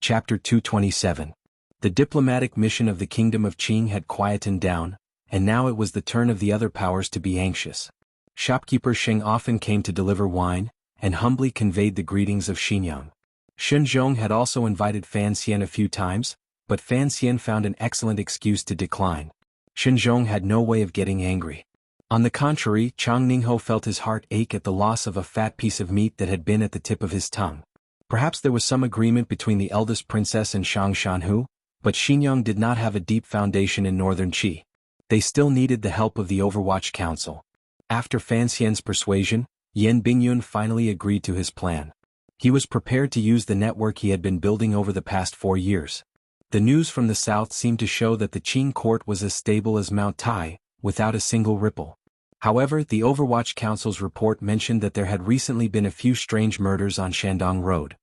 Chapter 227. The diplomatic mission of the Kingdom of Qing had quietened down, and now it was the turn of the other powers to be anxious. Shopkeeper Sheng often came to deliver wine, and humbly conveyed the greetings of Xinjiang. Shenzhong had also invited Fan Xian a few times, but Fan Xian found an excellent excuse to decline. Shenzhong had no way of getting angry. On the contrary, Chang Ningho felt his heart ache at the loss of a fat piece of meat that had been at the tip of his tongue. Perhaps there was some agreement between the eldest princess and Shang Shanhu, but Xinjiang did not have a deep foundation in northern Qi. They still needed the help of the Overwatch Council. After Fan Xian's persuasion, Yan Bingyun finally agreed to his plan. He was prepared to use the network he had been building over the past 4 years. The news from the south seemed to show that the Qing court was as stable as Mount Tai, without a single ripple. However, the Overwatch Council's report mentioned that there had recently been a few strange murders on Shandong Road.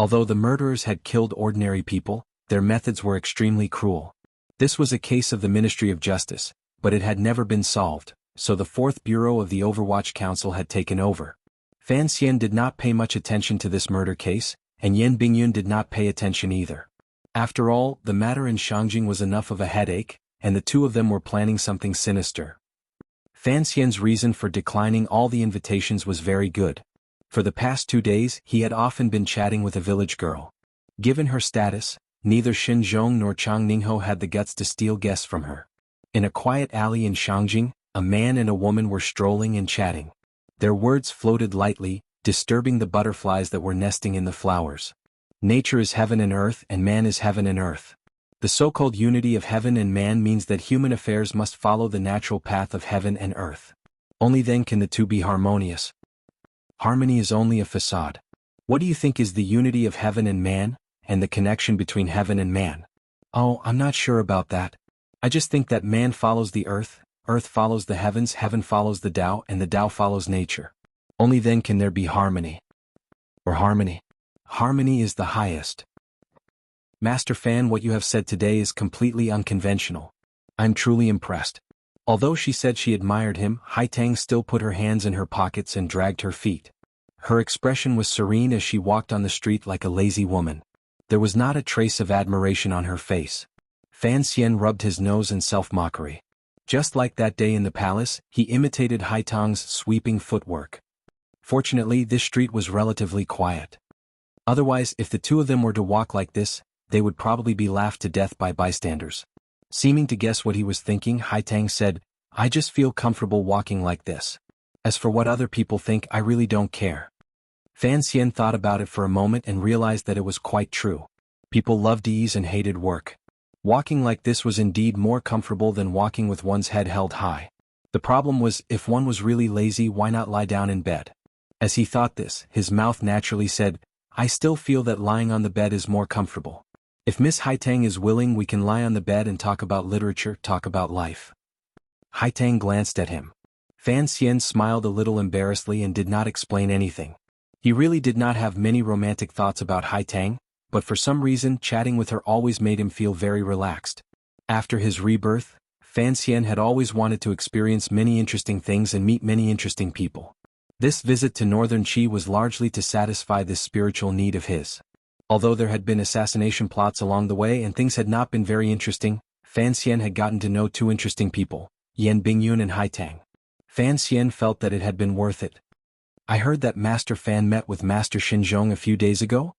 Although the murderers had killed ordinary people, their methods were extremely cruel. This was a case of the Ministry of Justice, but it had never been solved, so the 4th Bureau of the Overwatch Council had taken over. Fan Xian did not pay much attention to this murder case, and Yan Bingyun did not pay attention either. After all, the matter in Shangjing was enough of a headache, and the two of them were planning something sinister. Fan Xian's reason for declining all the invitations was very good. For the past 2 days, he had often been chatting with a village girl. Given her status, neither Shenzhong nor Chang Ningho had the guts to steal guests from her. In a quiet alley in Shangjing, a man and a woman were strolling and chatting. Their words floated lightly, disturbing the butterflies that were nesting in the flowers. Nature is heaven and earth, and man is heaven and earth. The so-called unity of heaven and man means that human affairs must follow the natural path of heaven and earth. Only then can the two be harmonious. Harmony is only a facade. What do you think is the unity of heaven and man, and the connection between heaven and man? Oh, I'm not sure about that. I just think that man follows the earth follows the heavens, heaven follows the Tao, and the Tao follows nature. Only then can there be harmony. Or harmony. Harmony is the highest. Master Fan, what you have said today is completely unconventional. I'm truly impressed. Although she said she admired him, Haitang still put her hands in her pockets and dragged her feet. Her expression was serene as she walked on the street like a lazy woman. There was not a trace of admiration on her face. Fan Xian rubbed his nose in self-mockery. Just like that day in the palace, he imitated Haitang's sweeping footwork. Fortunately, this street was relatively quiet. Otherwise, if the two of them were to walk like this, they would probably be laughed to death by bystanders. Seeming to guess what he was thinking, Haitang said, "I just feel comfortable walking like this. As for what other people think, I really don't care." Fan Xian thought about it for a moment and realized that it was quite true. People loved ease and hated work. Walking like this was indeed more comfortable than walking with one's head held high. The problem was, if one was really lazy, why not lie down in bed? As he thought this, his mouth naturally said, "I still feel that lying on the bed is more comfortable. If Miss Haitang is willing, we can lie on the bed and talk about literature, talk about life." Haitang glanced at him. Fan Xian smiled a little embarrassedly and did not explain anything. He really did not have many romantic thoughts about Haitang, but for some reason chatting with her always made him feel very relaxed. After his rebirth, Fan Xian had always wanted to experience many interesting things and meet many interesting people. This visit to northern Qi was largely to satisfy this spiritual need of his. Although there had been assassination plots along the way and things had not been very interesting, Fan Xian had gotten to know 2 interesting people, Yan Bingyun and Haitang. Fan Xian felt that it had been worth it. "I heard that Master Fan met with Master Xinzhong a few days ago?"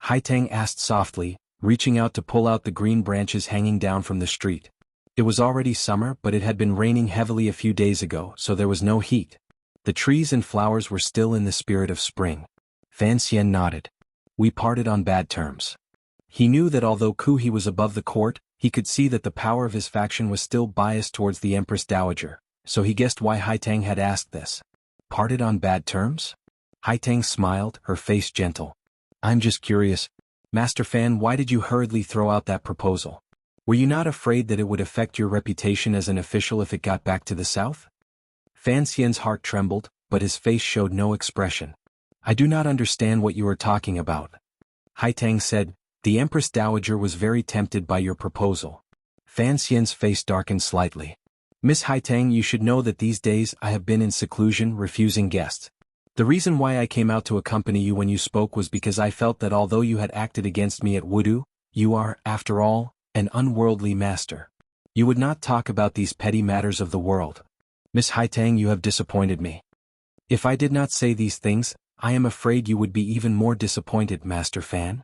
Haitang asked softly, reaching out to pull out the green branches hanging down from the street. It was already summer, but it had been raining heavily a few days ago, so there was no heat. The trees and flowers were still in the spirit of spring. Fan Xian nodded. "We parted on bad terms." He knew that although He was above the court, he could see that the power of his faction was still biased towards the Empress Dowager, so he guessed why Haitang had asked this. Parted on bad terms? Haitang smiled, her face gentle. "I'm just curious. Master Fan, why did you hurriedly throw out that proposal? Were you not afraid that it would affect your reputation as an official if it got back to the south?" Fan Xian's heart trembled, but his face showed no expression. "I do not understand what you are talking about." Haitang said, "The Empress Dowager was very tempted by your proposal." Fan Xian's face darkened slightly. "Miss Haitang, you should know that these days I have been in seclusion, refusing guests. The reason why I came out to accompany you when you spoke was because I felt that although you had acted against me at Wudu, you are, after all, an unworldly master. You would not talk about these petty matters of the world. Miss Haitang, you have disappointed me. If I did not say these things, I am afraid you would be even more disappointed, Master Fan.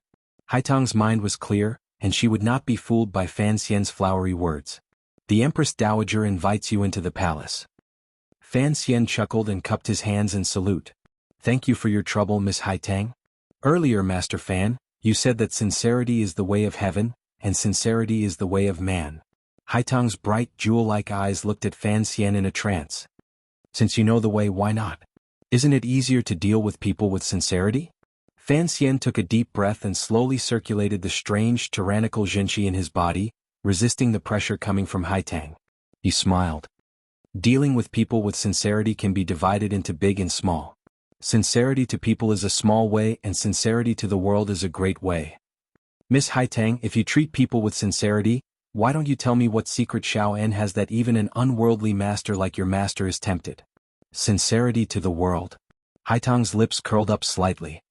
Haitang's mind was clear, and she would not be fooled by Fan Xian's flowery words. The Empress Dowager invites you into the palace. Fan Xian chuckled and cupped his hands in salute. Thank you for your trouble, Miss Haitang. Earlier, Master Fan, you said that sincerity is the way of heaven, and sincerity is the way of man. Haitang's bright jewel-like eyes looked at Fan Xian in a trance. Since you know the way, why not? Isn't it easier to deal with people with sincerity? Fan Xian took a deep breath and slowly circulated the strange, tyrannical Jinqi in his body, resisting the pressure coming from Haitang. He smiled. Dealing with people with sincerity can be divided into big and small. Sincerity to people is a small way and sincerity to the world is a great way. Miss Haitang, if you treat people with sincerity, why don't you tell me what secret Xiao En has that even an unworldly master like your master is tempted? Sincerity to the world. Haitang's lips curled up slightly.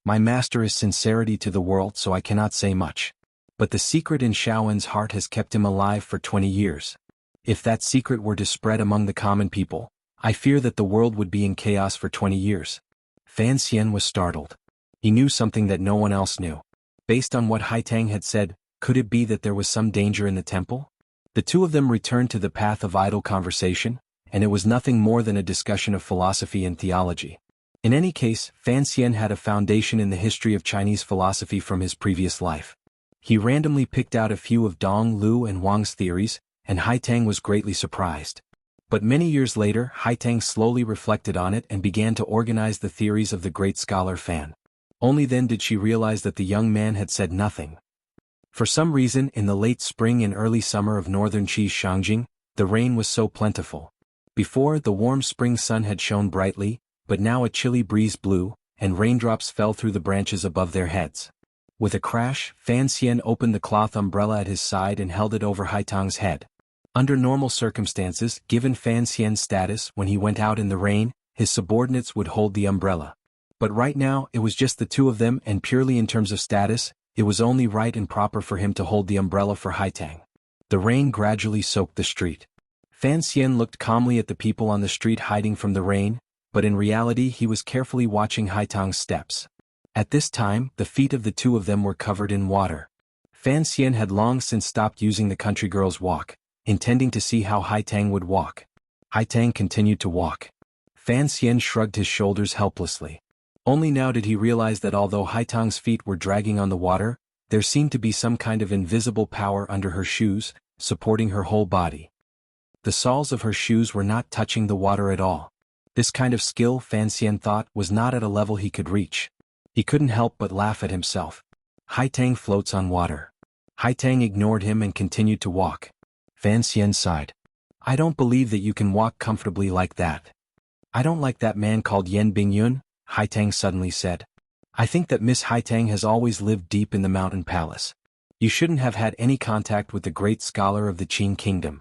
My master is sincerity to the world, so I cannot say much. But the secret in Xiao En's heart has kept him alive for 20 years. If that secret were to spread among the common people, I fear that the world would be in chaos for 20 years. Fan Xian was startled. He knew something that no one else knew. Based on what Haitang had said, could it be that there was some danger in the temple? The two of them returned to the path of idle conversation, and it was nothing more than a discussion of philosophy and theology. In any case, Fan Xian had a foundation in the history of Chinese philosophy from his previous life. He randomly picked out a few of Dong Lu and Wang's theories, and Haitang was greatly surprised. But many years later, Haitang slowly reflected on it and began to organize the theories of the great scholar Fan. Only then did she realize that the young man had said nothing. For some reason, in the late spring and early summer of northern Qi's Shangjing, the rain was so plentiful. Before, the warm spring sun had shone brightly, but now a chilly breeze blew, and raindrops fell through the branches above their heads. With a crash, Fan Xian opened the cloth umbrella at his side and held it over Haitang's head. Under normal circumstances, given Fan Xian's status, when he went out in the rain, his subordinates would hold the umbrella. But right now, it was just the two of them, and purely in terms of status, it was only right and proper for him to hold the umbrella for Haitang. The rain gradually soaked the street. Fan Xian looked calmly at the people on the street hiding from the rain, but in reality he was carefully watching Haitang's steps. At this time, the feet of the two of them were covered in water. Fan Xian had long since stopped using the country girl's walk, intending to see how Haitang would walk. Haitang continued to walk. Fan Xian shrugged his shoulders helplessly. Only now did he realize that although Haitang's feet were dragging on the water, there seemed to be some kind of invisible power under her shoes, supporting her whole body. The soles of her shoes were not touching the water at all. This kind of skill, Fan Xian thought, was not at a level he could reach. He couldn't help but laugh at himself. Haitang floats on water. Haitang ignored him and continued to walk. Fan Xian sighed. I don't believe that you can walk comfortably like that. I don't like that man called Yan Bingyun, Haitang suddenly said. I think that Miss Haitang has always lived deep in the mountain palace. You shouldn't have had any contact with the great scholar of the Qin kingdom.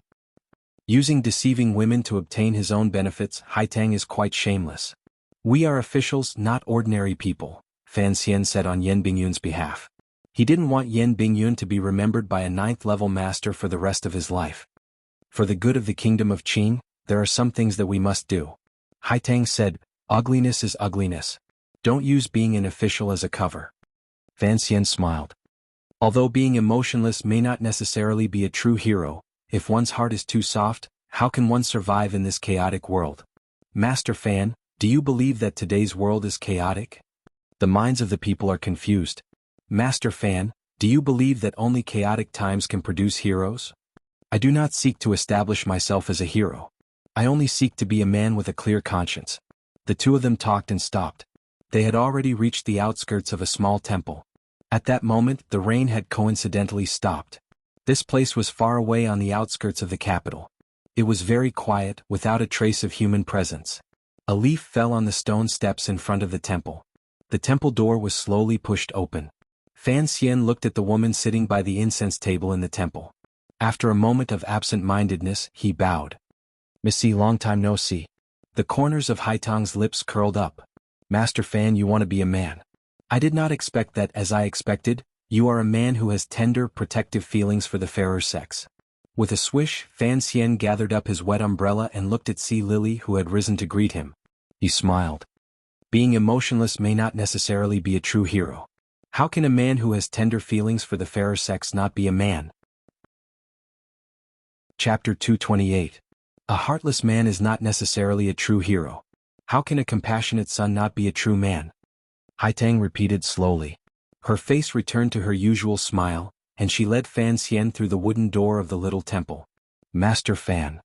Using deceiving women to obtain his own benefits, Haitang is quite shameless. We are officials, not ordinary people, Fan Xian said on Yan Bingyun's behalf. He didn't want Yan Bingyun to be remembered by a 9th-level master for the rest of his life. For the good of the kingdom of Qin, there are some things that we must do. Haitang said, ugliness is ugliness. Don't use being an official as a cover. Fan Xian smiled. Although being emotionless may not necessarily be a true hero, if one's heart is too soft, how can one survive in this chaotic world? Master Fan, do you believe that today's world is chaotic? The minds of the people are confused. Master Fan, do you believe that only chaotic times can produce heroes? I do not seek to establish myself as a hero. I only seek to be a man with a clear conscience. The two of them talked and stopped. They had already reached the outskirts of a small temple. At that moment, the rain had coincidentally stopped. This place was far away on the outskirts of the capital. It was very quiet, without a trace of human presence. A leaf fell on the stone steps in front of the temple. The temple door was slowly pushed open. Fan Xian looked at the woman sitting by the incense table in the temple. After a moment of absent-mindedness, he bowed. Missy, long time no see. The corners of Haitang's lips curled up. Master Fan, you want to be a man. I did not expect that. As I expected, you are a man who has tender, protective feelings for the fairer sex. With a swish, Fan Xian gathered up his wet umbrella and looked at Sea Lily, who had risen to greet him. He smiled. Being emotionless may not necessarily be a true hero. How can a man who has tender feelings for the fairer sex not be a man? Chapter 228. A heartless man is not necessarily a true hero. How can a compassionate son not be a true man? Haitang repeated slowly. Her face returned to her usual smile, and she led Fan Xian through the wooden door of the little temple. Master Fan.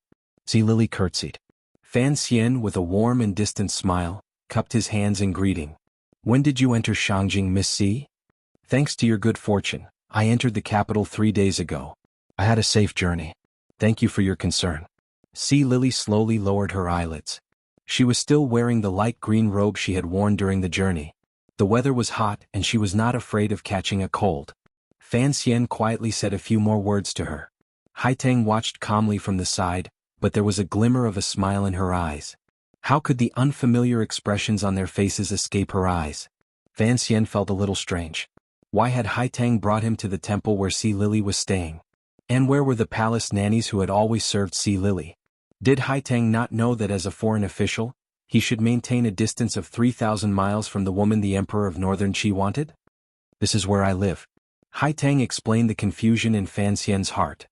Sea Lily curtsied. Fan Xian, with a warm and distant smile, cupped his hands in greeting. When did you enter Shangjing, Miss C? Thanks to your good fortune, I entered the capital 3 days ago. I had a safe journey. Thank you for your concern. Sea Lily slowly lowered her eyelids. She was still wearing the light green robe she had worn during the journey. The weather was hot and she was not afraid of catching a cold. Fan Xian quietly said a few more words to her. Haitang watched calmly from the side, but there was a glimmer of a smile in her eyes. How could the unfamiliar expressions on their faces escape her eyes? Fan Xian felt a little strange. Why had Haitang brought him to the temple where Sea Lily was staying? And where were the palace nannies who had always served Sea Lily? Did Haitang not know that as a foreign official, he should maintain a distance of 3,000 miles from the woman the Emperor of Northern Qi wanted? This is where I live. Haitang explained the confusion in Fan Xian's heart.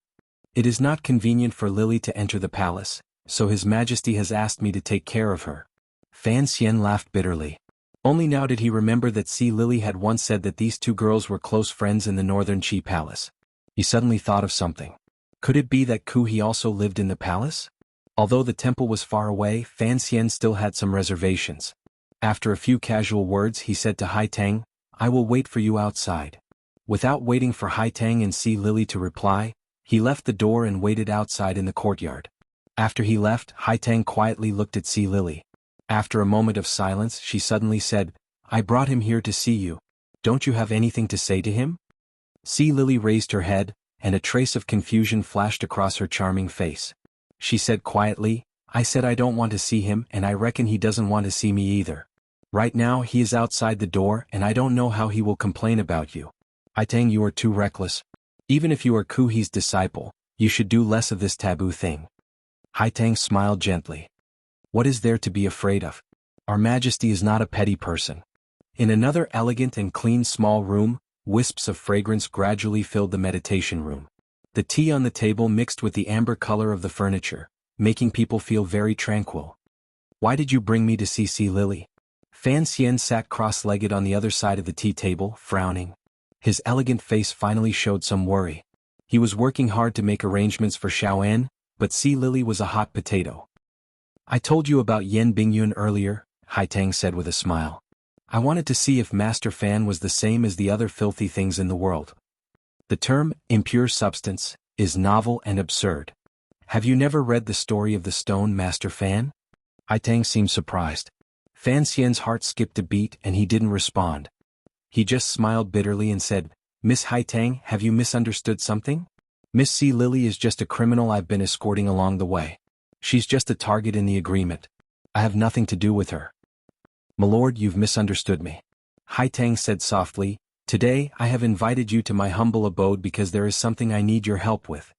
It is not convenient for Lily to enter the palace, so His Majesty has asked me to take care of her. Fan Xian laughed bitterly. Only now did he remember that Sea Lily had once said that these two girls were close friends in the Northern Qi palace. He suddenly thought of something. Could it be that Ku He also lived in the palace? Although the temple was far away, Fan Xian still had some reservations. After a few casual words, he said to Haitang, I will wait for you outside. Without waiting for Haitang and Sea Lily to reply, he left the door and waited outside in the courtyard. After he left, Haitang quietly looked at Sea Lily. After a moment of silence, she suddenly said, I brought him here to see you. Don't you have anything to say to him? Sea Lily raised her head, and a trace of confusion flashed across her charming face. She said quietly, I said I don't want to see him, and I reckon he doesn't want to see me either. Right now he is outside the door and I don't know how he will complain about you. Haitang, you are too reckless. Even if you are Ku He's disciple, you should do less of this taboo thing. Haitang smiled gently. What is there to be afraid of? Our Majesty is not a petty person. In another elegant and clean small room, wisps of fragrance gradually filled the meditation room. The tea on the table mixed with the amber color of the furniture, making people feel very tranquil. Why did you bring me to see Sea Lily? Fan Xian sat cross-legged on the other side of the tea table, frowning. His elegant face finally showed some worry. He was working hard to make arrangements for Xiaoan, but Sea Lily was a hot potato. I told you about Yan Bingyun earlier, Haitang said with a smile. I wanted to see if Master Fan was the same as the other filthy things in the world. The term, impure substance, is novel and absurd. Have you never read the story of the stone, Master Fan? Haitang seemed surprised. Fan Xian's heart skipped a beat and he didn't respond. He just smiled bitterly and said, Miss Haitang, have you misunderstood something? Miss Sea Lily is just a criminal I've been escorting along the way. She's just a target in the agreement. I have nothing to do with her. Milord, you've misunderstood me. Haitang said softly, Today I have invited you to my humble abode because there is something I need your help with.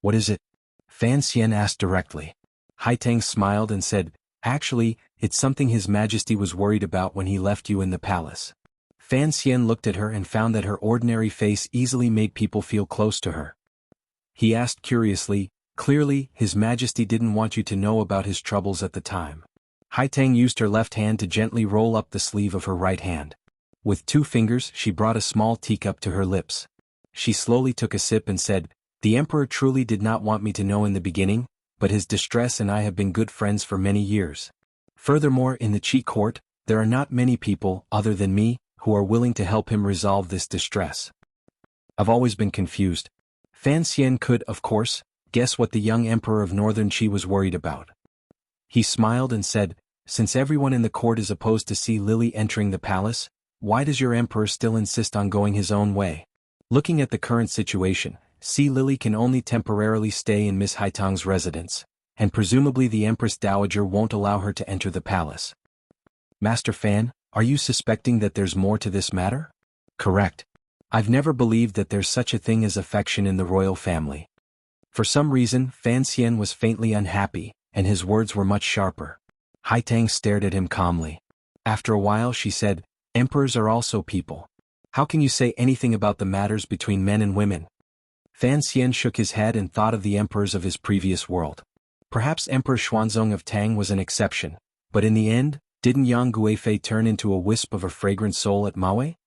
What is it? Fan Xian asked directly. Haitang smiled and said, Actually, it's something His Majesty was worried about when he left you in the palace. Fan Xian looked at her and found that her ordinary face easily made people feel close to her. He asked curiously, Clearly, His Majesty didn't want you to know about his troubles at the time. Haitang used her left hand to gently roll up the sleeve of her right hand. With 2 fingers she brought a small teacup to her lips. She slowly took a sip and said, The Emperor truly did not want me to know in the beginning, but his distress and I have been good friends for many years. Furthermore, in the Qi court, there are not many people, other than me, who are willing to help him resolve this distress. I've always been confused. Fan Xian could, of course, guess what the young Emperor of Northern Qi was worried about. He smiled and said, Since everyone in the court is opposed to Sea Lily entering the palace, why does your emperor still insist on going his own way? Looking at the current situation, Sea Lily can only temporarily stay in Miss Haitang's residence, and presumably the Empress Dowager won't allow her to enter the palace. Master Fan, are you suspecting that there's more to this matter? Correct. I've never believed that there's such a thing as affection in the royal family. For some reason, Fan Xian was faintly unhappy, and his words were much sharper. Haitang stared at him calmly. After a while she said, Emperors are also people. How can you say anything about the matters between men and women? Fan Xian shook his head and thought of the emperors of his previous world. Perhaps Emperor Xuanzong of Tang was an exception, but in the end, didn't Yang Guifei turn into a wisp of a fragrant soul at Maui?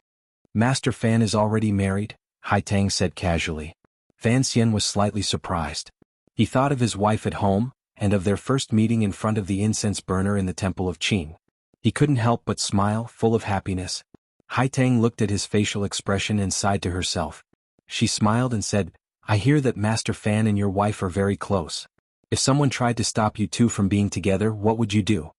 Master Fan is already married, Haitang said casually. Fan Xian was slightly surprised. He thought of his wife at home, and of their first meeting in front of the incense burner in the temple of Qin. He couldn't help but smile, full of happiness. Haitang looked at his facial expression and sighed to herself. She smiled and said, I hear that Master Fan and your wife are very close. If someone tried to stop you two from being together, what would you do?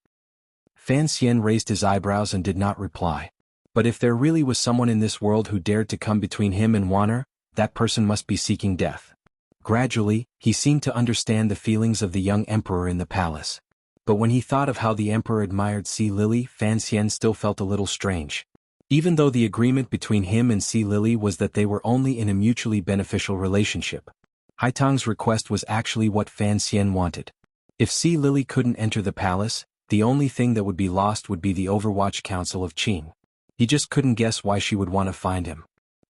Fan Xian raised his eyebrows and did not reply. But if there really was someone in this world who dared to come between him and Wanner, that person must be seeking death. Gradually, he seemed to understand the feelings of the young emperor in the palace. But when he thought of how the emperor admired Sea Lily, Fan Xian still felt a little strange. Even though the agreement between him and Sea Lily was that they were only in a mutually beneficial relationship, Haitang's request was actually what Fan Xian wanted. If Sea Lily couldn't enter the palace, the only thing that would be lost would be the Overwatch Council of Qin. He just couldn't guess why she would want to find him.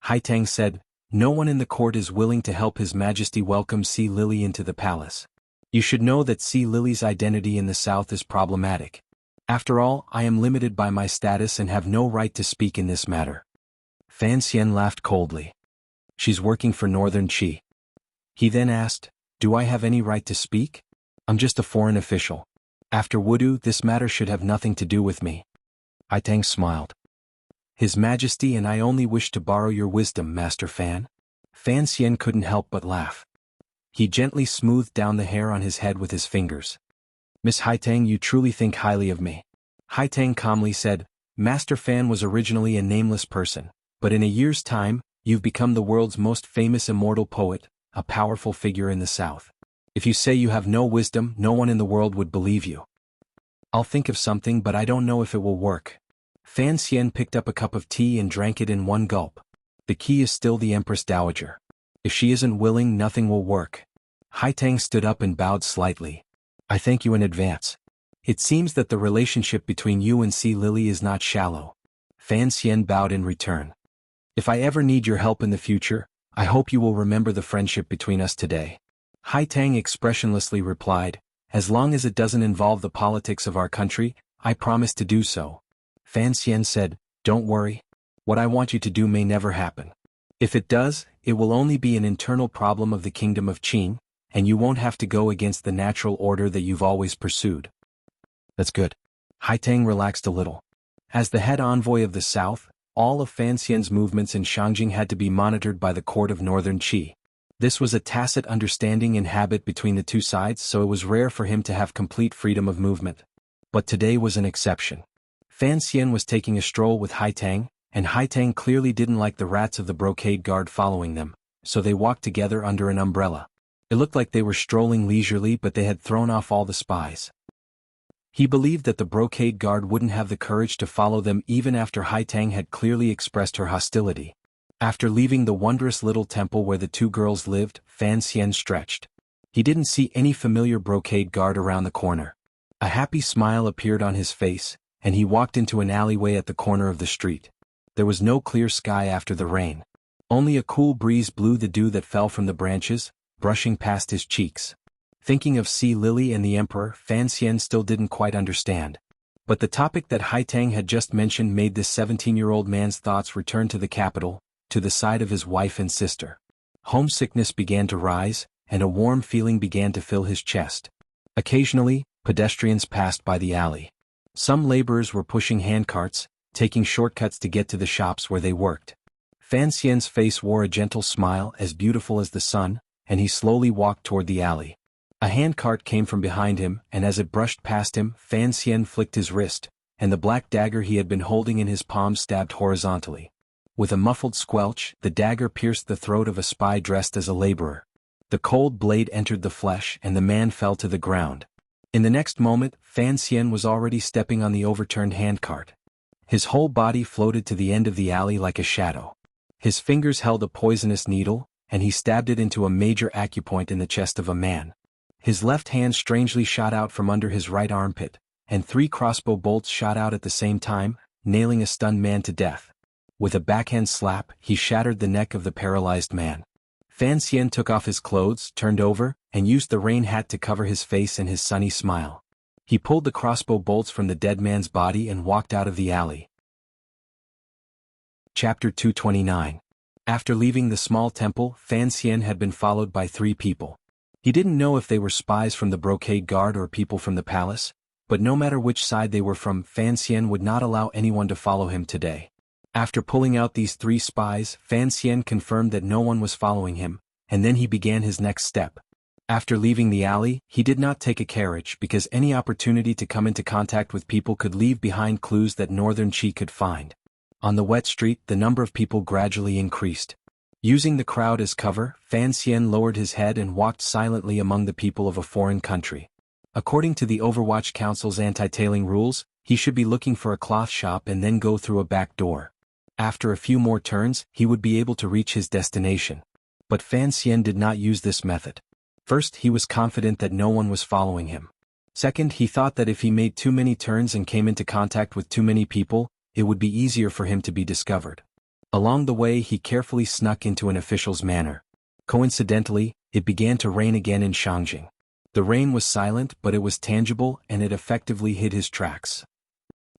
Haitang said, No one in the court is willing to help His Majesty welcome Sea Lily into the palace. You should know that Sea Lily's identity in the south is problematic. After all, I am limited by my status and have no right to speak in this matter. Fan Xian laughed coldly. She's working for Northern Qi. He then asked, Do I have any right to speak? I'm just a foreign official. After Wudu, this matter should have nothing to do with me. Haitang smiled. His Majesty and I only wish to borrow your wisdom, Master Fan. Fan Xian couldn't help but laugh. He gently smoothed down the hair on his head with his fingers. Miss Haitang, you truly think highly of me. Haitang calmly said, Master Fan was originally a nameless person, but in a year's time, you've become the world's most famous immortal poet, a powerful figure in the south. If you say you have no wisdom, no one in the world would believe you. I'll think of something, but I don't know if it will work. Fan Xian picked up a cup of tea and drank it in one gulp. The key is still the Empress Dowager. If she isn't willing, nothing will work. Haitang stood up and bowed slightly. I thank you in advance. It seems that the relationship between you and Sea Lily is not shallow. Fan Xian bowed in return. If I ever need your help in the future, I hope you will remember the friendship between us today. Haitang expressionlessly replied, As long as it doesn't involve the politics of our country, I promise to do so. Fan Xian said, Don't worry. What I want you to do may never happen. If it does, it will only be an internal problem of the kingdom of Qin, and you won't have to go against the natural order that you've always pursued. That's good. Haitang relaxed a little. As the head envoy of the south, all of Fan Xian's movements in Shangjing had to be monitored by the court of Northern Qi. This was a tacit understanding and habit between the two sides, so it was rare for him to have complete freedom of movement. But today was an exception. Fan Xian was taking a stroll with Haitang, and Haitang clearly didn't like the rats of the brocade guard following them, so they walked together under an umbrella. It looked like they were strolling leisurely, but they had thrown off all the spies. He believed that the brocade guard wouldn't have the courage to follow them even after Haitang had clearly expressed her hostility. After leaving the wondrous little temple where the two girls lived, Fan Xian stretched. He didn't see any familiar brocade guard around the corner. A happy smile appeared on his face, and he walked into an alleyway at the corner of the street. There was no clear sky after the rain. Only a cool breeze blew the dew that fell from the branches, brushing past his cheeks. Thinking of Sea Lily and the Emperor, Fan Xian still didn't quite understand. But the topic that Haitang had just mentioned made this 17-year-old man's thoughts return to the capital, to the side of his wife and sister. Homesickness began to rise, and a warm feeling began to fill his chest. Occasionally, pedestrians passed by the alley. Some laborers were pushing handcarts, taking shortcuts to get to the shops where they worked. Fan Xian's face wore a gentle smile as beautiful as the sun, and he slowly walked toward the alley. A handcart came from behind him, and as it brushed past him, Fan Xian flicked his wrist, and the black dagger he had been holding in his palm stabbed horizontally. With a muffled squelch, the dagger pierced the throat of a spy dressed as a laborer. The cold blade entered the flesh, and the man fell to the ground. In the next moment, Fan Xian was already stepping on the overturned handcart. His whole body floated to the end of the alley like a shadow. His fingers held a poisonous needle, and he stabbed it into a major acupoint in the chest of a man. His left hand strangely shot out from under his right armpit, and 3 crossbow bolts shot out at the same time, nailing a stunned man to death. With a backhand slap, he shattered the neck of the paralyzed man. Fan Xian took off his clothes, turned over, and used the rain hat to cover his face and his sunny smile. He pulled the crossbow bolts from the dead man's body and walked out of the alley. Chapter 229. After leaving the small temple, Fan Xian had been followed by 3 people. He didn't know if they were spies from the brocade guard or people from the palace, but no matter which side they were from, Fan Xian would not allow anyone to follow him today. After pulling out these 3 spies, Fan Xian confirmed that no one was following him, and then he began his next step. After leaving the alley, he did not take a carriage because any opportunity to come into contact with people could leave behind clues that Northern Qi could find. On the wet street, the number of people gradually increased. Using the crowd as cover, Fan Xian lowered his head and walked silently among the people of a foreign country. According to the Overwatch Council's anti-tailing rules, he should be looking for a cloth shop and then go through a back door. After a few more turns, he would be able to reach his destination. But Fan Xian did not use this method. First, he was confident that no one was following him. Second, he thought that if he made too many turns and came into contact with too many people, it would be easier for him to be discovered. Along the way, he carefully snuck into an official's manor. Coincidentally, it began to rain again in Shangjing. The rain was silent, but it was tangible, and it effectively hid his tracks.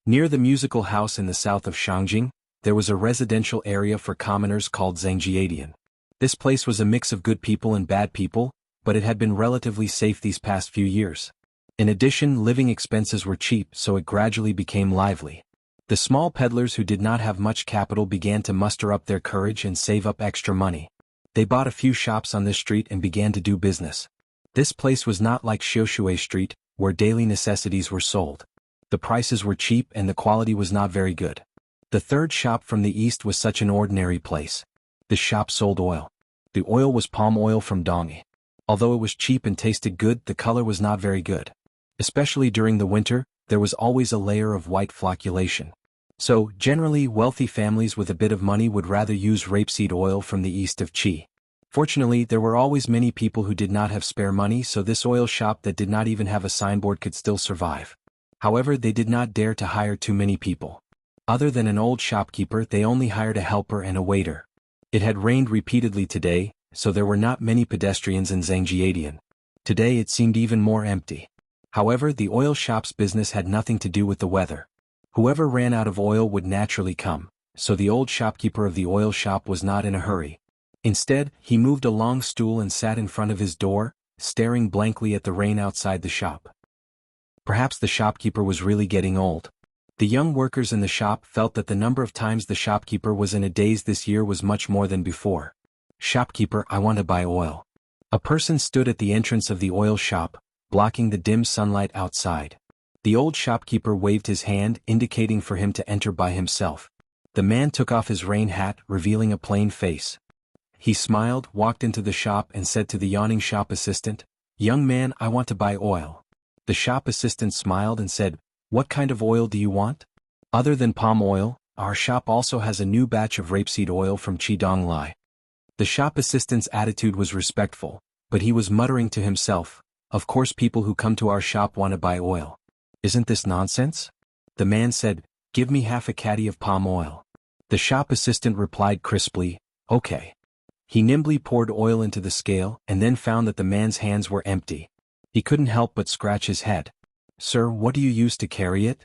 Near the musical house in the south of Shangjing, there was a residential area for commoners called Zhangjiadian. This place was a mix of good people and bad people, but it had been relatively safe these past few years. In addition, living expenses were cheap, so it gradually became lively. The small peddlers who did not have much capital began to muster up their courage and save up extra money. They bought a few shops on this street and began to do business. This place was not like Xiushui Street, where daily necessities were sold. The prices were cheap and the quality was not very good. The third shop from the east was such an ordinary place. The shop sold oil. The oil was palm oil from Dongyi. Although it was cheap and tasted good, the color was not very good. Especially during the winter, there was always a layer of white flocculation. So, generally, wealthy families with a bit of money would rather use rapeseed oil from the east of Qi. Fortunately, there were always many people who did not have spare money, so this oil shop that did not even have a signboard could still survive. However, they did not dare to hire too many people. Other than an old shopkeeper, they only hired a helper and a waiter. It had rained repeatedly today, so there were not many pedestrians in Zhangjiadian. Today it seemed even more empty. However, the oil shop's business had nothing to do with the weather. Whoever ran out of oil would naturally come, so the old shopkeeper of the oil shop was not in a hurry. Instead, he moved a long stool and sat in front of his door, staring blankly at the rain outside the shop. Perhaps the shopkeeper was really getting old. The young workers in the shop felt that the number of times the shopkeeper was in a daze this year was much more than before. "Shopkeeper, I want to buy oil." A person stood at the entrance of the oil shop, blocking the dim sunlight outside. The old shopkeeper waved his hand, indicating for him to enter by himself. The man took off his rain hat, revealing a plain face. He smiled, walked into the shop and said to the yawning shop assistant, "Young man, I want to buy oil." The shop assistant smiled and said, "What kind of oil do you want?" "Other than palm oil, our shop also has a new batch of rapeseed oil from Qidong Lai." The shop assistant's attitude was respectful, but he was muttering to himself, "Of course people who come to our shop want to buy oil. Isn't this nonsense?" The man said, "Give me half a caddy of palm oil." The shop assistant replied crisply, "Okay." He nimbly poured oil into the scale and then found that the man's hands were empty. He couldn't help but scratch his head. "Sir, what do you use to carry it?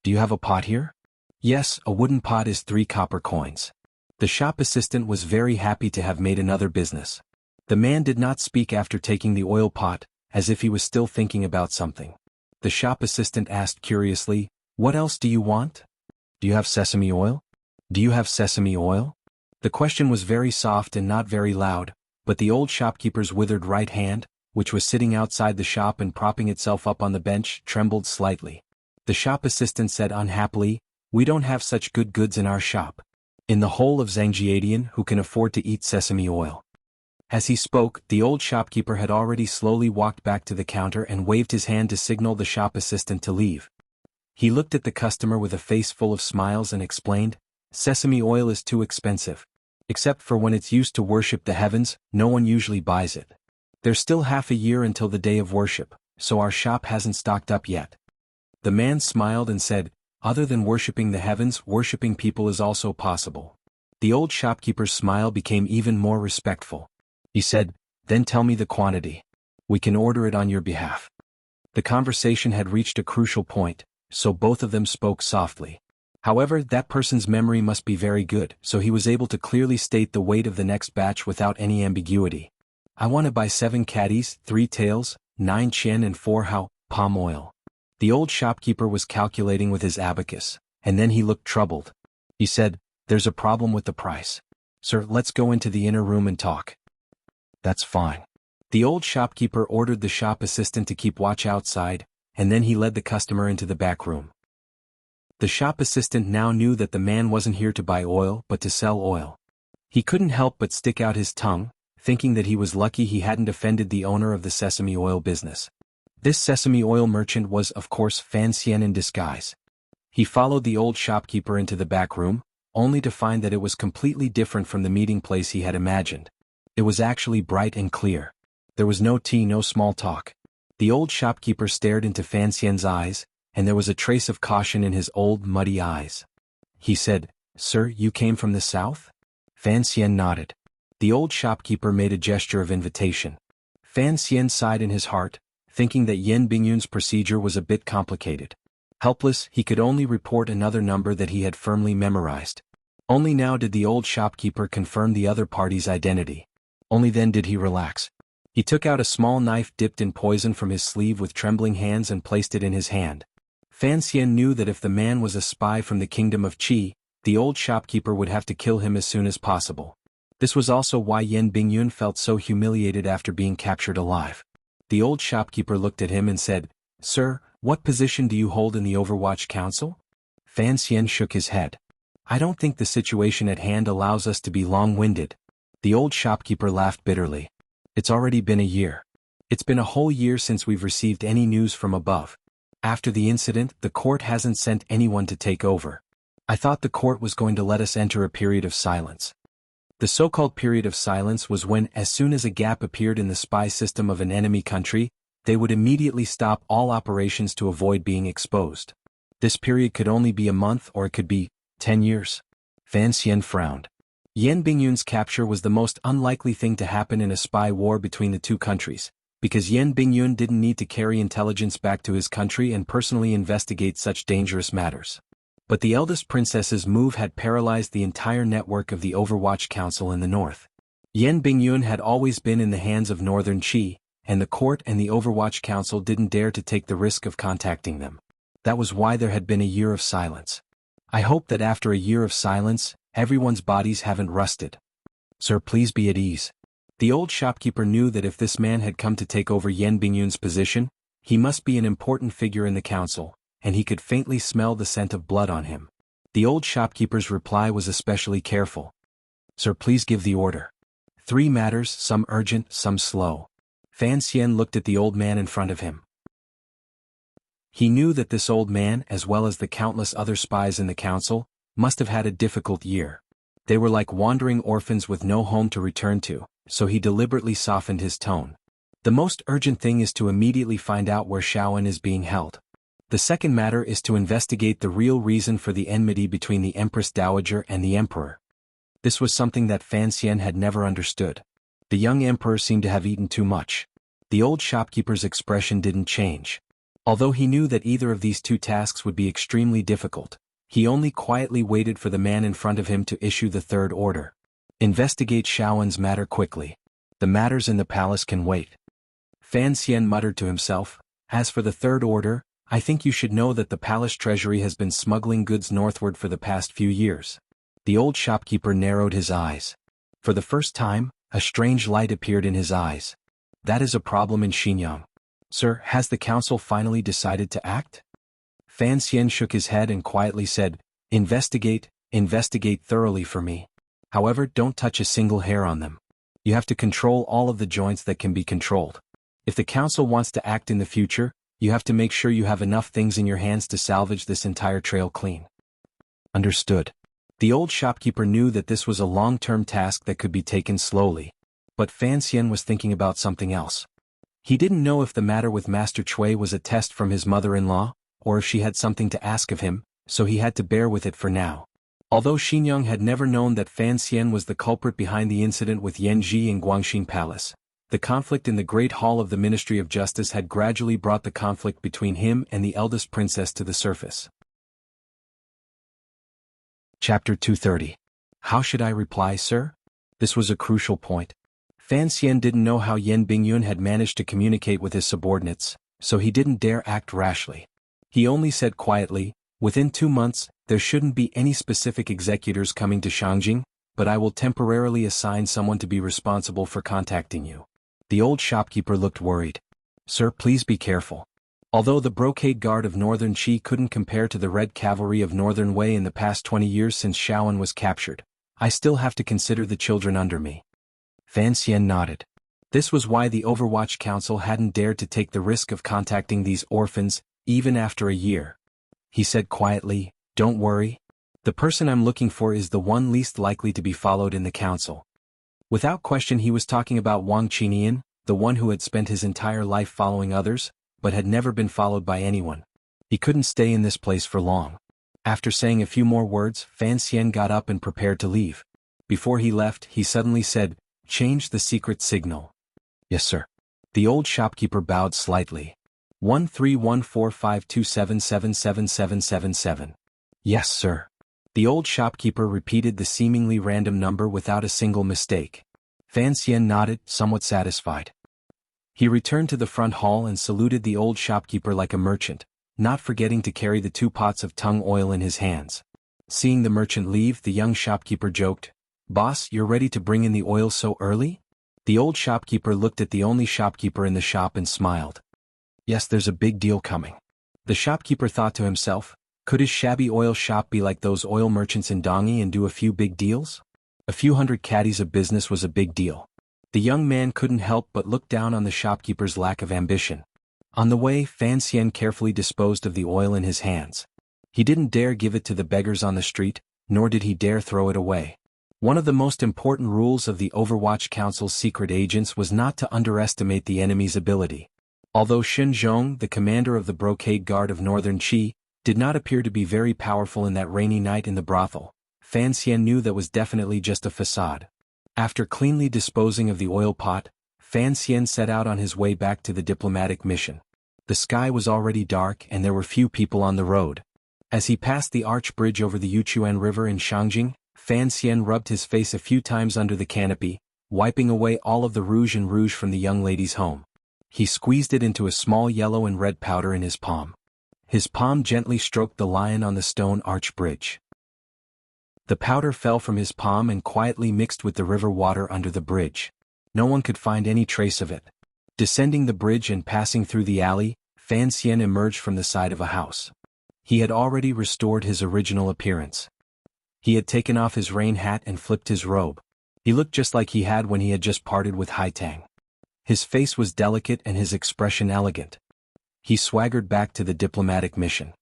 Do you have a pot here?" "Yes, a wooden pot is 3 copper coins." The shop assistant was very happy to have made another business. The man did not speak after taking the oil pot, as if he was still thinking about something. The shop assistant asked curiously, "What else do you want? Do you have sesame oil? Do you have sesame oil?" The question was very soft and not very loud, but the old shopkeeper's withered right hand, which was sitting outside the shop and propping itself up on the bench, trembled slightly. The shop assistant said unhappily, "We don't have such good goods in our shop. In the whole of Zhangjiadian, who can afford to eat sesame oil?" As he spoke, the old shopkeeper had already slowly walked back to the counter and waved his hand to signal the shop assistant to leave. He looked at the customer with a face full of smiles and explained, "Sesame oil is too expensive. Except for when it's used to worship the heavens, no one usually buys it. There's still half a year until the day of worship, so our shop hasn't stocked up yet." The man smiled and said, "Other than worshiping the heavens, worshiping people is also possible." The old shopkeeper's smile became even more respectful. He said, "Then tell me the quantity. We can order it on your behalf." The conversation had reached a crucial point, so both of them spoke softly. However, that person's memory must be very good, so he was able to clearly state the weight of the next batch without any ambiguity. "I want to buy 7 caddies, 3 tails, 9 chien and 4 hao, palm oil." The old shopkeeper was calculating with his abacus, and then he looked troubled. He said, "There's a problem with the price. Sir, let's go into the inner room and talk." "That's fine." The old shopkeeper ordered the shop assistant to keep watch outside, and then he led the customer into the back room. The shop assistant now knew that the man wasn't here to buy oil but to sell oil. He couldn't help but stick out his tongue, thinking that he was lucky he hadn't offended the owner of the sesame oil business. This sesame oil merchant was, of course, Fan Xian in disguise. He followed the old shopkeeper into the back room, only to find that it was completely different from the meeting place he had imagined. It was actually bright and clear. There was no tea, no small talk. The old shopkeeper stared into Fan Xian's eyes, and there was a trace of caution in his old, muddy eyes. He said, "Sir, you came from the south?" Fan Xian nodded. The old shopkeeper made a gesture of invitation. Fan Xian sighed in his heart, thinking that Yan Bingyun's procedure was a bit complicated. Helpless, he could only report another number that he had firmly memorized. Only now did the old shopkeeper confirm the other party's identity. Only then did he relax. He took out a small knife dipped in poison from his sleeve with trembling hands and placed it in his hand. Fan Xian knew that if the man was a spy from the kingdom of Qi, the old shopkeeper would have to kill him as soon as possible. This was also why Yan Bingyun felt so humiliated after being captured alive. The old shopkeeper looked at him and said, "Sir, what position do you hold in the Overwatch Council?" Fan Xian shook his head. "I don't think the situation at hand allows us to be long-winded." The old shopkeeper laughed bitterly. "It's already been a year. It's been a whole year since we've received any news from above. After the incident, the court hasn't sent anyone to take over. I thought the court was going to let us enter a period of silence." The so-called period of silence was when, as soon as a gap appeared in the spy system of an enemy country, they would immediately stop all operations to avoid being exposed. This period could only be a month or it could be 10 years. Fan Xian frowned. Yan Bingyun's capture was the most unlikely thing to happen in a spy war between the two countries, because Yan Bingyun didn't need to carry intelligence back to his country and personally investigate such dangerous matters. But the eldest princess's move had paralyzed the entire network of the Overwatch Council in the north. Yan Bingyun had always been in the hands of Northern Qi, and the court and the Overwatch Council didn't dare to take the risk of contacting them. That was why there had been a year of silence. I hope that after a year of silence, everyone's bodies haven't rusted. Sir, please be at ease. The old shopkeeper knew that if this man had come to take over Yan Bingyun's position, he must be an important figure in the council, and he could faintly smell the scent of blood on him. The old shopkeeper's reply was especially careful. Sir, please give the order. 3 matters, some urgent, some slow. Fan Xian looked at the old man in front of him. He knew that this old man, as well as the countless other spies in the council, must have had a difficult year. They were like wandering orphans with no home to return to, so he deliberately softened his tone. The most urgent thing is to immediately find out where Shaoan is being held. The second matter is to investigate the real reason for the enmity between the Empress Dowager and the Emperor. This was something that Fan Xian had never understood. The young emperor seemed to have eaten too much. The old shopkeeper's expression didn't change. Although he knew that either of these 2 tasks would be extremely difficult, he only quietly waited for the man in front of him to issue the 3rd order. Investigate Shaoan's matter quickly. The matters in the palace can wait. Fan Xian muttered to himself, as for the 3rd order, I think you should know that the palace treasury has been smuggling goods northward for the past few years. The old shopkeeper narrowed his eyes. For the first time, a strange light appeared in his eyes. That is a problem in Xinjiang. Sir, has the council finally decided to act? Fan Xian shook his head and quietly said, investigate thoroughly for me. However, don't touch a single hair on them. You have to control all of the joints that can be controlled. If the council wants to act in the future, you have to make sure you have enough things in your hands to salvage this entire trail clean. Understood. The old shopkeeper knew that this was a long-term task that could be taken slowly. But Fan Xian was thinking about something else. He didn't know if the matter with Master Cui was a test from his mother-in-law, or if she had something to ask of him, so he had to bear with it for now. Although Xinyang had never known that Fan Xian was the culprit behind the incident with Yan Ji in Guangxin Palace, the conflict in the Great Hall of the Ministry of Justice had gradually brought the conflict between him and the eldest princess to the surface. Chapter 230. How should I reply, sir? This was a crucial point. Fan Xian didn't know how Yan Bingyun had managed to communicate with his subordinates, so he didn't dare act rashly. He only said quietly, "Within 2 months, there shouldn't be any specific executors coming to Shangjing, but I will temporarily assign someone to be responsible for contacting you." The old shopkeeper looked worried. "Sir, please be careful. Although the brocade guard of Northern Qi couldn't compare to the Red Cavalry of Northern Wei in the past 20 years since Shaoan was captured, I still have to consider the children under me." Fan Xian nodded. This was why the Overwatch Council hadn't dared to take the risk of contacting these orphans, even after a year. He said quietly, "Don't worry. The person I'm looking for is the one least likely to be followed in the council." Without question he was talking about Wang Qinian, the one who had spent his entire life following others, but had never been followed by anyone. He couldn't stay in this place for long. After saying a few more words, Fan Xian got up and prepared to leave. Before he left, he suddenly said, "Change the secret signal." "Yes, sir." The old shopkeeper bowed slightly. 131452777777. "Yes, sir." The old shopkeeper repeated the seemingly random number without a single mistake. Fan Xian nodded, somewhat satisfied. He returned to the front hall and saluted the old shopkeeper like a merchant, not forgetting to carry the 2 pots of tung oil in his hands. Seeing the merchant leave, the young shopkeeper joked, "Boss, you're ready to bring in the oil so early?" The old shopkeeper looked at the only shopkeeper in the shop and smiled. "Yes, there's a big deal coming." The shopkeeper thought to himself, could his shabby oil shop be like those oil merchants in Dongi and do a few big deals? A few hundred caddies of business was a big deal. The young man couldn't help but look down on the shopkeeper's lack of ambition. On the way, Fan Xian carefully disposed of the oil in his hands. He didn't dare give it to the beggars on the street, nor did he dare throw it away. One of the most important rules of the Overwatch Council's secret agents was not to underestimate the enemy's ability. Although Shen Zhong, the commander of the Brocade Guard of Northern Qi, did not appear to be very powerful in that rainy night in the brothel, Fan Xian knew that was definitely just a facade. After cleanly disposing of the oil pot, Fan Xian set out on his way back to the diplomatic mission. The sky was already dark and there were few people on the road. As he passed the arch bridge over the Yuchuan River in Shangjing, Fan Xian rubbed his face a few times under the canopy, wiping away all of the rouge and rouge from the young lady's home. He squeezed it into a small yellow and red powder in his palm. His palm gently stroked the lion on the stone arch bridge. The powder fell from his palm and quietly mixed with the river water under the bridge. No one could find any trace of it. Descending the bridge and passing through the alley, Fan Xian emerged from the side of a house. He had already restored his original appearance. He had taken off his rain hat and flipped his robe. He looked just like he had when he had just parted with Haitang. His face was delicate and his expression elegant. He swaggered back to the diplomatic mission.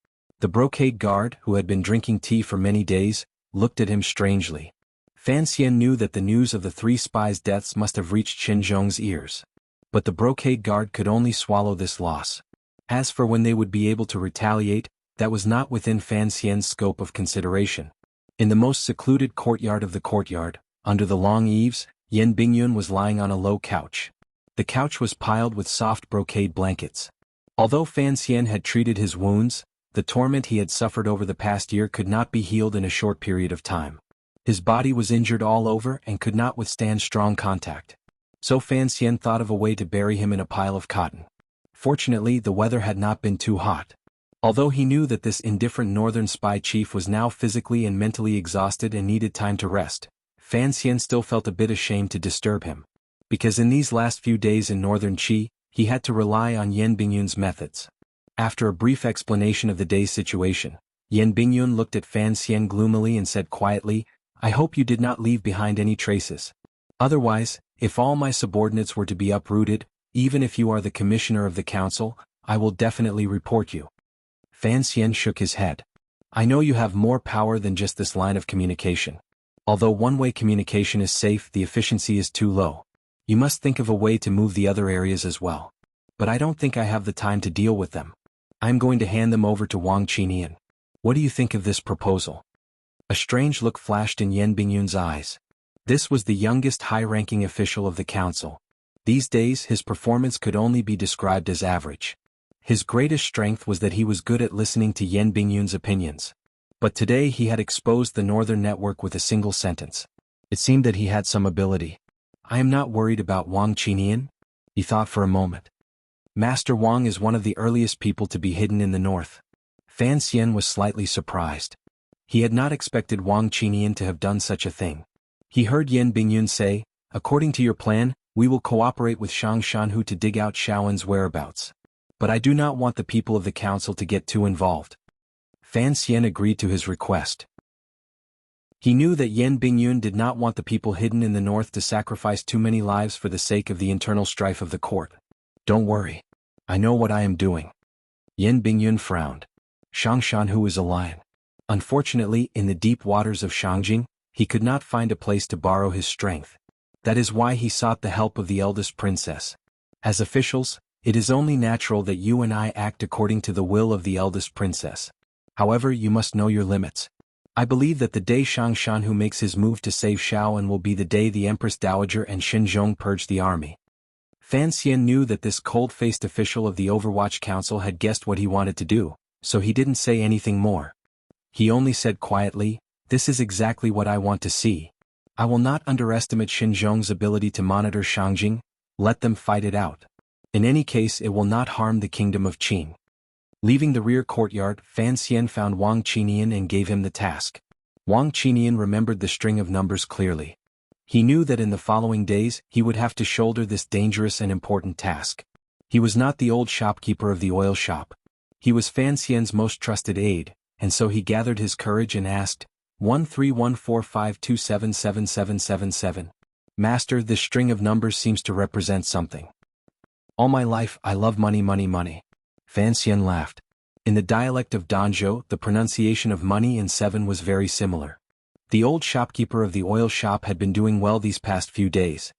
The brocade guard, who had been drinking tea for many days, looked at him strangely. Fan Xian knew that the news of the 3 spies' deaths must have reached Qin Zhong's ears. But the brocade guard could only swallow this loss. As for when they would be able to retaliate, that was not within Fan Xian's scope of consideration. In the most secluded courtyard of the courtyard, under the long eaves, Yan Bingyun was lying on a low couch. The couch was piled with soft brocade blankets. Although Fan Xian had treated his wounds, the torment he had suffered over the past year could not be healed in a short period of time. His body was injured all over and could not withstand strong contact. So Fan Xian thought of a way to bury him in a pile of cotton. Fortunately, the weather had not been too hot. Although he knew that this indifferent northern spy chief was now physically and mentally exhausted and needed time to rest, Fan Xian still felt a bit ashamed to disturb him. Because in these last few days in northern Qi, he had to rely on Yan Bingyun's methods. After a brief explanation of the day's situation, Yan Bingyun looked at Fan Xian gloomily and said quietly, "I hope you did not leave behind any traces. Otherwise, If all my subordinates were to be uprooted, even if you are the commissioner of the council, I will definitely report you. Fan Xian shook his head. I know you have more power than just this line of communication. Although one-way communication is safe, the efficiency is too low. You must think of a way to move the other areas as well. But I don't think I have the time to deal with them. I'm going to hand them over to Wang Qinian. What do you think of this proposal? A strange look flashed in Yan Bingyun's eyes. This was the youngest high-ranking official of the council. These days his performance could only be described as average. His greatest strength was that he was good at listening to Yan Bingyun's opinions. But today he had exposed the Northern Network with a single sentence. It seemed that he had some ability. I am not worried about Wang Qinian, he thought for a moment. Master Wang is one of the earliest people to be hidden in the north. Fan Xian was slightly surprised. He had not expected Wang Qinian to have done such a thing. He heard Yan Bingyun say, according to your plan, we will cooperate with Shang Shanhu to dig out Shaoan's whereabouts. But I do not want the people of the council to get too involved. Fan Xian agreed to his request. He knew that Yan Bingyun did not want the people hidden in the north to sacrifice too many lives for the sake of the internal strife of the court. Don't worry. I know what I am doing. Yan Bingyun frowned. Shang Shanhu is a lion. Unfortunately, in the deep waters of Shangjing, he could not find a place to borrow his strength. That is why he sought the help of the eldest princess. As officials, it is only natural that you and I act according to the will of the eldest princess. However, you must know your limits. I believe that the day Shang Shanhu makes his move to save Shaoan will be the day the Empress Dowager and Xinzhong purge the army. Fan Xian knew that this cold-faced official of the Overwatch Council had guessed what he wanted to do, so he didn't say anything more. He only said quietly, this is exactly what I want to see. I will not underestimate Xinzhong's ability to monitor Shangjing. Let them fight it out. In any case, it will not harm the kingdom of Qing. Leaving the rear courtyard, Fan Xian found Wang Qinian and gave him the task. Wang Qinian remembered the string of numbers clearly. He knew that in the following days he would have to shoulder this dangerous and important task. He was not the old shopkeeper of the oil shop. He was Fan Xian's most trusted aide, and so he gathered his courage and asked, 131452777777. Master, this string of numbers seems to represent something. All my life I love money, money, money. Fan Xian laughed. In the dialect of Danzhou, the pronunciation of money and 7 was very similar. The old shopkeeper of the oil shop had been doing well these past few days.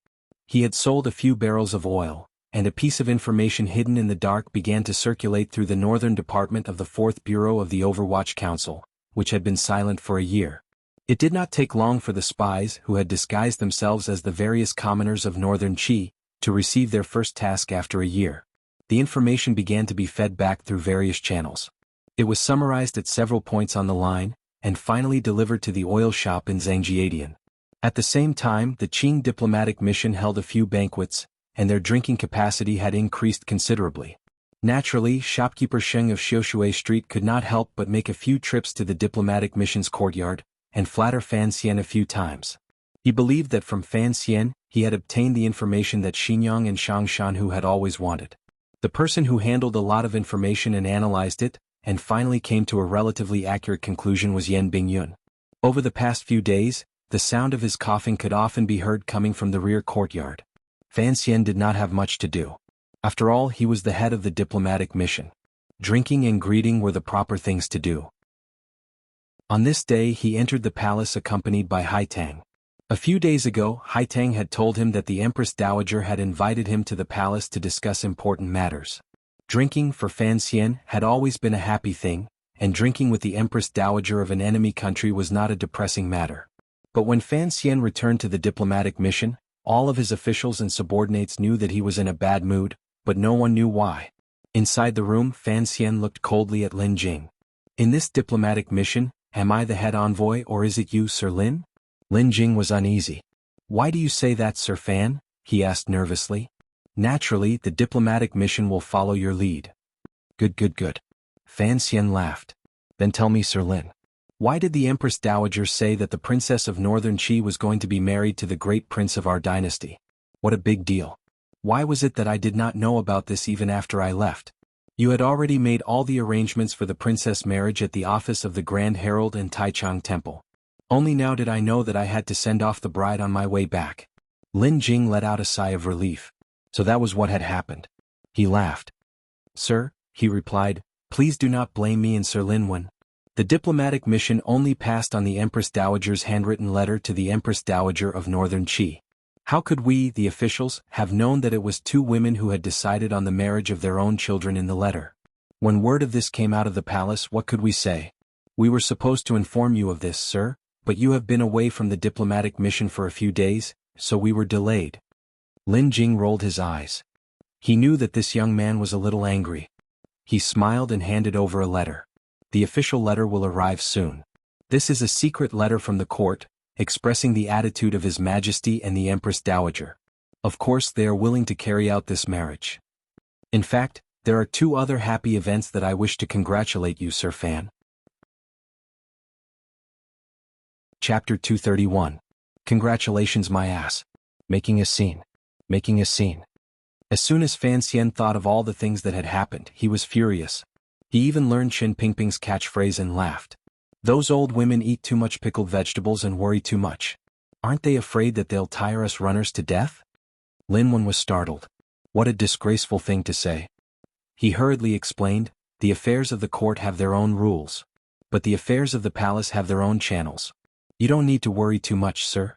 He had sold a few barrels of oil, and a piece of information hidden in the dark began to circulate through the northern department of the 4th Bureau of the Overwatch Council, which had been silent for a year. It did not take long for the spies who had disguised themselves as the various commoners of northern Qi to receive their first task after a year. The information began to be fed back through various channels. It was summarized at several points on the line, and finally delivered to the oil shop in Zhangjiadian. At the same time, the Qing diplomatic mission held a few banquets, and their drinking capacity had increased considerably. Naturally, shopkeeper Sheng of Xiushui Street could not help but make a few trips to the diplomatic mission's courtyard, and flatter Fan Xian a few times. He believed that from Fan Xian, he had obtained the information that Xinjiang and Shang Shanhu had always wanted. The person who handled a lot of information and analyzed it, and finally came to a relatively accurate conclusion was Yan Bingyun. Over the past few days, the sound of his coughing could often be heard coming from the rear courtyard. Fan Xian did not have much to do. After all, he was the head of the diplomatic mission. Drinking and greeting were the proper things to do. On this day he entered the palace accompanied by Haitang. A few days ago, Haitang had told him that the Empress Dowager had invited him to the palace to discuss important matters. Drinking for Fan Xian had always been a happy thing, and drinking with the Empress Dowager of an enemy country was not a depressing matter. But when Fan Xian returned to the diplomatic mission, all of his officials and subordinates knew that he was in a bad mood, but no one knew why. Inside the room, Fan Xian looked coldly at Lin Jing. In this diplomatic mission, am I the head envoy or is it you, Sir Lin? Lin Jing was uneasy. Why do you say that, Sir Fan? He asked nervously. Naturally, the diplomatic mission will follow your lead. Good. Fan Xian laughed. Then tell me, Sir Lin. Why did the Empress Dowager say that the princess of Northern Qi was going to be married to the great prince of our dynasty? What a big deal. Why was it that I did not know about this even after I left? You had already made all the arrangements for the princess marriage at the office of the Grand Herald and Taichung Temple. Only now did I know that I had to send off the bride on my way back. Lin Jing let out a sigh of relief. So that was what had happened. He laughed. Sir, he replied, please do not blame me and Sir Linwen. The diplomatic mission only passed on the Empress Dowager's handwritten letter to the Empress Dowager of Northern Qi. How could we, the officials, have known that it was two women who had decided on the marriage of their own children in the letter? When word of this came out of the palace, what could we say? We were supposed to inform you of this, sir, but you have been away from the diplomatic mission for a few days, so we were delayed. Lin Jing rolled his eyes. He knew that this young man was a little angry. He smiled and handed over a letter. The official letter will arrive soon. This is a secret letter from the court, expressing the attitude of His Majesty and the Empress Dowager. Of course they are willing to carry out this marriage. In fact, there are two other happy events that I wish to congratulate you, Sir Fan. Chapter 231. Congratulations, my ass. Making a scene. Making a scene. As soon as Fan Xian thought of all the things that had happened, he was furious. He even learned Qin Pingping's catchphrase and laughed. Those old women eat too much pickled vegetables and worry too much. Aren't they afraid that they'll tire us runners to death? Lin Wen was startled. What a disgraceful thing to say. He hurriedly explained, the affairs of the court have their own rules. But the affairs of the palace have their own channels. You don't need to worry too much, sir.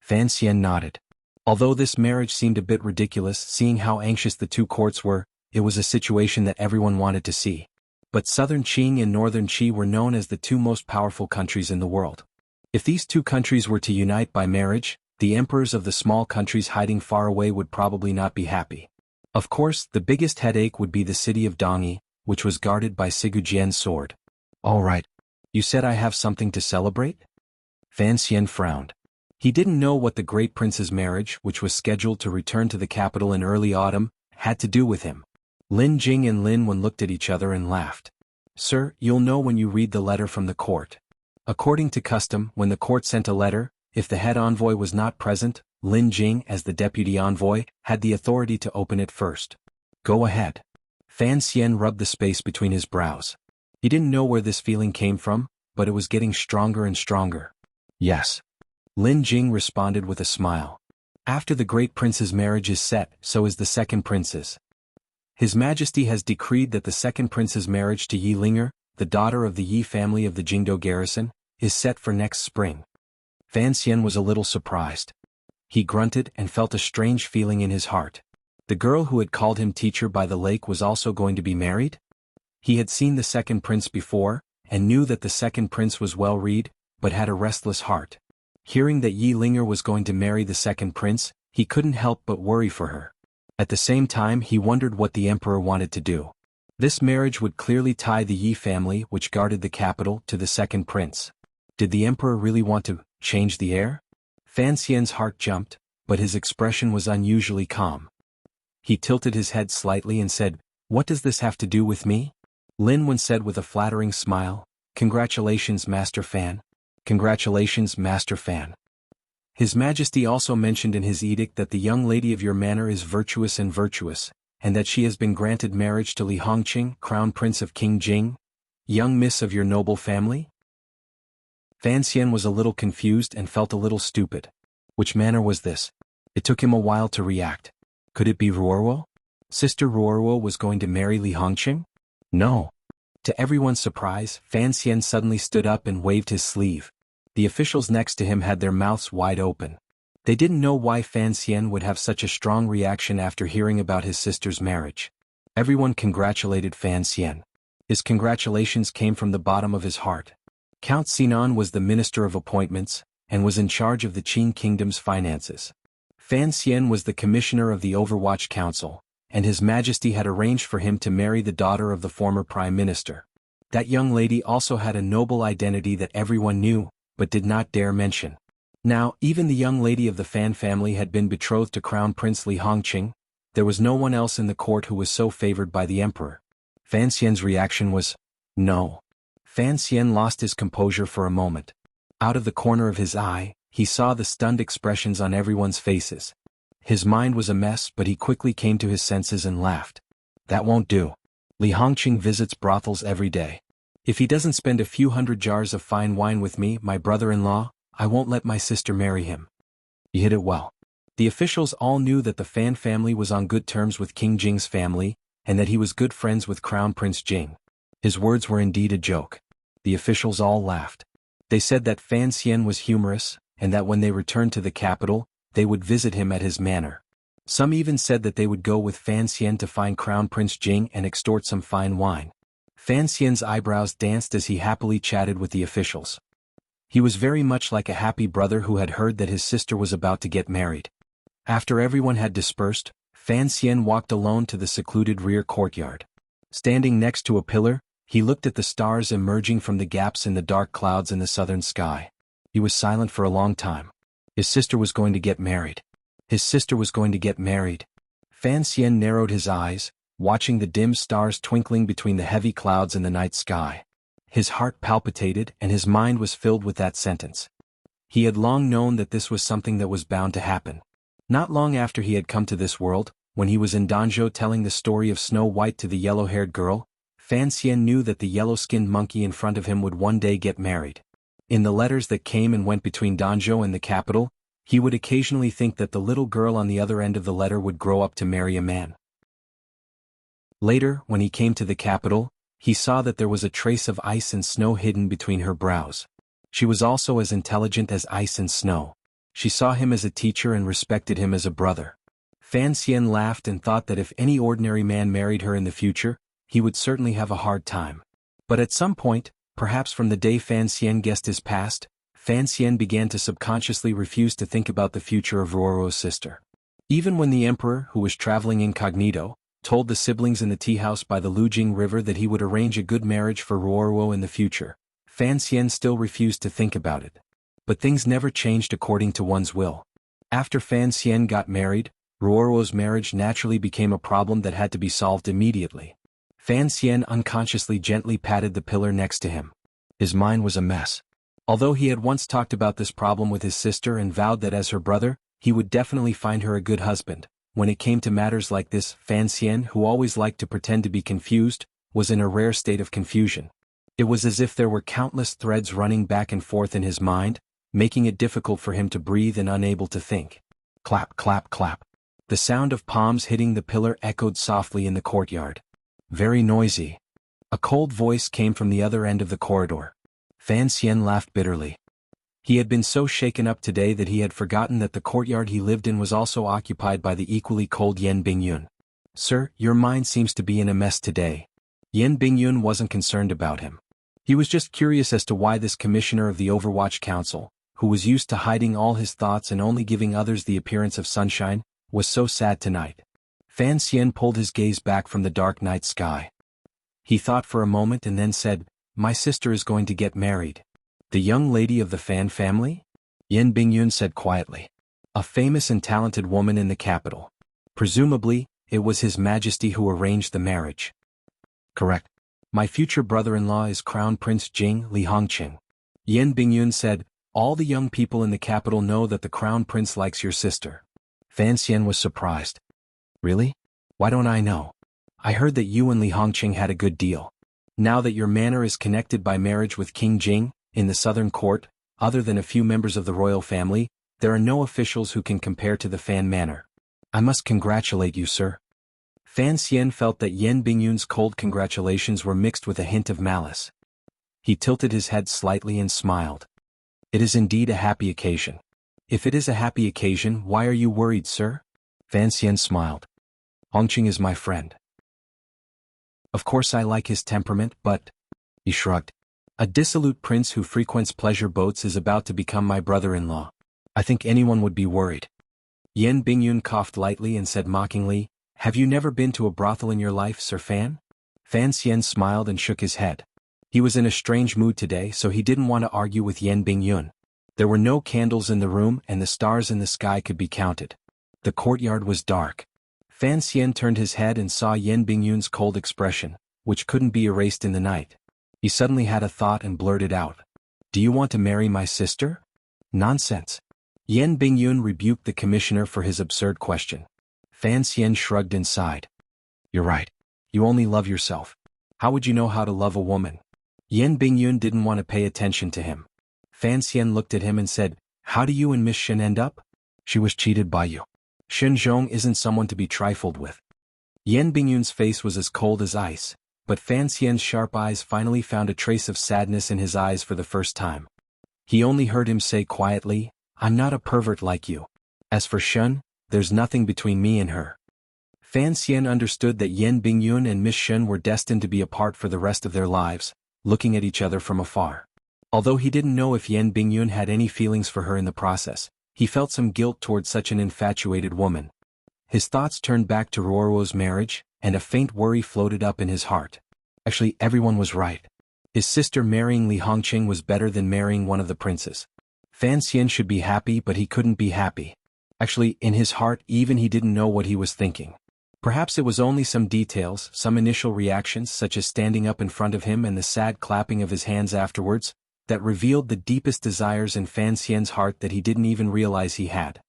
Fan Xian nodded. Although this marriage seemed a bit ridiculous seeing how anxious the two courts were, it was a situation that everyone wanted to see. But Southern Qing and Northern Qi were known as the two most powerful countries in the world. If these two countries were to unite by marriage, the emperors of the small countries hiding far away would probably not be happy. Of course, the biggest headache would be the city of Dongyi, which was guarded by Sigu Jian's sword. All right. You said I have something to celebrate? Fan Xian frowned. He didn't know what the great prince's marriage, which was scheduled to return to the capital in early autumn, had to do with him. Lin Jing and Lin Wen looked at each other and laughed. Sir, you'll know when you read the letter from the court. According to custom, when the court sent a letter, if the head envoy was not present, Lin Jing, as the deputy envoy, had the authority to open it first. Go ahead. Fan Xian rubbed the space between his brows. He didn't know where this feeling came from, but it was getting stronger and stronger. Yes. Lin Jing responded with a smile. After the great prince's marriage is set, so is the second prince's. His Majesty has decreed that the second prince's marriage to Yi Linger, the daughter of the Yi family of the Jingdo garrison, is set for next spring. Fan Xian was a little surprised. He grunted and felt a strange feeling in his heart. The girl who had called him teacher by the lake was also going to be married? He had seen the second prince before, and knew that the second prince was well-read, but had a restless heart. Hearing that Yi Linger was going to marry the second prince, he couldn't help but worry for her. At the same time he wondered what the emperor wanted to do. This marriage would clearly tie the Yi family, which guarded the capital, to the second prince. Did the emperor really want to change the heir? Fan Xian's heart jumped, but his expression was unusually calm. He tilted his head slightly and said, What does this have to do with me? Lin Wen said with a flattering smile, Congratulations, Master Fan. Congratulations, Master Fan. His Majesty also mentioned in his edict that the young lady of your manor is virtuous, and that she has been granted marriage to Li Hongqing, Crown Prince of King Jing, young miss of your noble family? Fan Xian was a little confused and felt a little stupid. Which manor was this? It took him a while to react. Could it be Ruoruo? Sister Ruoruo was going to marry Li Hongqing? No. To everyone's surprise, Fan Xian suddenly stood up and waved his sleeve. The officials next to him had their mouths wide open. They didn't know why Fan Xian would have such a strong reaction after hearing about his sister's marriage. Everyone congratulated Fan Xian. His congratulations came from the bottom of his heart. Count Sinan was the Minister of Appointments, and was in charge of the Qing Kingdom's finances. Fan Xian was the Commissioner of the Overwatch Council, and His Majesty had arranged for him to marry the daughter of the former Prime Minister. That young lady also had a noble identity that everyone knew, but did not dare mention. Now, even the young lady of the Fan family had been betrothed to Crown Prince Li Hongqing. There was no one else in the court who was so favored by the emperor. Fan Xian's reaction was, no. Fan Xian lost his composure for a moment. Out of the corner of his eye, he saw the stunned expressions on everyone's faces. His mind was a mess, but he quickly came to his senses and laughed. That won't do. Li Hongqing visits brothels every day. If he doesn't spend a few hundred jars of fine wine with me, my brother-in-law, I won't let my sister marry him. You hit it well. The officials all knew that the Fan family was on good terms with King Jing's family, and that he was good friends with Crown Prince Jing. His words were indeed a joke. The officials all laughed. They said that Fan Xian was humorous, and that when they returned to the capital, they would visit him at his manor. Some even said that they would go with Fan Xian to find Crown Prince Jing and extort some fine wine. Fan Xian's eyebrows danced as he happily chatted with the officials. He was very much like a happy brother who had heard that his sister was about to get married. After everyone had dispersed, Fan Xian walked alone to the secluded rear courtyard. Standing next to a pillar, he looked at the stars emerging from the gaps in the dark clouds in the southern sky. He was silent for a long time. His sister was going to get married. His sister was going to get married. Fan Xian narrowed his eyes, watching the dim stars twinkling between the heavy clouds in the night sky. His heart palpitated and his mind was filled with that sentence. He had long known that this was something that was bound to happen. Not long after he had come to this world, when he was in Danzhou telling the story of Snow White to the yellow-haired girl, Fan Xian knew that the yellow-skinned monkey in front of him would one day get married. In the letters that came and went between Danzhou and the capital, he would occasionally think that the little girl on the other end of the letter would grow up to marry a man. Later, when he came to the capital, he saw that there was a trace of ice and snow hidden between her brows. She was also as intelligent as ice and snow. She saw him as a teacher and respected him as a brother. Fan Xian laughed and thought that if any ordinary man married her in the future, he would certainly have a hard time. But at some point, perhaps from the day Fan Xian guessed his past, Fan Xian began to subconsciously refuse to think about the future of Ruoro's sister. Even when the emperor, who was traveling incognito, told the siblings in the tea house by the Lujing River that he would arrange a good marriage for Ruoro in the future, Fan Xian still refused to think about it. But things never changed according to one's will. After Fan Xian got married, Ruoro's marriage naturally became a problem that had to be solved immediately. Fan Xian unconsciously gently patted the pillar next to him. His mind was a mess. Although he had once talked about this problem with his sister and vowed that as her brother, he would definitely find her a good husband, when it came to matters like this, Fan Xian, who always liked to pretend to be confused, was in a rare state of confusion. It was as if there were countless threads running back and forth in his mind, making it difficult for him to breathe and unable to think. Clap, clap, clap. The sound of palms hitting the pillar echoed softly in the courtyard. Very noisy. A cold voice came from the other end of the corridor. Fan Xian laughed bitterly. He had been so shaken up today that he had forgotten that the courtyard he lived in was also occupied by the equally cold Yan Bingyun. "Sir, your mind seems to be in a mess today." Yan Bingyun wasn't concerned about him. He was just curious as to why this commissioner of the Overwatch Council, who was used to hiding all his thoughts and only giving others the appearance of sunshine, was so sad tonight. Fan Xian pulled his gaze back from the dark night sky. He thought for a moment and then said, "My sister is going to get married." "The young lady of the Fan family?" Yan Bingyun said quietly. "A famous and talented woman in the capital. Presumably, it was His Majesty who arranged the marriage." "Correct. My future brother-in-law is Crown Prince Jing Li Hongqing." Yan Bingyun said, "All the young people in the capital know that the Crown Prince likes your sister." Fan Xian was surprised. "Really? Why don't I know? I heard that you and Li Hongqing had a good deal. Now that your manor is connected by marriage with King Jing, in the southern court, other than a few members of the royal family, there are no officials who can compare to the Fan manor. I must congratulate you, sir." Fan Xian felt that Yan Bingyun's cold congratulations were mixed with a hint of malice. He tilted his head slightly and smiled. "It is indeed a happy occasion." "If it is a happy occasion, why are you worried, sir?" Fan Xian smiled. "Hongqing is my friend. Of course I like his temperament, but—" He shrugged. "A dissolute prince who frequents pleasure boats is about to become my brother-in-law. I think anyone would be worried." Yan Bingyun coughed lightly and said mockingly, "Have you never been to a brothel in your life, Sir Fan?" Fan Xian smiled and shook his head. He was in a strange mood today, so he didn't want to argue with Yan Bingyun. There were no candles in the room and the stars in the sky could be counted. The courtyard was dark. Fan Xian turned his head and saw Yan Bingyun's cold expression, which couldn't be erased in the night. He suddenly had a thought and blurted out, "Do you want to marry my sister?" "Nonsense." Yan Bingyun rebuked the commissioner for his absurd question. Fan Xian shrugged and sighed. "You're right. You only love yourself. How would you know how to love a woman?" Yan Bingyun didn't want to pay attention to him. Fan Xian looked at him and said, "How do you and Miss Shen end up?" She was cheated by you. Shen Zhong isn't someone to be trifled with. Yan Bingyun's face was as cold as ice, but Fan Xian's sharp eyes finally found a trace of sadness in his eyes for the first time. He only heard him say quietly, "I'm not a pervert like you. As for Shen, there's nothing between me and her." Fan Xian understood that Yan Bingyun and Miss Shen were destined to be apart for the rest of their lives, looking at each other from afar. Although he didn't know if Yan Bingyun had any feelings for her in the process, he felt some guilt towards such an infatuated woman. His thoughts turned back to Ruoruo's marriage, and a faint worry floated up in his heart. Actually, everyone was right. His sister marrying Li Hongqing was better than marrying one of the princes. Fan Xian should be happy, but he couldn't be happy. Actually, in his heart, even he didn't know what he was thinking. Perhaps it was only some details, some initial reactions such as standing up in front of him and the sad clapping of his hands afterwards, that revealed the deepest desires in Fan Xian's heart that he didn't even realize he had.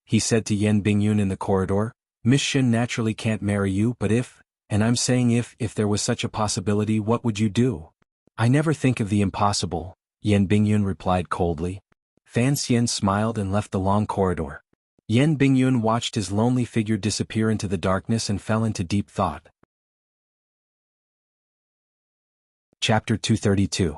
He said to Yan Bingyun in the corridor, "Miss Shen naturally can't marry you, but if, and I'm saying if there was such a possibility, what would you do?" "I never think of the impossible," Yan Bingyun replied coldly. Fan Xian smiled and left the long corridor. Yan Bingyun watched his lonely figure disappear into the darkness and fell into deep thought. Chapter 232.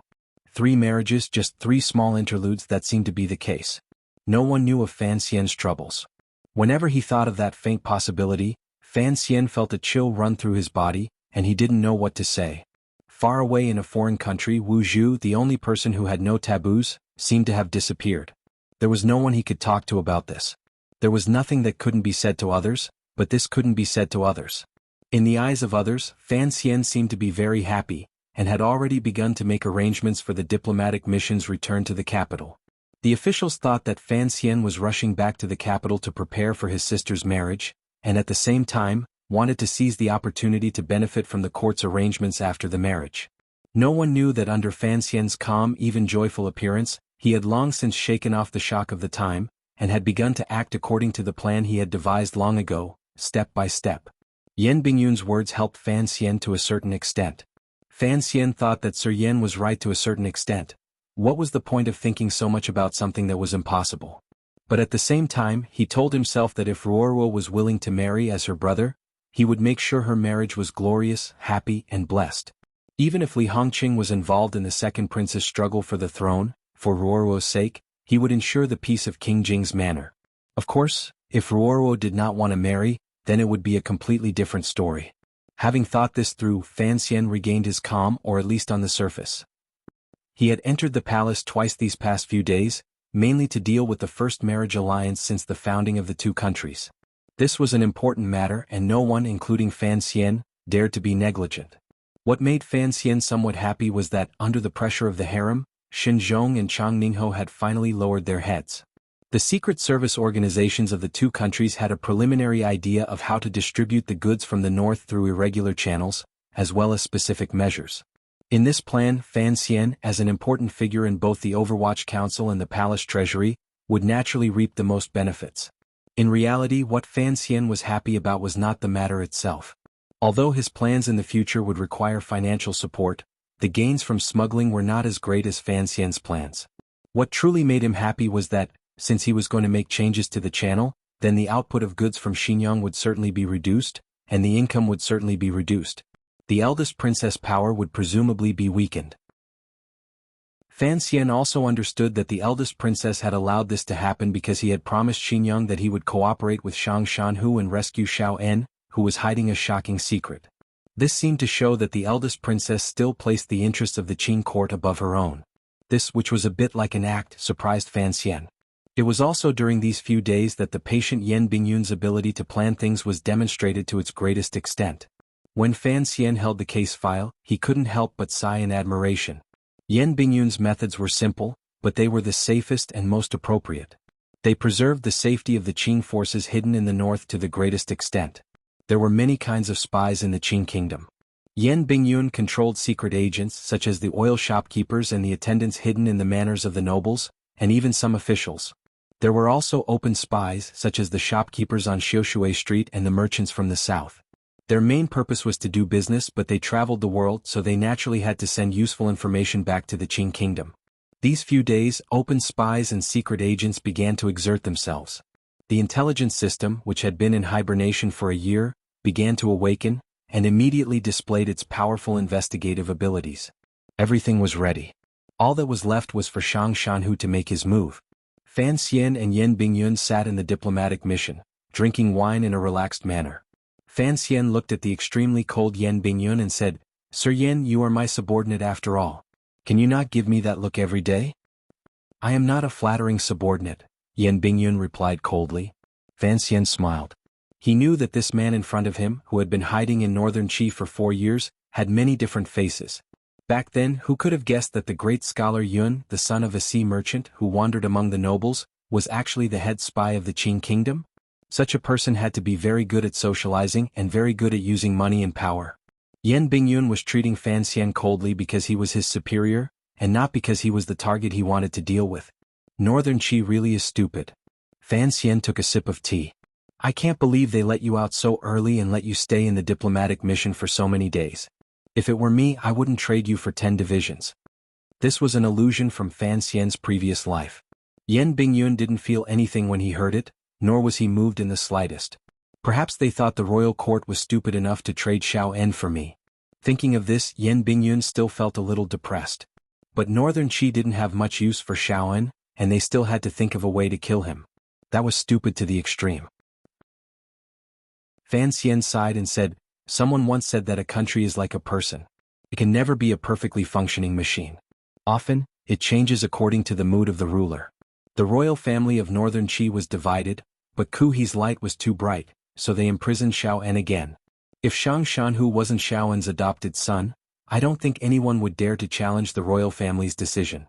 3 marriages, just 3 small interludes that seemed to be the case. No one knew of Fan Xian's troubles. Whenever he thought of that faint possibility, Fan Xian felt a chill run through his body, and he didn't know what to say. Far away in a foreign country, Wu Zhu, the only person who had no taboos, seemed to have disappeared. There was no one he could talk to about this. There was nothing that couldn't be said to others, but this couldn't be said to others. In the eyes of others, Fan Xian seemed to be very happy, and had already begun to make arrangements for the diplomatic mission's return to the capital. The officials thought that Fan Xian was rushing back to the capital to prepare for his sister's marriage, and at the same time, wanted to seize the opportunity to benefit from the court's arrangements after the marriage. No one knew that under Fan Xian's calm, even joyful appearance, he had long since shaken off the shock of the time, and had begun to act according to the plan he had devised long ago, step by step. Yan Bingyun's words helped Fan Xian to a certain extent. Fan Xian thought that Sir Yan was right to a certain extent. What was the point of thinking so much about something that was impossible? But at the same time, he told himself that if Ruoruo was willing to marry as her brother, he would make sure her marriage was glorious, happy, and blessed. Even if Li Hongqing was involved in the second prince's struggle for the throne, for Ruoruo's sake, he would ensure the peace of King Jing's manor. Of course, if Ruoruo did not want to marry, then it would be a completely different story. Having thought this through, Fan Xian regained his calm, or at least on the surface. He had entered the palace twice these past few days, mainly to deal with the first marriage alliance since the founding of the 2 countries. This was an important matter and no one, including Fan Xian, dared to be negligent. What made Fan Xian somewhat happy was that, under the pressure of the harem, Shen Zhong and Chang Ningho had finally lowered their heads. The secret service organizations of the 2 countries had a preliminary idea of how to distribute the goods from the north through irregular channels, as well as specific measures. In this plan, Fan Xian, as an important figure in both the Overwatch Council and the palace treasury, would naturally reap the most benefits. In reality, what Fan Xian was happy about was not the matter itself. Although his plans in the future would require financial support, the gains from smuggling were not as great as Fan Xian's plans. What truly made him happy was that, since he was going to make changes to the channel, then the output of goods from Xinjiang would certainly be reduced, and the income would certainly be reduced. The eldest princess' power would presumably be weakened. Fan Xian also understood that the eldest princess had allowed this to happen because he had promised Xinjiang that he would cooperate with Shang Shanhu and rescue Xiao En, who was hiding a shocking secret. This seemed to show that the eldest princess still placed the interests of the Qing court above her own. This, which was a bit like an act, surprised Fan Xian. It was also during these few days that the patient Yan Bingyun's ability to plan things was demonstrated to its greatest extent. When Fan Xian held the case file, he couldn't help but sigh in admiration. Yan Bingyun's methods were simple, but they were the safest and most appropriate. They preserved the safety of the Qing forces hidden in the north to the greatest extent. There were many kinds of spies in the Qing kingdom. Yan Bingyun controlled secret agents such as the oil shopkeepers and the attendants hidden in the manors of the nobles, and even some officials. There were also open spies such as the shopkeepers on Xiushui Street and the merchants from the south. Their main purpose was to do business, but they traveled the world, so they naturally had to send useful information back to the Qing kingdom. These few days, open spies and secret agents began to exert themselves. The intelligence system, which had been in hibernation for a year, began to awaken, and immediately displayed its powerful investigative abilities. Everything was ready. All that was left was for Shang Shanhu to make his move. Fan Xian and Yan Bingyun sat in the diplomatic mission, drinking wine in a relaxed manner. Fan Xian looked at the extremely cold Yan Bingyun and said, "Sir Yan, you are my subordinate after all. Can you not give me that look every day?" "I am not a flattering subordinate," Yan Bingyun replied coldly. Fan Xian smiled. He knew that this man in front of him, who had been hiding in northern Qi for 4 years, had many different faces. Back then, who could have guessed that the great scholar Yun, the son of a sea merchant who wandered among the nobles, was actually the head spy of the Qing kingdom? Such a person had to be very good at socializing and very good at using money and power. Yan Bingyun was treating Fan Xian coldly because he was his superior, and not because he was the target he wanted to deal with. Northern Qi really is stupid. Fan Xian took a sip of tea. "I can't believe they let you out so early and let you stay in the diplomatic mission for so many days. If it were me, I wouldn't trade you for 10 divisions. This was an illusion from Fan Xian's previous life. Yan Bingyun didn't feel anything when he heard it, nor was he moved in the slightest. Perhaps they thought the royal court was stupid enough to trade Xiao En for me. Thinking of this, Yan Bingyun still felt a little depressed. But Northern Qi didn't have much use for Xiao En, and they still had to think of a way to kill him. That was stupid to the extreme. Fan Xian sighed and said, "Someone once said that a country is like a person. It can never be a perfectly functioning machine. Often, it changes according to the mood of the ruler. The royal family of Northern Qi was divided, but Ku He's light was too bright, so they imprisoned Xiao En again. If Shang Shanhu wasn't Xiao En's adopted son, I don't think anyone would dare to challenge the royal family's decision."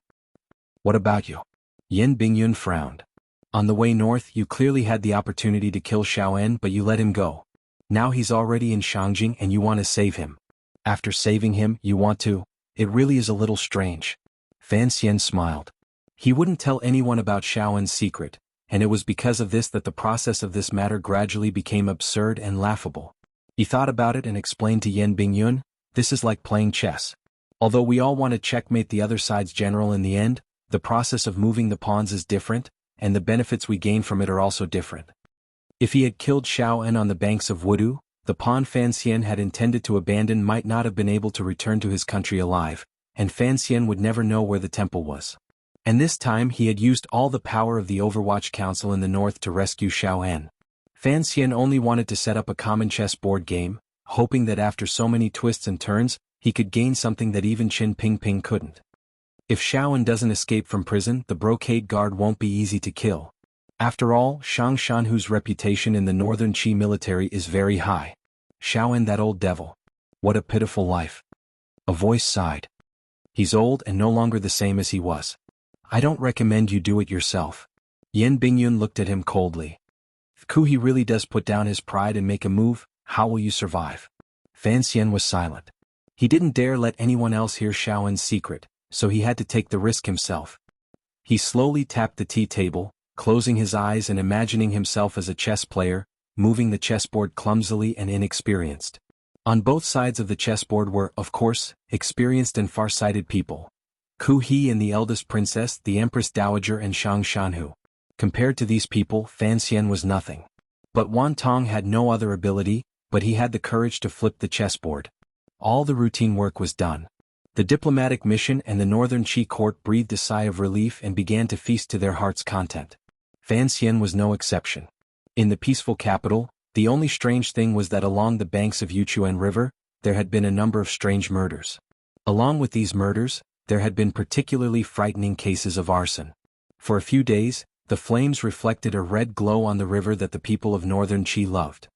"What about you?" Yan Bingyun frowned. "On the way north you clearly had the opportunity to kill Xiao En, but you let him go. Now he's already in Shangjing and you want to save him. After saving him, you want to? It really is a little strange." Fan Xian smiled. He wouldn't tell anyone about Xiao En's secret, and it was because of this that the process of this matter gradually became absurd and laughable. He thought about it and explained to Yan Bingyun, "This is like playing chess. Although we all want to checkmate the other side's general in the end, the process of moving the pawns is different, and the benefits we gain from it are also different. If he had killed Xiao En on the banks of Wudu, the pawn Fan Xian had intended to abandon might not have been able to return to his country alive, and Fan Xian would never know where the temple was. And this time he had used all the power of the Overwatch Council in the north to rescue Xiao En. Fan Xian only wanted to set up a common chess board game, hoping that after so many twists and turns, he could gain something that even Qin Pingping couldn't. If Xiao En doesn't escape from prison, the brocade guard won't be easy to kill. After all, Shang Shanhu's reputation in the northern Qi military is very high. Xiao En, that old devil. What a pitiful life." A voice sighed. "He's old and no longer the same as he was. I don't recommend you do it yourself." Yan Bingyun looked at him coldly. "If Ku He really does put down his pride and make a move, how will you survive?" Fan Xian was silent. He didn't dare let anyone else hear Xiao En's secret, so he had to take the risk himself. He slowly tapped the tea table, closing his eyes and imagining himself as a chess player, moving the chessboard clumsily and inexperienced. On both sides of the chessboard were, of course, experienced and far-sighted people. Ku He and the eldest princess, the Empress Dowager, and Shang Shanhu. Compared to these people, Fan Xian was nothing. But Wan Tong had no other ability, but he had the courage to flip the chessboard. All the routine work was done. The diplomatic mission and the northern Qi court breathed a sigh of relief and began to feast to their heart's content. Fan Xian was no exception. In the peaceful capital, the only strange thing was that along the banks of Yuchuan River, there had been a number of strange murders. Along with these murders, there had been particularly frightening cases of arson. For a few days, the flames reflected a red glow on the river that the people of northern Qi loved.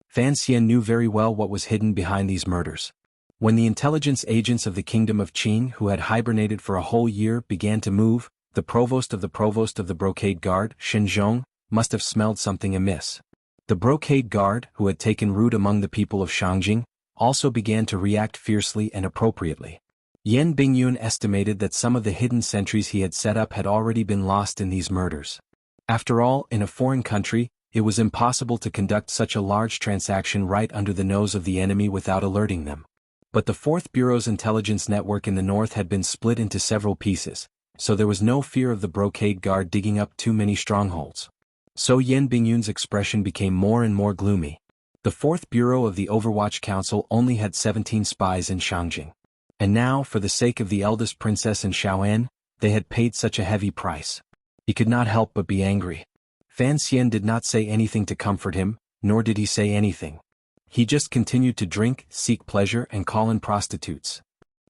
Fan Xian knew very well what was hidden behind these murders. When the intelligence agents of the kingdom of Qing who had hibernated for a whole year began to move, the provost of the brocade guard, Shinzhong, must have smelled something amiss. The brocade guard, who had taken root among the people of Shangjing, also began to react fiercely and appropriately. Yan Bingyun estimated that some of the hidden sentries he had set up had already been lost in these murders. After all, in a foreign country, it was impossible to conduct such a large transaction right under the nose of the enemy without alerting them. But the 4th Bureau's intelligence network in the north had been split into several pieces, so there was no fear of the brocade guard digging up too many strongholds. So Yan Bingyun's expression became more and more gloomy. The fourth bureau of the Overwatch Council only had 17 spies in Shangjing. And now, for the sake of the eldest princess in Shaoan, they had paid such a heavy price. He could not help but be angry. Fan Xian did not say anything to comfort him, nor did he say anything. He just continued to drink, seek pleasure and call in prostitutes.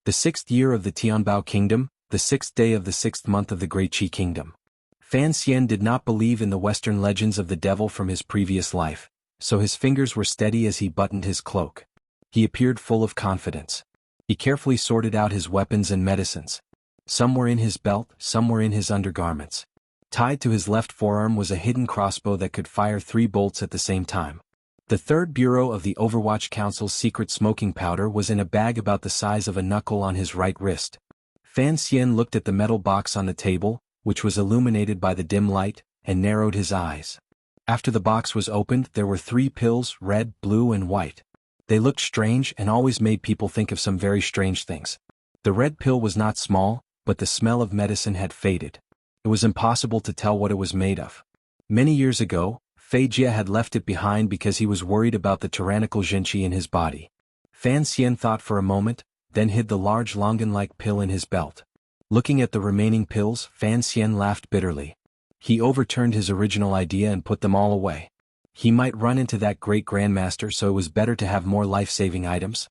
The 6th year of the Tianbao Kingdom, the 6th day of the 6th month of the Great Qi Kingdom. Fan Xian did not believe in the Western legends of the devil from his previous life, so his fingers were steady as he buttoned his cloak. He appeared full of confidence. He carefully sorted out his weapons and medicines. Some were in his belt, some were in his undergarments. Tied to his left forearm was a hidden crossbow that could fire 3 bolts at the same time. The third bureau of the Overwatch Council's secret smoking powder was in a bag about the size of a knuckle on his right wrist. Fan Xian looked at the metal box on the table, which was illuminated by the dim light, and narrowed his eyes. After the box was opened, there were 3 pills, red, blue and white. They looked strange and always made people think of some very strange things. The red pill was not small, but the smell of medicine had faded. It was impossible to tell what it was made of. Many years ago, Fei Jia had left it behind because he was worried about the tyrannical Zhenqi in his body. Fan Xian thought for a moment, then hid the large longan-like pill in his belt. Looking at the remaining pills, Fan Xian laughed bitterly. He overturned his original idea and put them all away. He might run into that great grandmaster, so it was better to have more life-saving items.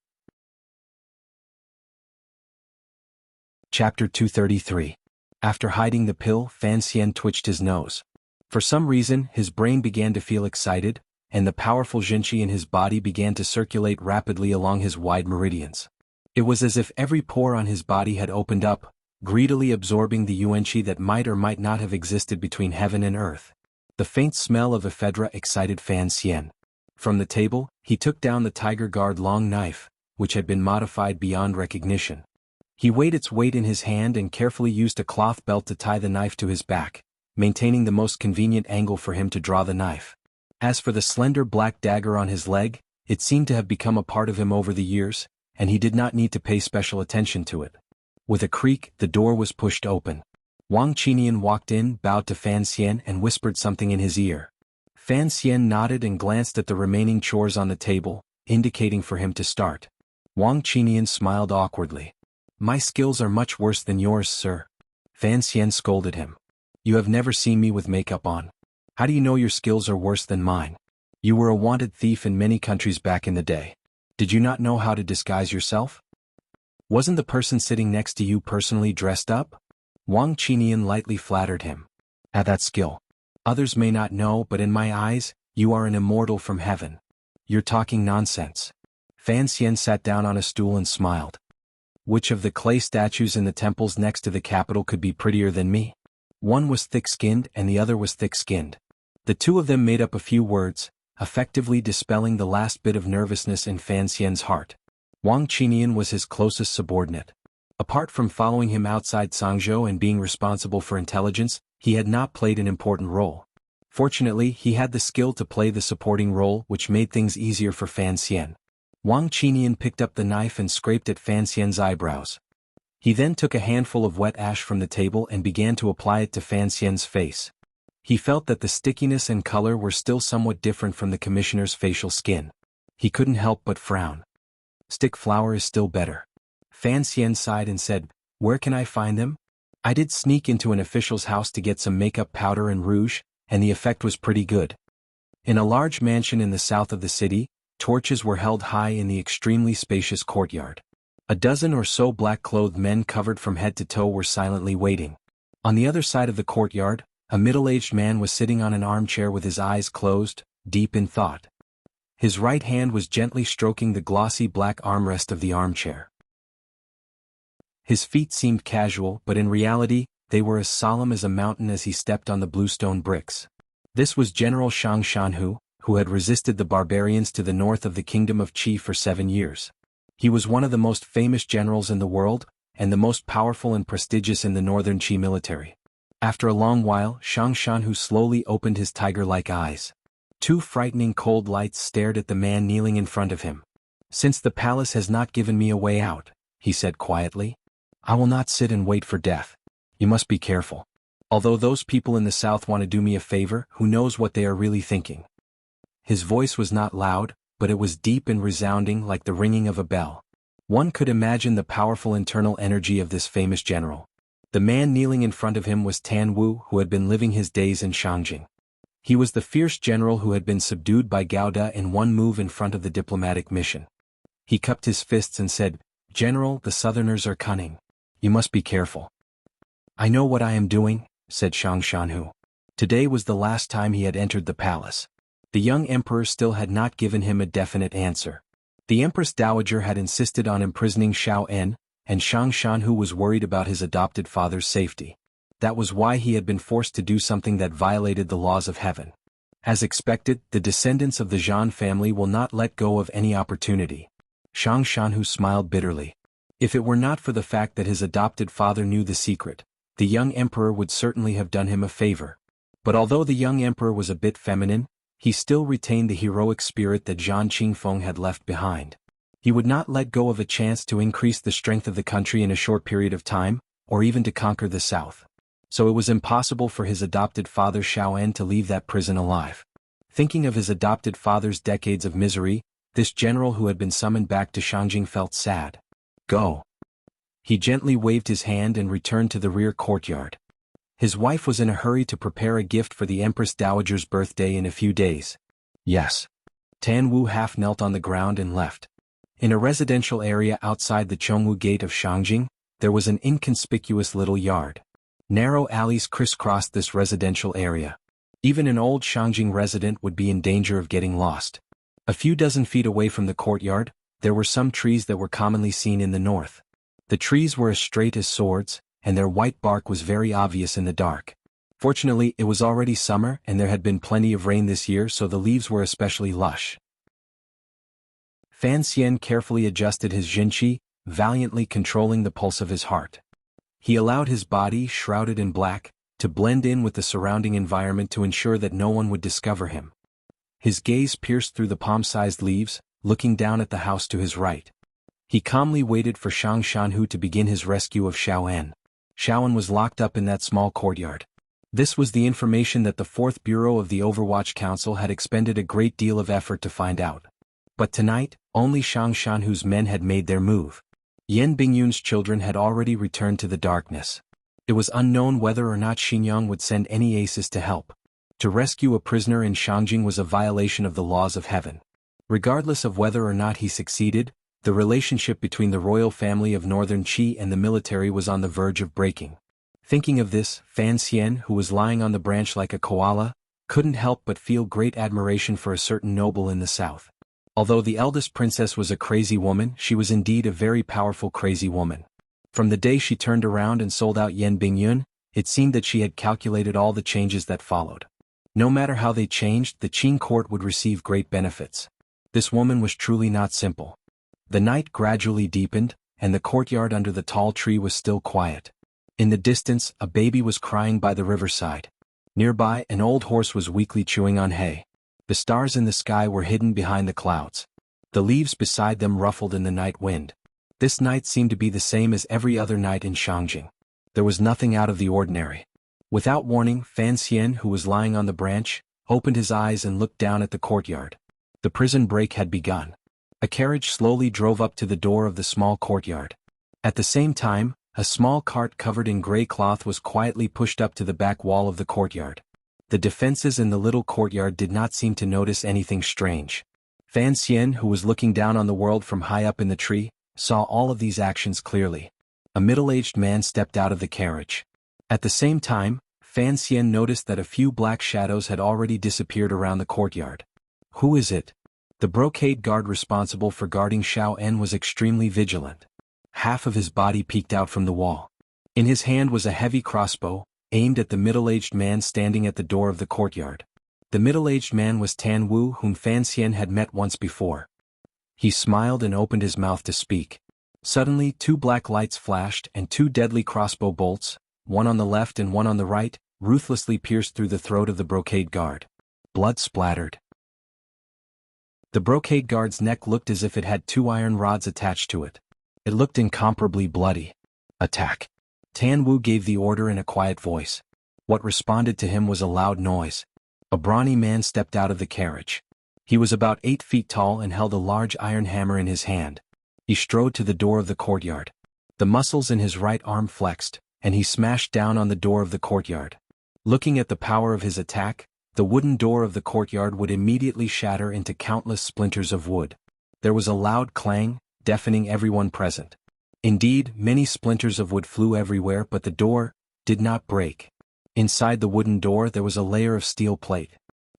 Chapter 233. After hiding the pill, Fan Xian twitched his nose. For some reason, his brain began to feel excited, and the powerful Zhenqi in his body began to circulate rapidly along his wide meridians. It was as if every pore on his body had opened up, greedily absorbing the yuanqi that might or might not have existed between heaven and earth. The faint smell of ephedra excited Fan Xian. From the table, he took down the Tiger Guard long knife, which had been modified beyond recognition. He weighed its weight in his hand and carefully used a cloth belt to tie the knife to his back, maintaining the most convenient angle for him to draw the knife. As for the slender black dagger on his leg, it seemed to have become a part of him over the years, and he did not need to pay special attention to it. With a creak, the door was pushed open. Wang Qinian walked in, bowed to Fan Xian and whispered something in his ear. Fan Xian nodded and glanced at the remaining chores on the table, indicating for him to start. Wang Qinian smiled awkwardly. "My skills are much worse than yours, sir." Fan Xian scolded him. "You have never seen me with makeup on. How do you know your skills are worse than mine? You were a wanted thief in many countries back in the day. Did you not know how to disguise yourself? Wasn't the person sitting next to you personally dressed up?" Wang Qinian lightly flattered him. "At that skill. Others may not know, but in my eyes, you are an immortal from heaven." "You're talking nonsense." Fan Xian sat down on a stool and smiled. "Which of the clay statues in the temples next to the capital could be prettier than me?" One was thick-skinned and the other was thick-skinned. The two of them made up a few words, effectively dispelling the last bit of nervousness in Fan Xian's heart. Wang Qinian was his closest subordinate. Apart from following him outside Sangzhou and being responsible for intelligence, he had not played an important role. Fortunately, he had the skill to play the supporting role, which made things easier for Fan Xian. Wang Qinian picked up the knife and scraped at Fan Xian's eyebrows. He then took a handful of wet ash from the table and began to apply it to Fan Xian's face. He felt that the stickiness and color were still somewhat different from the commissioner's facial skin. He couldn't help but frown. "Stick flour is still better." Fan Xian sighed and said, "Where can I find them? I did sneak into an official's house to get some makeup powder and rouge, and the effect was pretty good." In a large mansion in the south of the city, torches were held high in the extremely spacious courtyard. A dozen or so black-clothed men covered from head to toe were silently waiting. On the other side of the courtyard, a middle-aged man was sitting on an armchair with his eyes closed, deep in thought. His right hand was gently stroking the glossy black armrest of the armchair. His feet seemed casual, but in reality, they were as solemn as a mountain as he stepped on the bluestone bricks. This was General Shang Shanhu, who had resisted the barbarians to the north of the kingdom of Qi for 7 years. He was one of the most famous generals in the world, and the most powerful and prestigious in the northern Qi military. After a long while, Shang Shanhu slowly opened his tiger-like eyes. 2 frightening cold lights stared at the man kneeling in front of him. "Since the palace has not given me a way out," he said quietly, "I will not sit and wait for death. You must be careful. Although those people in the south want to do me a favor, who knows what they are really thinking. His voice was not loud, but it was deep and resounding like the ringing of a bell. One could imagine the powerful internal energy of this famous general. The man kneeling in front of him was Tan Wu, who had been living his days in Shangjing. He was the fierce general who had been subdued by Gao De in one move in front of the diplomatic mission. He cupped his fists and said, "General, the Southerners are cunning. You must be careful." "I know what I am doing," said Shang Shanhu. Today was the last time he had entered the palace. The young emperor still had not given him a definite answer. The Empress Dowager had insisted on imprisoning Xiao En, and Shang Shanhu was worried about his adopted father's safety. That was why he had been forced to do something that violated the laws of heaven. As expected, the descendants of the Zhan family will not let go of any opportunity. Shang Shanhu smiled bitterly. If it were not for the fact that his adopted father knew the secret, the young emperor would certainly have done him a favor. But although the young emperor was a bit feminine, he still retained the heroic spirit that Zhan Qingfeng had left behind. He would not let go of a chance to increase the strength of the country in a short period of time, or even to conquer the south. So it was impossible for his adopted father Xiao En to leave that prison alive. Thinking of his adopted father's decades of misery, this general who had been summoned back to Shangjing felt sad. "Go." He gently waved his hand and returned to the rear courtyard. His wife was in a hurry to prepare a gift for the Empress Dowager's birthday in a few days. "Yes." Tan Wu half knelt on the ground and left. In a residential area outside the Chongwu Gate of Shangjing, there was an inconspicuous little yard. Narrow alleys crisscrossed this residential area. Even an old Shangjing resident would be in danger of getting lost. A few dozen feet away from the courtyard, there were some trees that were commonly seen in the north. The trees were as straight as swords, and their white bark was very obvious in the dark. Fortunately, it was already summer and there had been plenty of rain this year, so the leaves were especially lush. Fan Xian carefully adjusted his jinqi, valiantly controlling the pulse of his heart. He allowed his body, shrouded in black, to blend in with the surrounding environment to ensure that no one would discover him. His gaze pierced through the palm-sized leaves, looking down at the house to his right. He calmly waited for Shang Shanhu to begin his rescue of Xiao En. Xiao En was locked up in that small courtyard. This was the information that the 4th Bureau of the Overwatch Council had expended a great deal of effort to find out. But tonight, only Shang Shanhu's men had made their move. Yan Bingyun's children had already returned to the darkness. It was unknown whether or not Xinjiang would send any aces to help. To rescue a prisoner in Shangjing was a violation of the laws of heaven. Regardless of whether or not he succeeded, the relationship between the royal family of Northern Qi and the military was on the verge of breaking. Thinking of this, Fan Xian, who was lying on the branch like a koala, couldn't help but feel great admiration for a certain noble in the south. Although the eldest princess was a crazy woman, she was indeed a very powerful crazy woman. From the day she turned around and sold out Yan Bingyun, it seemed that she had calculated all the changes that followed. No matter how they changed, the Qing court would receive great benefits. This woman was truly not simple. The night gradually deepened, and the courtyard under the tall tree was still quiet. In the distance, a baby was crying by the riverside. Nearby, an old horse was weakly chewing on hay. The stars in the sky were hidden behind the clouds. The leaves beside them ruffled in the night wind. This night seemed to be the same as every other night in Shangjing. There was nothing out of the ordinary. Without warning, Fan Xian, who was lying on the branch, opened his eyes and looked down at the courtyard. The prison break had begun. A carriage slowly drove up to the door of the small courtyard. At the same time, a small cart covered in gray cloth was quietly pushed up to the back wall of the courtyard. The defenses in the little courtyard did not seem to notice anything strange. Fan Xian, who was looking down on the world from high up in the tree, saw all of these actions clearly. A middle-aged man stepped out of the carriage. At the same time, Fan Xian noticed that a few black shadows had already disappeared around the courtyard. Who is it? The brocade guard responsible for guarding Xiao En was extremely vigilant. Half of his body peeked out from the wall. In his hand was a heavy crossbow, aimed at the middle-aged man standing at the door of the courtyard. The middle-aged man was Tan Wu, whom Fan Xian had met once before. He smiled and opened his mouth to speak. Suddenly, 2 black lights flashed and 2 deadly crossbow bolts, one on the left and one on the right, ruthlessly pierced through the throat of the brocade guard. Blood splattered. The brocade guard's neck looked as if it had 2 iron rods attached to it. It looked incomparably bloody. Attack. Tan Wu gave the order in a quiet voice. What responded to him was a loud noise. A brawny man stepped out of the carriage. He was about 8 feet tall and held a large iron hammer in his hand. He strode to the door of the courtyard. The muscles in his right arm flexed, and he smashed down on the door of the courtyard. Looking at the power of his attack, the wooden door of the courtyard would immediately shatter into countless splinters of wood. There was a loud clang, deafening everyone present. Indeed, many splinters of wood flew everywhere, but the door did not break. Inside the wooden door there was a layer of steel plate.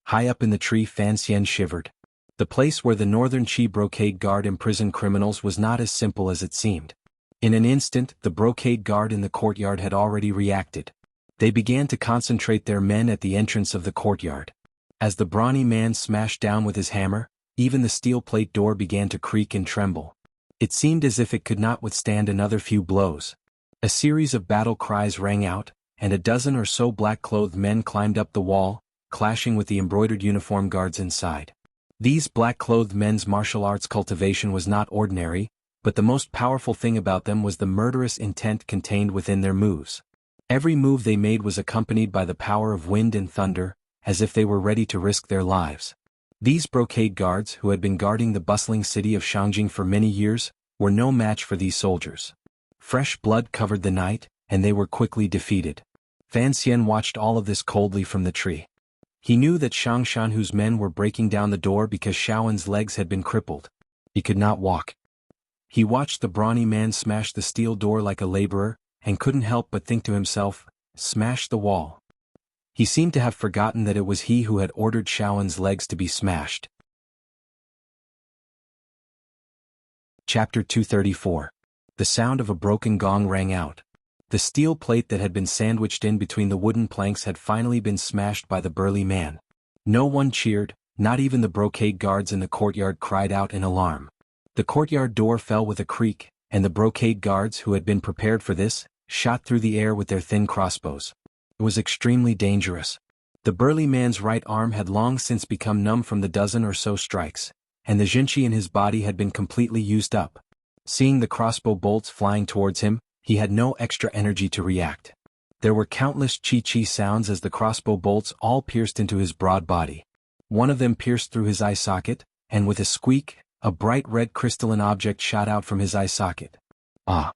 High up in the tree, Fan Xian shivered. The place where the Northern Qi brocade guard imprisoned criminals was not as simple as it seemed. In an instant, the brocade guard in the courtyard had already reacted. They began to concentrate their men at the entrance of the courtyard. As the brawny man smashed down with his hammer, even the steel plate door began to creak and tremble. It seemed as if it could not withstand another few blows. A series of battle cries rang out, and a dozen or so black-clothed men climbed up the wall, clashing with the embroidered uniform guards inside. These black-clothed men's martial arts cultivation was not ordinary, but the most powerful thing about them was the murderous intent contained within their moves. Every move they made was accompanied by the power of wind and thunder, as if they were ready to risk their lives. These brocade guards, who had been guarding the bustling city of Shangjing for many years, were no match for these soldiers. Fresh blood covered the night, and they were quickly defeated. Fan Xian watched all of this coldly from the tree. He knew that Shang Shanhu's men were breaking down the door because Shaoan's legs had been crippled. He could not walk. He watched the brawny man smash the steel door like a laborer, and couldn't help but think to himself, "Smash the wall." He seemed to have forgotten that it was he who had ordered Shaoan's legs to be smashed. Chapter 234. The sound of a broken gong rang out. The steel plate that had been sandwiched in between the wooden planks had finally been smashed by the burly man. No one cheered, not even the brocade guards in the courtyard cried out in alarm. The courtyard door fell with a creak, and the brocade guards, who had been prepared for this, shot through the air with their thin crossbows. It was extremely dangerous. The burly man's right arm had long since become numb from the dozen or so strikes, and the jinqi in his body had been completely used up. Seeing the crossbow bolts flying towards him, he had no extra energy to react. There were countless chi-chi sounds as the crossbow bolts all pierced into his broad body. One of them pierced through his eye socket, and with a squeak, a bright red crystalline object shot out from his eye socket. Ah!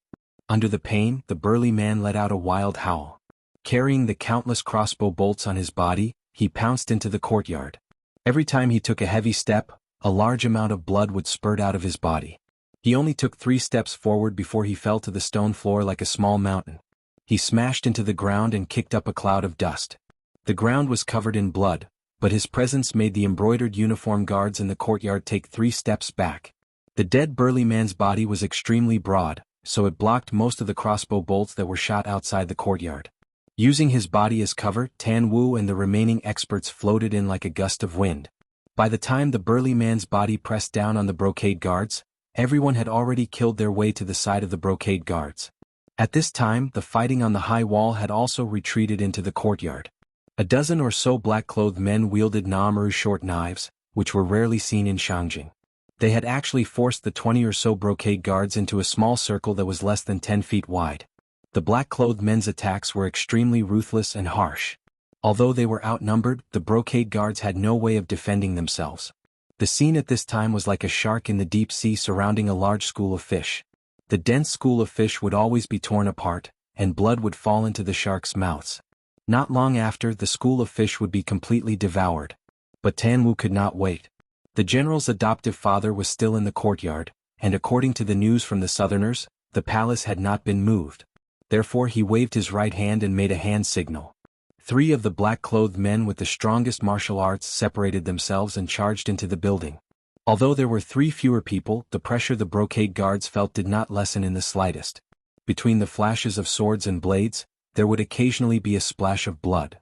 Under the pain, the burly man let out a wild howl. Carrying the countless crossbow bolts on his body, he pounced into the courtyard. Every time he took a heavy step, a large amount of blood would spurt out of his body. He only took 3 steps forward before he fell to the stone floor like a small mountain. He smashed into the ground and kicked up a cloud of dust. The ground was covered in blood, but his presence made the embroidered uniform guards in the courtyard take 3 steps back. The dead burly man's body was extremely broad, so it blocked most of the crossbow bolts that were shot outside the courtyard. Using his body as cover, Tan Wu and the remaining experts floated in like a gust of wind. By the time the burly man's body pressed down on the brocade guards, everyone had already killed their way to the side of the brocade guards. At this time, the fighting on the high wall had also retreated into the courtyard. A dozen or so black-clothed men wielded Naamaru short knives, which were rarely seen in Shangjing. They had actually forced the 20 or so brocade guards into a small circle that was less than 10 feet wide. The black-clothed men's attacks were extremely ruthless and harsh. Although they were outnumbered, the brocade guards had no way of defending themselves. The scene at this time was like a shark in the deep sea surrounding a large school of fish. The dense school of fish would always be torn apart, and blood would fall into the sharks' mouths. Not long after, the school of fish would be completely devoured. But Tan Wu could not wait. The general's adoptive father was still in the courtyard, and according to the news from the southerners, the palace had not been moved. Therefore he waved his right hand and made a hand signal. 3 of the black-clothed men with the strongest martial arts separated themselves and charged into the building. Although there were 3 fewer people, the pressure the brocade guards felt did not lessen in the slightest. Between the flashes of swords and blades, there would occasionally be a splash of blood.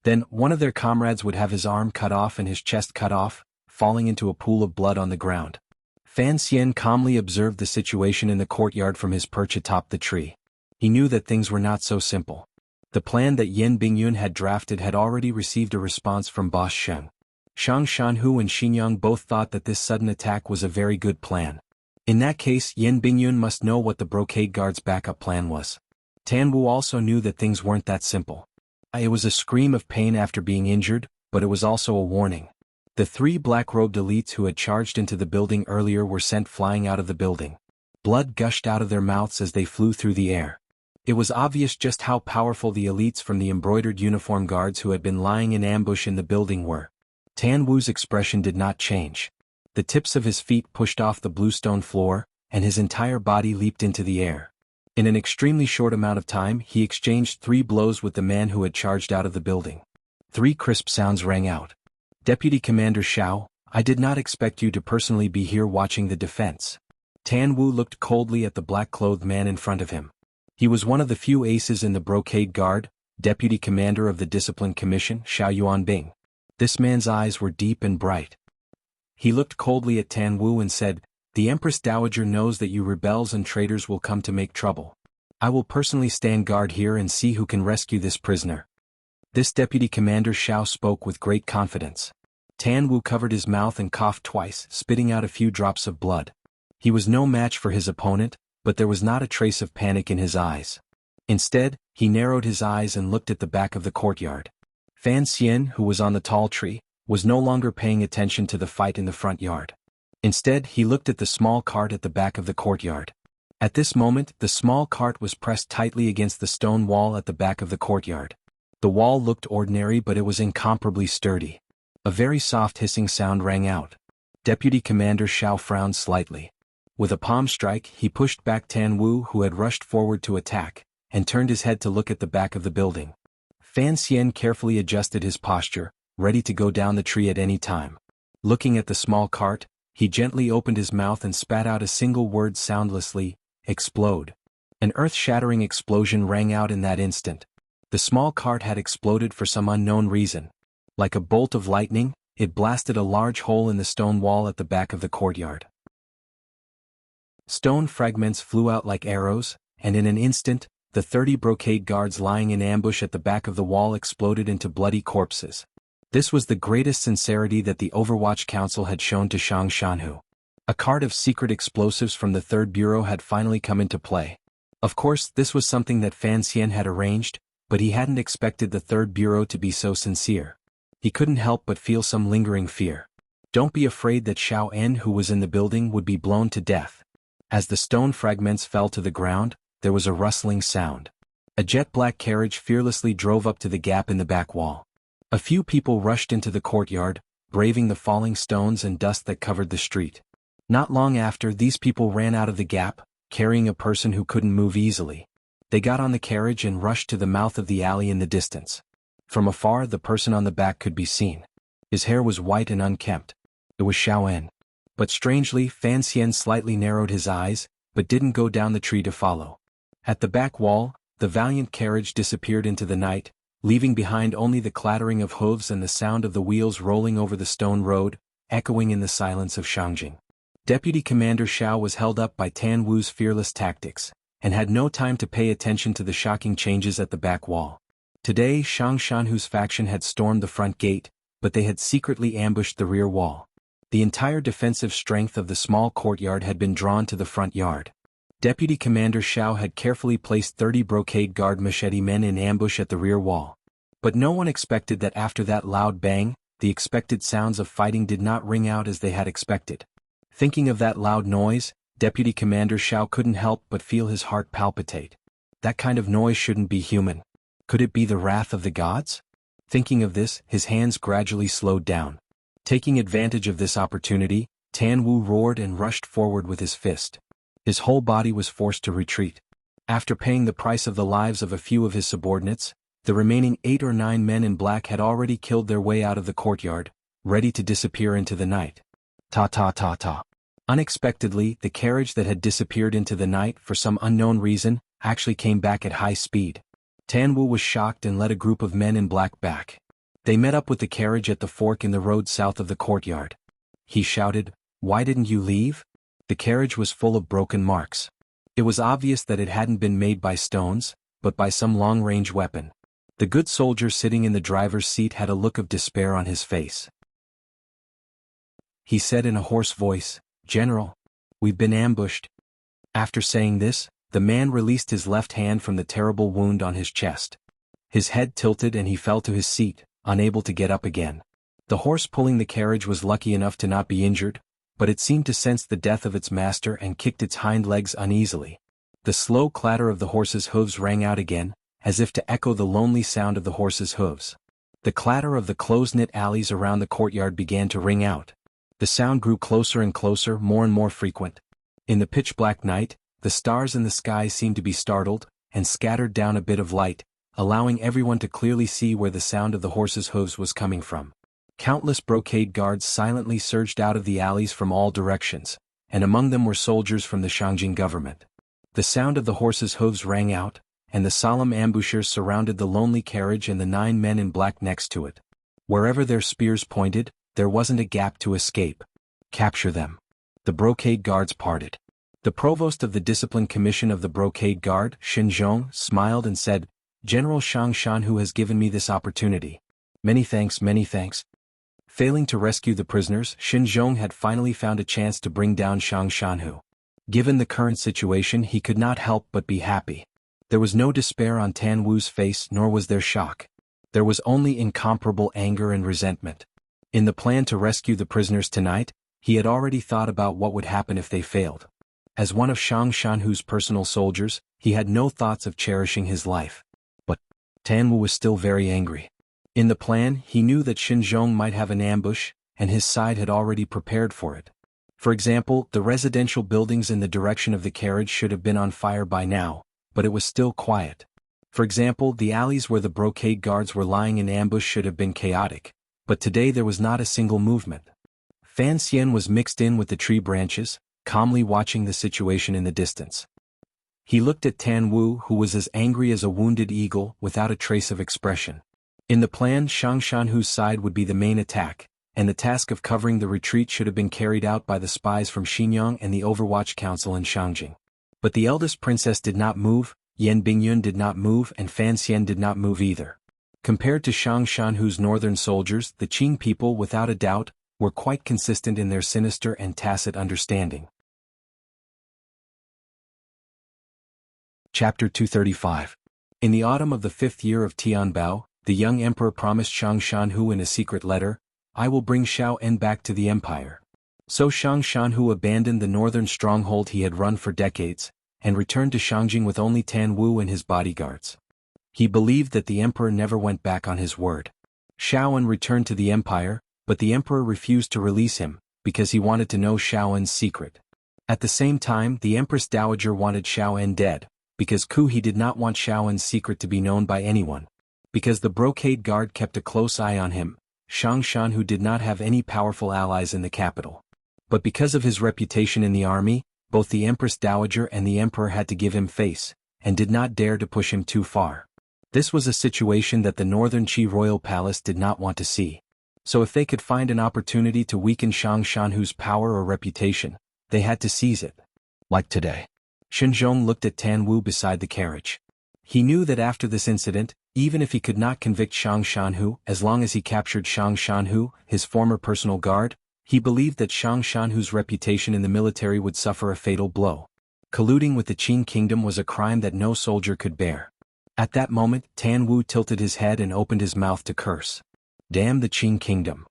Then, one of their comrades would have his arm cut off and his chest cut off, falling into a pool of blood on the ground. Fan Xian calmly observed the situation in the courtyard from his perch atop the tree. He knew that things were not so simple. The plan that Yan Bingyun had drafted had already received a response from Boss Sheng. Shang Shanhu and Xinyang both thought that this sudden attack was a very good plan. In that case, Yan Bingyun must know what the brocade guard's backup plan was. Tan Wu also knew that things weren't that simple. It was a scream of pain after being injured, but it was also a warning. The 3 black-robed elites who had charged into the building earlier were sent flying out of the building. Blood gushed out of their mouths as they flew through the air. It was obvious just how powerful the elites from the embroidered uniform guards who had been lying in ambush in the building were. Tan Wu's expression did not change. The tips of his feet pushed off the bluestone floor, and his entire body leaped into the air. In an extremely short amount of time, he exchanged 3 blows with the man who had charged out of the building. 3 crisp sounds rang out. "Deputy Commander Xiao, I did not expect you to personally be here watching the defense." Tan Wu looked coldly at the black-clothed man in front of him. He was one of the few aces in the Brocade Guard, Deputy Commander of the Discipline Commission, Xiao Yuanbing. This man's eyes were deep and bright. He looked coldly at Tan Wu and said, "The Empress Dowager knows that you rebels and traitors will come to make trouble. I will personally stand guard here and see who can rescue this prisoner." This Deputy Commander Xiao spoke with great confidence. Tan Wu covered his mouth and coughed twice, spitting out a few drops of blood. He was no match for his opponent, but there was not a trace of panic in his eyes. Instead, he narrowed his eyes and looked at the back of the courtyard. Fan Xian, who was on the tall tree, was no longer paying attention to the fight in the front yard. Instead, he looked at the small cart at the back of the courtyard. At this moment, the small cart was pressed tightly against the stone wall at the back of the courtyard. The wall looked ordinary, but it was incomparably sturdy. A very soft hissing sound rang out. Deputy Commander Xiao frowned slightly. With a palm strike, he pushed back Tan Wu, who had rushed forward to attack, and turned his head to look at the back of the building. Fan Xian carefully adjusted his posture, ready to go down the tree at any time. Looking at the small cart, he gently opened his mouth and spat out a single word soundlessly: "Explode." An earth-shattering explosion rang out in that instant. The small cart had exploded for some unknown reason. Like a bolt of lightning, it blasted a large hole in the stone wall at the back of the courtyard. Stone fragments flew out like arrows, and in an instant, the 30 brocade guards lying in ambush at the back of the wall exploded into bloody corpses. This was the greatest sincerity that the Overwatch Council had shown to Shang Shanhu. A cart of secret explosives from the 3rd Bureau had finally come into play. Of course, this was something that Fan Xian had arranged, but he hadn't expected the 3rd Bureau to be so sincere. He couldn't help but feel some lingering fear. Don't be afraid that Xiao En, who was in the building, would be blown to death. As the stone fragments fell to the ground, there was a rustling sound. A jet-black carriage fearlessly drove up to the gap in the back wall. A few people rushed into the courtyard, braving the falling stones and dust that covered the street. Not long after, these people ran out of the gap, carrying a person who couldn't move easily. They got on the carriage and rushed to the mouth of the alley in the distance. From afar, the person on the back could be seen. His hair was white and unkempt. It was Xiao En. But strangely, Fan Xian slightly narrowed his eyes, but didn't go down the tree to follow. At the back wall, the valiant carriage disappeared into the night, leaving behind only the clattering of hooves and the sound of the wheels rolling over the stone road, echoing in the silence of Shangjing. Deputy Commander Xiao was held up by Tan Wu's fearless tactics, and had no time to pay attention to the shocking changes at the back wall. Today, Shang Shanhu's faction had stormed the front gate, but they had secretly ambushed the rear wall. The entire defensive strength of the small courtyard had been drawn to the front yard. Deputy Commander Xiao had carefully placed 30 brocade guard machete men in ambush at the rear wall. But no one expected that after that loud bang, the expected sounds of fighting did not ring out as they had expected. Thinking of that loud noise, Deputy Commander Xiao couldn't help but feel his heart palpitate. That kind of noise shouldn't be human. Could it be the wrath of the gods? Thinking of this, his hands gradually slowed down. Taking advantage of this opportunity, Tan Wu roared and rushed forward with his fist. His whole body was forced to retreat. After paying the price of the lives of a few of his subordinates, the remaining 8 or 9 men in black had already killed their way out of the courtyard, ready to disappear into the night. Ta-ta-ta-ta. Unexpectedly, the carriage that had disappeared into the night for some unknown reason actually came back at high speed. Tan Wu was shocked and led a group of men in black back. They met up with the carriage at the fork in the road south of the courtyard. He shouted, "Why didn't you leave?" The carriage was full of broken marks. It was obvious that it hadn't been made by stones, but by some long-range weapon. The good soldier sitting in the driver's seat had a look of despair on his face. He said in a hoarse voice, "General, we've been ambushed." After saying this, The man released his left hand from the terrible wound on his chest. His head tilted and he fell to his seat, unable to get up again. The horse pulling the carriage was lucky enough to not be injured, but it seemed to sense the death of its master and kicked its hind legs uneasily. The slow clatter of the horse's hooves rang out again, as if to echo the lonely sound of the horse's hooves. The clatter of the close-knit alleys around the courtyard began to ring out. The sound grew closer and closer, more and more frequent. In the pitch-black night, the stars in the sky seemed to be startled, and scattered down a bit of light, allowing everyone to clearly see where the sound of the horse's hooves was coming from. Countless brocade guards silently surged out of the alleys from all directions, and among them were soldiers from the Shangjing government. The sound of the horse's hooves rang out, and the solemn ambushers surrounded the lonely carriage and the 9 men in black next to it. Wherever their spears pointed, there wasn't a gap to escape. Capture them. The brocade guards parted. The provost of the Discipline Commission of the Brocade Guard, Xinzhong, smiled and said, "General Shang Shanhu has given me this opportunity. Many thanks, many thanks." Failing to rescue the prisoners, Xinzhong had finally found a chance to bring down Shang Shanhu. Given the current situation, he could not help but be happy. There was no despair on Tan Wu's face, nor was there shock. There was only incomparable anger and resentment. In the plan to rescue the prisoners tonight, he had already thought about what would happen if they failed. As one of Shang Shanhu's personal soldiers, he had no thoughts of cherishing his life. But Tan Wu was still very angry. In the plan, he knew that Xinzhong might have an ambush, and his side had already prepared for it. For example, the residential buildings in the direction of the carriage should have been on fire by now, but it was still quiet. For example, the alleys where the brocade guards were lying in ambush should have been chaotic, but today there was not a single movement. Fan Xian was mixed in with the tree branches, calmly watching the situation in the distance. He looked at Tan Wu, who was as angry as a wounded eagle, without a trace of expression. In the plan, Shang Shanhu's side would be the main attack, and the task of covering the retreat should have been carried out by the spies from Xinyang and the Overwatch Council in Shangjing. But the eldest princess did not move, Yan Bingyun did not move, and Fan Xian did not move either. Compared to Shang Shanhu's northern soldiers, the Qing people, without a doubt, were quite consistent in their sinister and tacit understanding. Chapter 235. In the autumn of the 5th year of Tianbao, the young emperor promised Shang Shanhu in a secret letter, "I will bring Xiao En back to the empire." So Shang Shanhu abandoned the northern stronghold he had run for decades, and returned to Shangjing with only Tan Wu and his bodyguards. He believed that the emperor never went back on his word. Xiao En returned to the empire, but the emperor refused to release him, because he wanted to know Xiao En's secret. At the same time, the Empress Dowager wanted Xiao En dead, because he did not want Xiao En's secret to be known by anyone. Because the brocade guard kept a close eye on him, Shang Shanhu did not have any powerful allies in the capital. But because of his reputation in the army, both the Empress Dowager and the emperor had to give him face, and did not dare to push him too far. This was a situation that the northern Qi royal palace did not want to see. So if they could find an opportunity to weaken Shang Shanhu's power or reputation, they had to seize it. Like today. Xinzhong looked at Tan Wu beside the carriage. He knew that after this incident, even if he could not convict Shang Shanhu, as long as he captured Shang Shanhu, his former personal guard, he believed that Shang Shanhu's reputation in the military would suffer a fatal blow. Colluding with the Qing kingdom was a crime that no soldier could bear. At that moment, Tan Wu tilted his head and opened his mouth to curse. "Damn the Qing kingdom."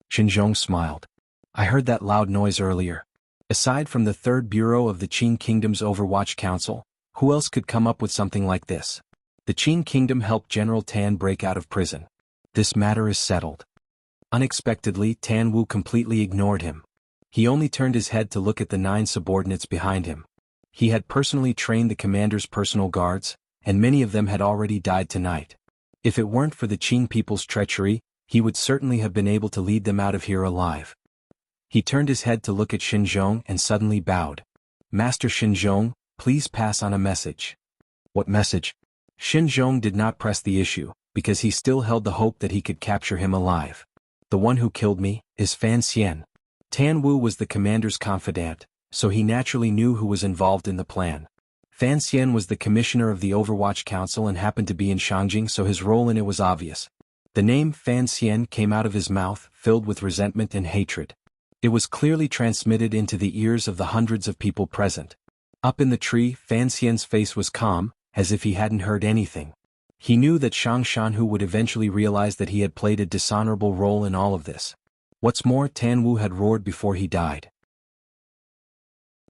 Xinzhong smiled. "I heard that loud noise earlier. Aside from the 3rd Bureau of the Qing Kingdom's Overwatch Council, who else could come up with something like this? The Qing Kingdom helped General Tan break out of prison. This matter is settled." Unexpectedly, Tan Wu completely ignored him. He only turned his head to look at the 9 subordinates behind him. He had personally trained the commander's personal guards, and many of them had already died tonight. If it weren't for the Qing people's treachery, he would certainly have been able to lead them out of here alive. He turned his head to look at Xinzhong and suddenly bowed. "Master Xinzhong, please pass on a message." "What message?" Xinzhong did not press the issue, because he still held the hope that he could capture him alive. "The one who killed me is Fan Xian." Tan Wu was the commander's confidant, so he naturally knew who was involved in the plan. Fan Xian was the commissioner of the Overwatch Council and happened to be in Shangjing, so his role in it was obvious. The name Fan Xian came out of his mouth, filled with resentment and hatred. It was clearly transmitted into the ears of the hundreds of people present. Up in the tree, Fan Xian's face was calm, as if he hadn't heard anything. He knew that Shang Shanhu would eventually realize that he had played a dishonorable role in all of this. What's more, Tan Wu had roared before he died.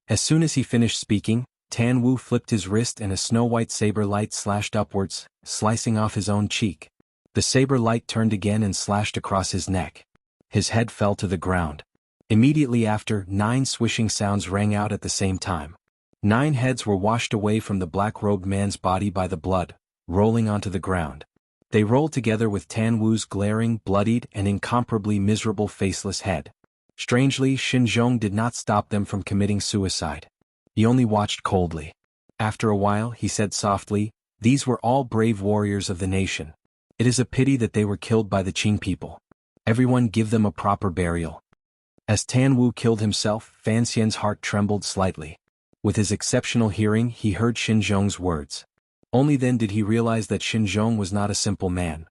As soon as he finished speaking, Tan Wu flipped his wrist and a snow-white saber light slashed upwards, slicing off his own cheek. The saber light turned again and slashed across his neck. His head fell to the ground. Immediately after, 9 swishing sounds rang out at the same time. 9 heads were washed away from the black-robed man's body by the blood, rolling onto the ground. They rolled together with Tan Wu's glaring, bloodied, and incomparably miserable faceless head. Strangely, Xinzhong did not stop them from committing suicide. He only watched coldly. After a while, he said softly, "These were all brave warriors of the nation. It is a pity that they were killed by the Qing people. Everyone give them a proper burial." As Tan Wu killed himself, Fan Xian's heart trembled slightly. With his exceptional hearing, he heard Xinzhong's words. Only then did he realize that Xinzhong was not a simple man.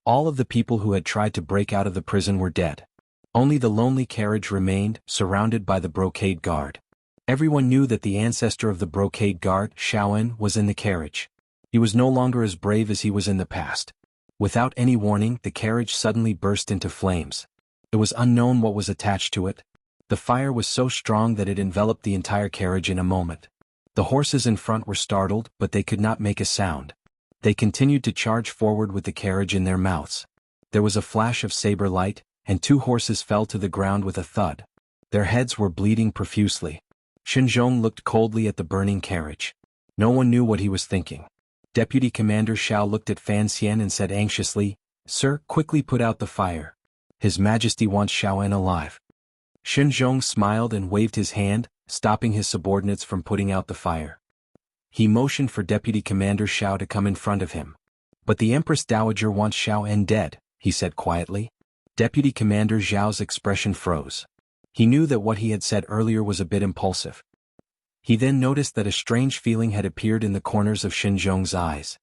All of the people who had tried to break out of the prison were dead. Only the lonely carriage remained, surrounded by the brocade guard. Everyone knew that the ancestor of the brocade guard, Xiaoen, was in the carriage. He was no longer as brave as he was in the past. Without any warning, the carriage suddenly burst into flames. It was unknown what was attached to it. The fire was so strong that it enveloped the entire carriage in a moment. The horses in front were startled, but they could not make a sound. They continued to charge forward with the carriage in their mouths. There was a flash of saber light, and 2 horses fell to the ground with a thud. Their heads were bleeding profusely. Xinzhong looked coldly at the burning carriage. No one knew what he was thinking. Deputy Commander Xiao looked at Fan Xian and said anxiously, "Sir, quickly put out the fire. His Majesty wants Xiaoen alive." Xinzhong smiled and waved his hand, stopping his subordinates from putting out the fire. He motioned for Deputy Commander Xiao to come in front of him. "But the Empress Dowager wants Xiaoen dead," he said quietly. Deputy Commander Xiao's expression froze. He knew that what he had said earlier was a bit impulsive. He then noticed that a strange feeling had appeared in the corners of Xinzhong's eyes.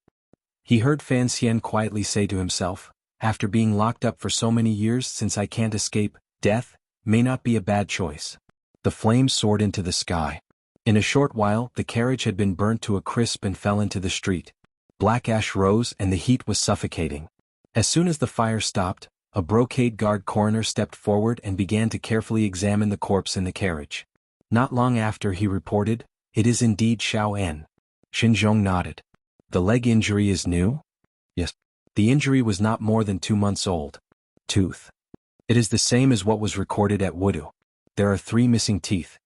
He heard Fan Xian quietly say to himself, "After being locked up for so many years, since I can't escape, death may not be a bad choice." The flames soared into the sky. In a short while, the carriage had been burnt to a crisp and fell into the street. Black ash rose and the heat was suffocating. As soon as the fire stopped, a brocade guard coroner stepped forward and began to carefully examine the corpse in the carriage. Not long after, he reported, "It is indeed Xiaoen." Xinzhong nodded. "The leg injury is new?" "Yes." "The injury was not more than 2 months old." "Tooth?" "It is the same as what was recorded at Wudu. There are 3 missing teeth."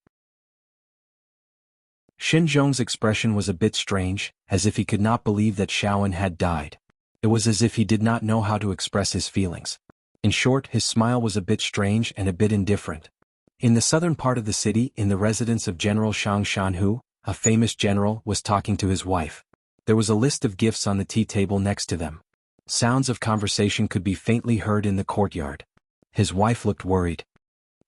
Xinzhong's expression was a bit strange, as if he could not believe that Xiaoen had died. It was as if he did not know how to express his feelings. In short, his smile was a bit strange and a bit indifferent. In the southern part of the city, in the residence of General Shang Shanhu, a famous general was talking to his wife. There was a list of gifts on the tea table next to them. Sounds of conversation could be faintly heard in the courtyard. His wife looked worried.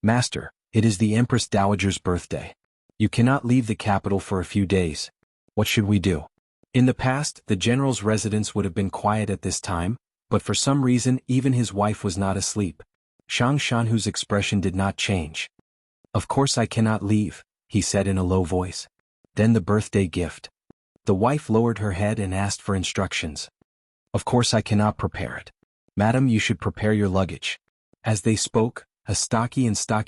"Master, it is the Empress Dowager's birthday. You cannot leave the capital for a few days. What should we do?" In the past, the general's residence would have been quiet at this time, but for some reason even his wife was not asleep. Shang Shanhu's expression did not change. "Of course I cannot leave," he said in a low voice. "Then the birthday gift." The wife lowered her head and asked for instructions. "Of course I cannot prepare it. Madam, you should prepare your luggage." As they spoke, a stocky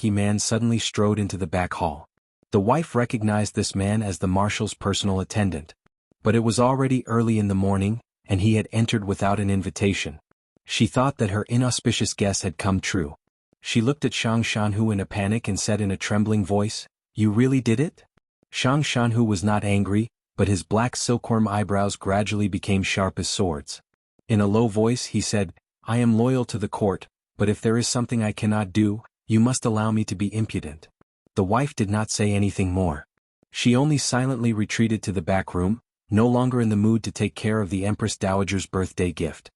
man suddenly strode into the back hall. The wife recognized this man as the marshal's personal attendant. But it was already early in the morning, and he had entered without an invitation. She thought that her inauspicious guess had come true. She looked at Shang Shanhu in a panic and said in a trembling voice, "You really did it?" Shang Shanhu was not angry, but his black silkworm eyebrows gradually became sharp as swords. In a low voice he said, "I am loyal to the court, but if there is something I cannot do, you must allow me to be impudent." The wife did not say anything more. She only silently retreated to the back room, no longer in the mood to take care of the Empress Dowager's birthday gift.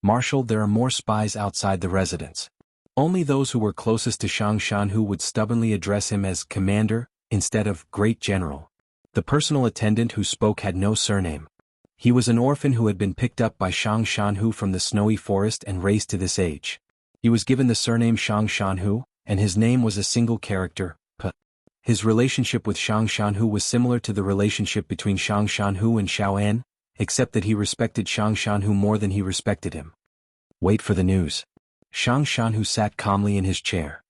"Marshal, there are more spies outside the residence." Only those who were closest to Shang Shanhu would stubbornly address him as Commander, instead of Great General. The personal attendant who spoke had no surname. He was an orphan who had been picked up by Shang Shanhu from the snowy forest and raised to this age. He was given the surname Shang Shanhu, and his name was a single character, P. His relationship with Shang Shanhu was similar to the relationship between Shang Shanhu and Xiao En, except that he respected Shang Shanhu more than he respected him. Wait for the news. Shang Shanhu sat calmly in his chair.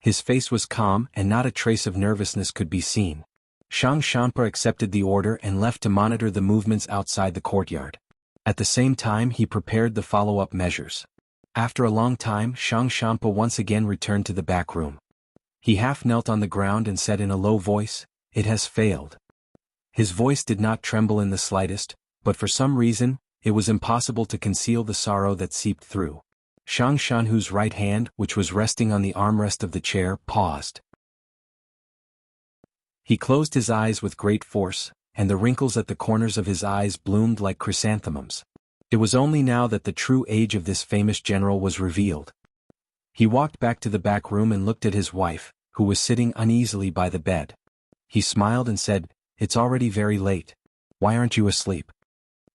His face was calm and not a trace of nervousness could be seen. Shang Shanpa accepted the order and left to monitor the movements outside the courtyard. At the same time he prepared the follow-up measures. After a long time Shang Shanpa once again returned to the back room. He half knelt on the ground and said in a low voice, "It has failed." His voice did not tremble in the slightest, but for some reason, it was impossible to conceal the sorrow that seeped through. Shang Shanhu's right hand, which was resting on the armrest of the chair, paused. He closed his eyes with great force, and the wrinkles at the corners of his eyes bloomed like chrysanthemums. It was only now that the true age of this famous general was revealed. He walked back to the back room and looked at his wife, who was sitting uneasily by the bed. He smiled and said, "It's already very late. Why aren't you asleep?"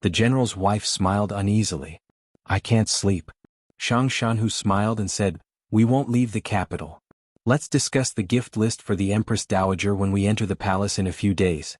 The general's wife smiled uneasily. "I can't sleep." Shang Shanhu smiled and said, "We won't leave the capital. Let's discuss the gift list for the Empress Dowager when we enter the palace in a few days."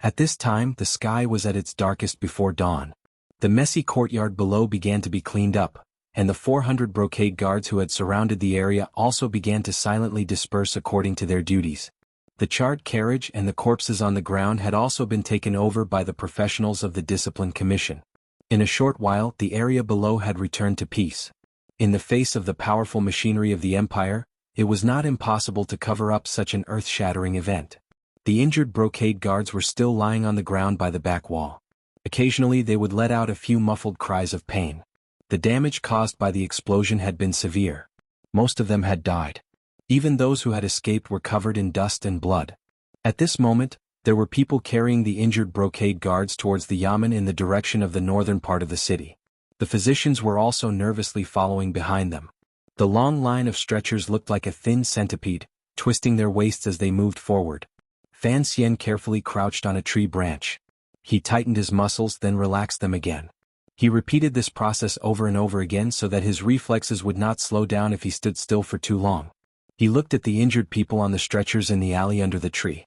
At this time the sky was at its darkest before dawn. The messy courtyard below began to be cleaned up, and the 400 brocade guards who had surrounded the area also began to silently disperse according to their duties. The charred carriage and the corpses on the ground had also been taken over by the professionals of the Discipline Commission. In a short while the area below had returned to peace. In the face of the powerful machinery of the empire, it was not impossible to cover up such an earth-shattering event. The injured brocade guards were still lying on the ground by the back wall. Occasionally they would let out a few muffled cries of pain. The damage caused by the explosion had been severe. Most of them had died. Even those who had escaped were covered in dust and blood. At this moment, there were people carrying the injured brocade guards towards the yamen in the direction of the northern part of the city. The physicians were also nervously following behind them. The long line of stretchers looked like a thin centipede, twisting their waists as they moved forward. Fan Xian carefully crouched on a tree branch. He tightened his muscles, then relaxed them again. He repeated this process over and over again so that his reflexes would not slow down if he stood still for too long. He looked at the injured people on the stretchers in the alley under the tree.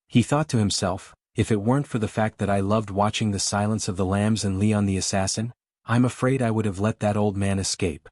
He thought to himself, if it weren't for the fact that I loved watching The Silence of the Lambs and Leon the Assassin, I'm afraid I would have let that old man escape.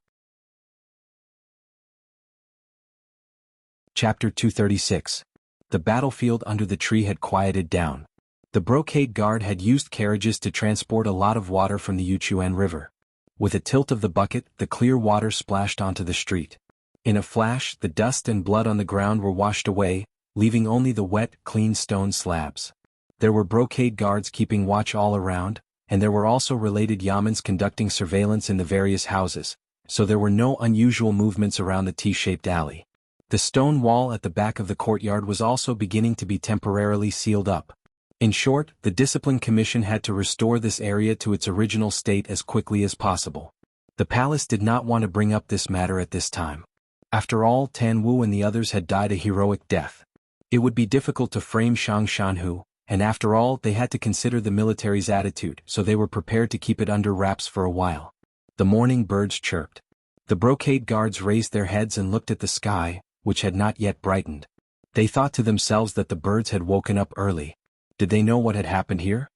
Chapter 236. The battlefield under the tree had quieted down. The brocade guard had used carriages to transport a lot of water from the Yuchuan River. With a tilt of the bucket, the clear water splashed onto the street. In a flash, the dust and blood on the ground were washed away, leaving only the wet, clean stone slabs. There were brocade guards keeping watch all around, and there were also related yamens conducting surveillance in the various houses, so there were no unusual movements around the T-shaped alley. The stone wall at the back of the courtyard was also beginning to be temporarily sealed up. In short, the Discipline Commission had to restore this area to its original state as quickly as possible. The palace did not want to bring up this matter at this time. After all, Tan Wu and the others had died a heroic death. It would be difficult to frame Shang Shanhu, and after all, they had to consider the military's attitude, so they were prepared to keep it under wraps for a while. The morning birds chirped. The brocade guards raised their heads and looked at the sky, which had not yet brightened. They thought to themselves that the birds had woken up early. Did they know what had happened here?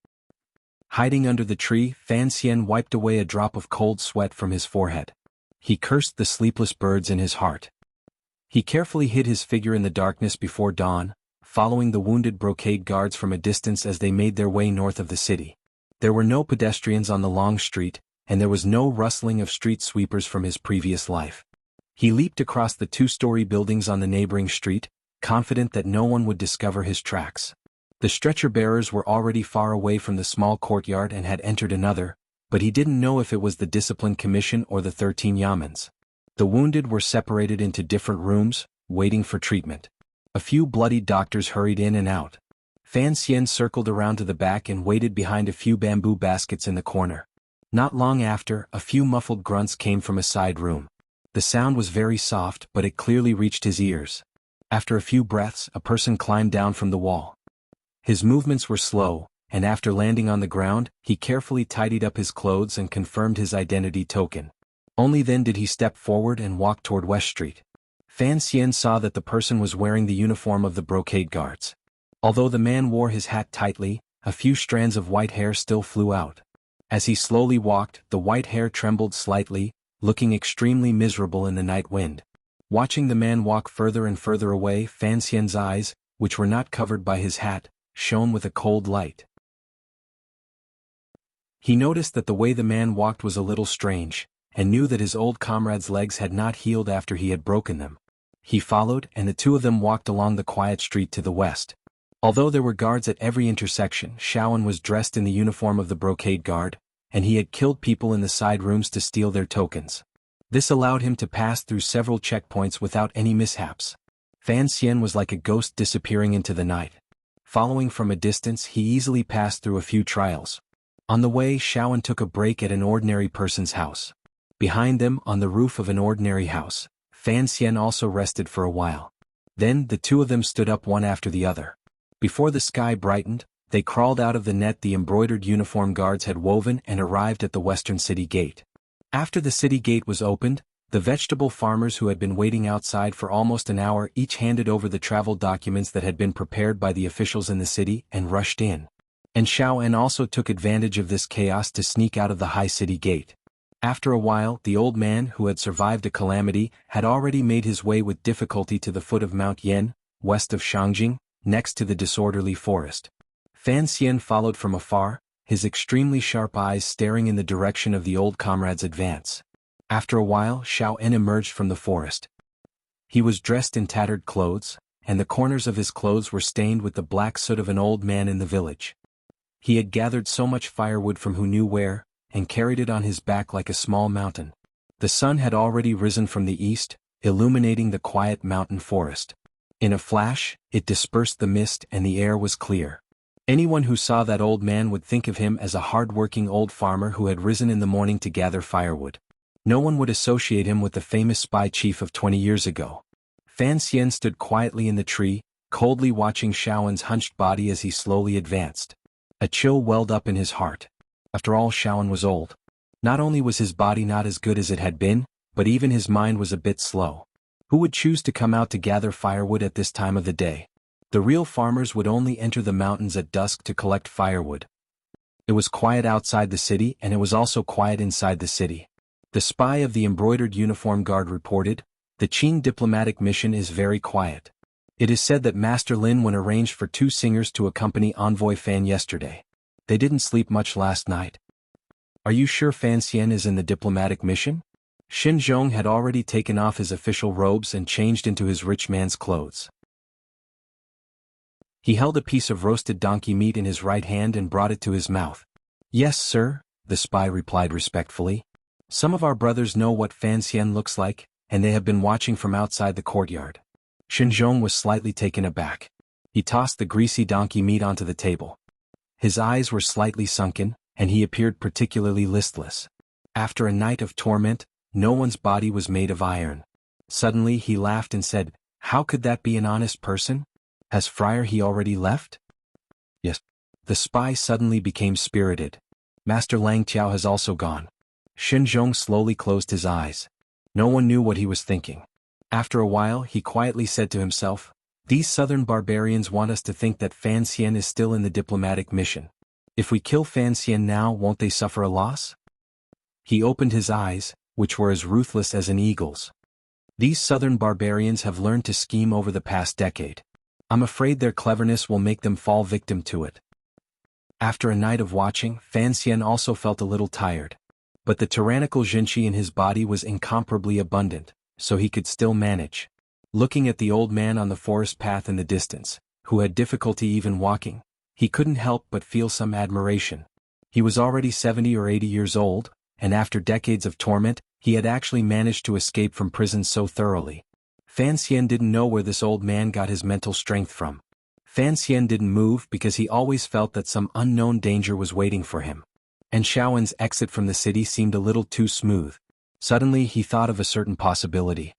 Hiding under the tree, Fan Xian wiped away a drop of cold sweat from his forehead. He cursed the sleepless birds in his heart. He carefully hid his figure in the darkness before dawn, following the wounded brocade guards from a distance as they made their way north of the city. There were no pedestrians on the long street, and there was no rustling of street sweepers from his previous life. He leaped across the two-story buildings on the neighboring street, confident that no one would discover his tracks. The stretcher-bearers were already far away from the small courtyard and had entered another, but he didn't know if it was the Discipline Commission or the 13 yamens. The wounded were separated into different rooms, waiting for treatment. A few bloodied doctors hurried in and out. Fan Xian circled around to the back and waited behind a few bamboo baskets in the corner. Not long after, a few muffled grunts came from a side room. The sound was very soft, but it clearly reached his ears. After a few breaths, a person climbed down from the wall. His movements were slow, and after landing on the ground, he carefully tidied up his clothes and confirmed his identity token. Only then did he step forward and walk toward West Street. Fan Xian saw that the person was wearing the uniform of the brocade guards. Although the man wore his hat tightly, a few strands of white hair still flew out. As he slowly walked, the white hair trembled slightly, looking extremely miserable in the night wind. Watching the man walk further and further away, Fan Xian's eyes, which were not covered by his hat, shone with a cold light. He noticed that the way the man walked was a little strange, and knew that his old comrade's legs had not healed after he had broken them. He followed, and the two of them walked along the quiet street to the west. Although there were guards at every intersection, Shaoan was dressed in the uniform of the brocade guard, and he had killed people in the side rooms to steal their tokens. This allowed him to pass through several checkpoints without any mishaps. Fan Xian was like a ghost disappearing into the night. Following from a distance, he easily passed through a few trials. On the way, Shaoan took a break at an ordinary person's house. Behind them, on the roof of an ordinary house, Fan Xian also rested for a while. Then, the two of them stood up one after the other. Before the sky brightened, they crawled out of the net the embroidered uniform guards had woven and arrived at the western city gate. After the city gate was opened, the vegetable farmers who had been waiting outside for almost an hour each handed over the travel documents that had been prepared by the officials in the city and rushed in. And Shaoan also took advantage of this chaos to sneak out of the high city gate. After a while, the old man who had survived a calamity had already made his way with difficulty to the foot of Mount Yan, west of Shangjing, next to the disorderly forest. Fan Xian followed from afar, his extremely sharp eyes staring in the direction of the old comrade's advance. After a while, Shaoan emerged from the forest. He was dressed in tattered clothes, and the corners of his clothes were stained with the black soot of an old man in the village. He had gathered so much firewood from who knew where, and carried it on his back like a small mountain. The sun had already risen from the east, illuminating the quiet mountain forest. In a flash, it dispersed the mist and the air was clear. Anyone who saw that old man would think of him as a hard-working old farmer who had risen in the morning to gather firewood. No one would associate him with the famous spy chief of 20 years ago. Fan Xian stood quietly in the tree, coldly watching Shaoan's hunched body as he slowly advanced. A chill welled up in his heart. After all, Shaoan was old. Not only was his body not as good as it had been, but even his mind was a bit slow. Who would choose to come out to gather firewood at this time of the day? The real farmers would only enter the mountains at dusk to collect firewood. It was quiet outside the city and it was also quiet inside the city. The spy of the embroidered uniform guard reported, "The Qing diplomatic mission is very quiet. It is said that Master Lin went arranged for 2 singers to accompany Envoy Fan yesterday. They didn't sleep much last night." "Are you sure Fan Xian is in the diplomatic mission?" Xin Zhong had already taken off his official robes and changed into his rich man's clothes. He held a piece of roasted donkey meat in his right hand and brought it to his mouth. "Yes, sir," the spy replied respectfully. "Some of our brothers know what Fan Xian looks like, and they have been watching from outside the courtyard." Xin Zhong was slightly taken aback. He tossed the greasy donkey meat onto the table. His eyes were slightly sunken, and he appeared particularly listless. After a night of torment, no one's body was made of iron. Suddenly he laughed and said, "How could that be an honest person? Has Friar he already left?" "Yes." The spy suddenly became spirited. "Master Lang Tiao has also gone." Xin Zhong slowly closed his eyes. No one knew what he was thinking. After a while he quietly said to himself, "These southern barbarians want us to think that Fan Xian is still in the diplomatic mission. If we kill Fan Xian now, won't they suffer a loss?" He opened his eyes, which were as ruthless as an eagle's. "These southern barbarians have learned to scheme over the past decade. I'm afraid their cleverness will make them fall victim to it." After a night of watching, Fan Xian also felt a little tired. But the tyrannical Jinqi in his body was incomparably abundant, so he could still manage. Looking at the old man on the forest path in the distance, who had difficulty even walking, he couldn't help but feel some admiration. He was already 70 or 80 years old, and after decades of torment, he had actually managed to escape from prison so thoroughly. Fan Xian didn't know where this old man got his mental strength from. Fan Xian didn't move because he always felt that some unknown danger was waiting for him. And Shaoan's exit from the city seemed a little too smooth. Suddenly he thought of a certain possibility.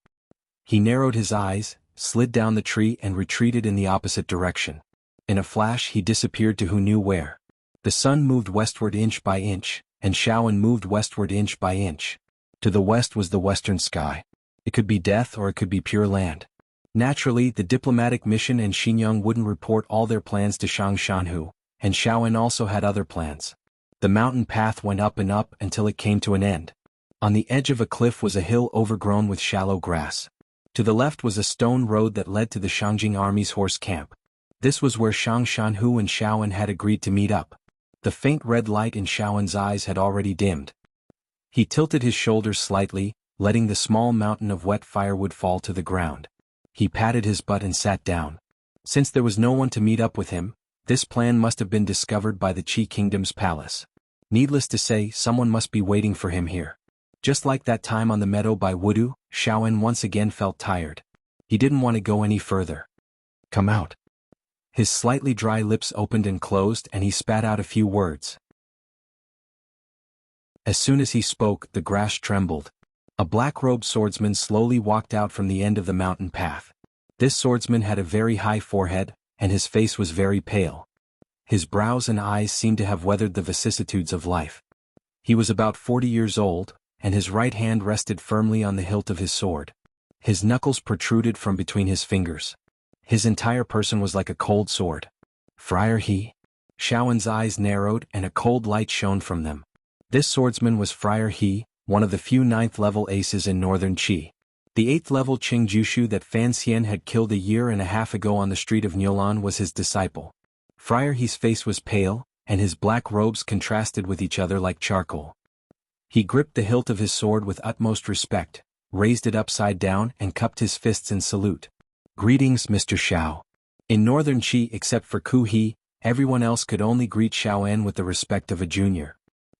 He narrowed his eyes, slid down the tree and retreated in the opposite direction. In a flash he disappeared to who knew where. The sun moved westward inch by inch, and Shaoan moved westward inch by inch. To the west was the western sky. It could be death or it could be pure land. Naturally, the diplomatic mission and Xingyang wouldn't report all their plans to Shang Shanhu, and Xiaoen also had other plans. The mountain path went up and up until it came to an end. On the edge of a cliff was a hill overgrown with shallow grass. To the left was a stone road that led to the Shangjing army's horse camp. This was where Shang Shanhu and Xiaoen had agreed to meet up. The faint red light in Xiaoen's eyes had already dimmed. He tilted his shoulders slightly, letting the small mountain of wet firewood fall to the ground. He patted his butt and sat down. Since there was no one to meet up with him, this plan must have been discovered by the Qi Kingdom's palace. Needless to say, someone must be waiting for him here. Just like that time on the meadow by Wudu, Xiaoen once again felt tired. He didn't want to go any further. Come out. His slightly dry lips opened and closed and he spat out a few words. As soon as he spoke, the grass trembled. A black-robed swordsman slowly walked out from the end of the mountain path. This swordsman had a very high forehead, and his face was very pale. His brows and eyes seemed to have weathered the vicissitudes of life. He was about 40 years old, and his right hand rested firmly on the hilt of his sword. His knuckles protruded from between his fingers. His entire person was like a cold sword. Friar He? Xiaoen's eyes narrowed and a cold light shone from them. This swordsman was Friar He, one of the few 9th-level aces in northern Qi. The 8th-level Qing Jushu that Fan Xian had killed a year and a half ago on the street of Nyolan was his disciple. Friar He's face was pale, and his black robes contrasted with each other like charcoal. He gripped the hilt of his sword with utmost respect, raised it upside down and cupped his fists in salute. Greetings, Mr. Xiao. In northern Qi except for Ku He, everyone else could only greet Xiaoen with the respect of a junior.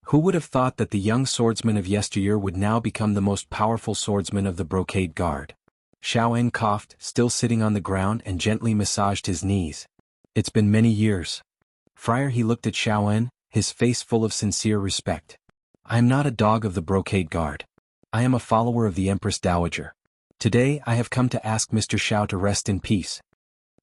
Who would have thought that the young swordsman of yesteryear would now become the most powerful swordsman of the Brocade Guard? Xiaoen coughed, still sitting on the ground, and gently massaged his knees. It's been many years. Friar He looked at Xiaoen, his face full of sincere respect. I am not a dog of the Brocade Guard. I am a follower of the Empress Dowager. Today I have come to ask Mr. Xiao to rest in peace.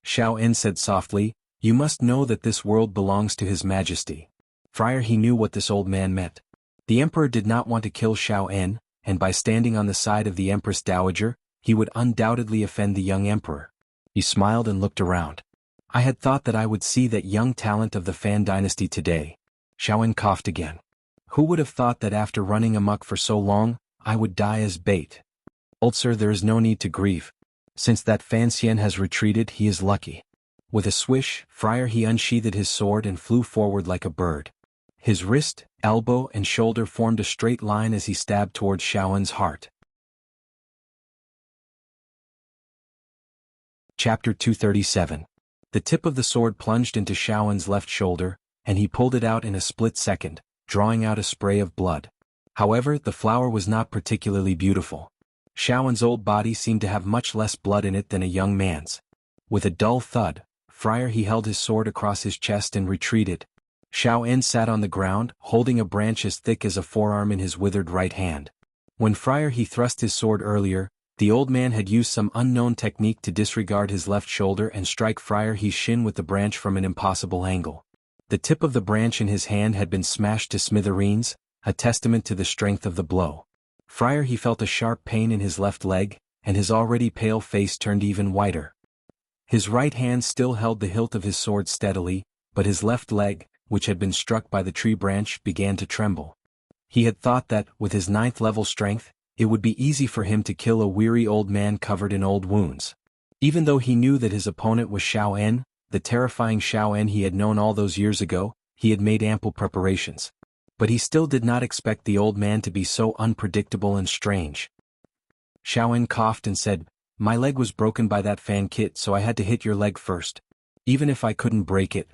Xiaoen said softly, You must know that this world belongs to His Majesty. Friar He knew what this old man meant. The Emperor did not want to kill Xiaoen, and by standing on the side of the Empress Dowager, he would undoubtedly offend the young emperor. He smiled and looked around. I had thought that I would see that young talent of the Fan dynasty today. Xiaoen coughed again. Who would have thought that after running amok for so long, I would die as bait? Old sir, there is no need to grieve. Since that Fan Xian has retreated, he is lucky. With a swish, Friar He unsheathed his sword and flew forward like a bird. His wrist, elbow and shoulder formed a straight line as he stabbed towards Xiaoen's heart. Chapter 237. The tip of the sword plunged into Xiaoen's left shoulder, and he pulled it out in a split second, drawing out a spray of blood. However, the flower was not particularly beautiful. Xiaoen's old body seemed to have much less blood in it than a young man's. With a dull thud, Friar He held his sword across his chest and retreated. Xiaoen sat on the ground, holding a branch as thick as a forearm in his withered right hand. When Friar He thrust his sword earlier, the old man had used some unknown technique to disregard his left shoulder and strike Friar He's shin with the branch from an impossible angle. The tip of the branch in his hand had been smashed to smithereens, a testament to the strength of the blow. Friar He felt a sharp pain in his left leg, and his already pale face turned even whiter. His right hand still held the hilt of his sword steadily, but his left leg, which had been struck by the tree branch, began to tremble. He had thought that, with his 9th-level strength, it would be easy for him to kill a weary old man covered in old wounds. Even though he knew that his opponent was Xiaoen, the terrifying Xiaoen he had known all those years ago, he had made ample preparations. But he still did not expect the old man to be so unpredictable and strange. Xiaoen coughed and said, My leg was broken by that fan kit, so I had to hit your leg first. Even if I couldn't break it.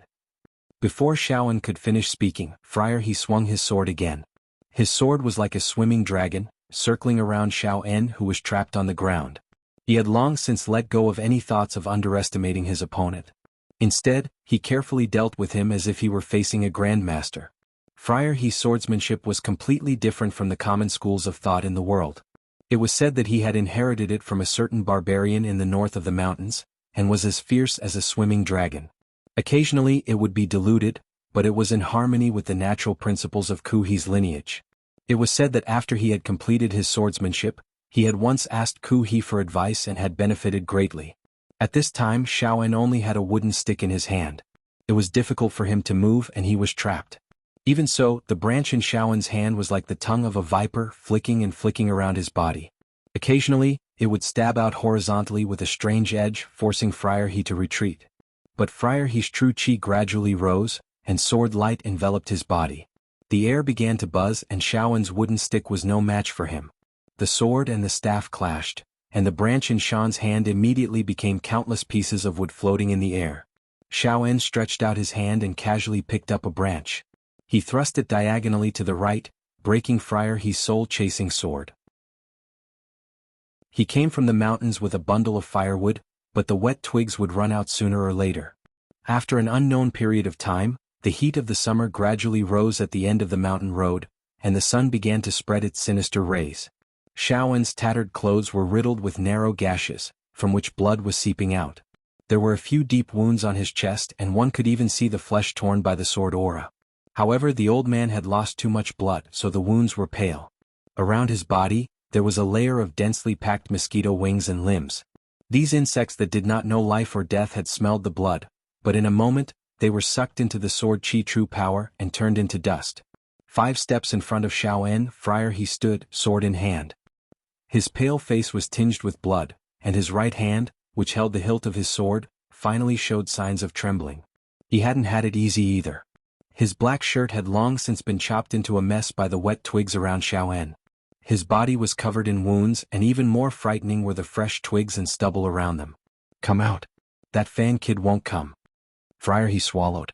Before Xiaoen could finish speaking, Friar He swung his sword again. His sword was like a swimming dragon, circling around Xiaoen, who was trapped on the ground. He had long since let go of any thoughts of underestimating his opponent. Instead, he carefully dealt with him as if he were facing a grandmaster. Friar He's swordsmanship was completely different from the common schools of thought in the world. It was said that he had inherited it from a certain barbarian in the north of the mountains, and was as fierce as a swimming dragon. Occasionally it would be diluted, but it was in harmony with the natural principles of Ku He's lineage. It was said that after he had completed his swordsmanship, He had once asked Ku He for advice and had benefited greatly. At this time Xiao En only had a wooden stick in his hand. It was difficult for him to move and he was trapped. Even so, the branch in Xiao En's hand was like the tongue of a viper, flicking and flicking around his body. Occasionally, it would stab out horizontally with a strange edge, forcing Friar He to retreat. But Friar He's true qi gradually rose, and sword light enveloped his body. The air began to buzz and Xiao En's wooden stick was no match for him. The sword and the staff clashed, and the branch in Shan's hand immediately became countless pieces of wood floating in the air. Xiao En stretched out his hand and casually picked up a branch. He thrust it diagonally to the right, breaking Friar He's soul-chasing sword. He came from the mountains with a bundle of firewood, but the wet twigs would run out sooner or later. After an unknown period of time, the heat of the summer gradually rose at the end of the mountain road, and the sun began to spread its sinister rays. Xiao En's tattered clothes were riddled with narrow gashes, from which blood was seeping out. There were a few deep wounds on his chest and one could even see the flesh torn by the sword aura. However, the old man had lost too much blood, so the wounds were pale. Around his body, there was a layer of densely packed mosquito wings and limbs. These insects that did not know life or death had smelled the blood, but in a moment, they were sucked into the sword qi true power and turned into dust. 5 steps in front of Xiao En, Friar He stood, sword in hand. His pale face was tinged with blood, and his right hand, which held the hilt of his sword, finally showed signs of trembling. He hadn't had it easy either. His black shirt had long since been chopped into a mess by the wet twigs around Xiao En. His body was covered in wounds and even more frightening were the fresh twigs and stubble around them. "Come out. That Fan kid won't come." Friar He swallowed.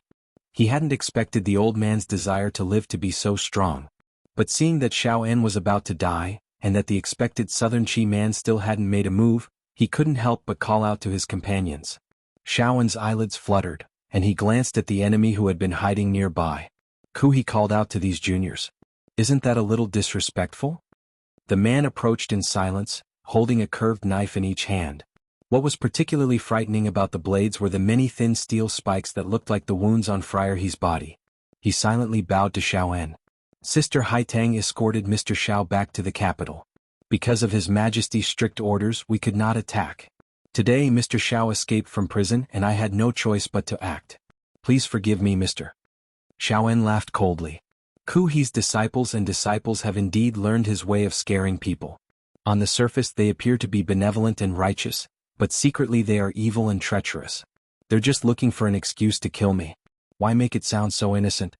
He hadn't expected the old man's desire to live to be so strong. But seeing that Xiao En was about to die, and that the expected Southern Qi man still hadn't made a move, he couldn't help but call out to his companions. Xiao En's eyelids fluttered, and he glanced at the enemy who had been hiding nearby. "Ku," he called out to these juniors. "Isn't that a little disrespectful?" The man approached in silence, holding a curved knife in each hand. What was particularly frightening about the blades were the many thin steel spikes that looked like the wounds on Friar He's body. He silently bowed to Xiao En. Sister Haitang escorted Mr. Xiao back to the capital. Because of His Majesty's strict orders, we could not attack. Today Mr. Xiao escaped from prison and I had no choice but to act. Please forgive me, Mr. Xiao En laughed coldly. Ku He's disciples have indeed learned his way of scaring people. On the surface they appear to be benevolent and righteous, but secretly they are evil and treacherous. They're just looking for an excuse to kill me. Why make it sound so innocent?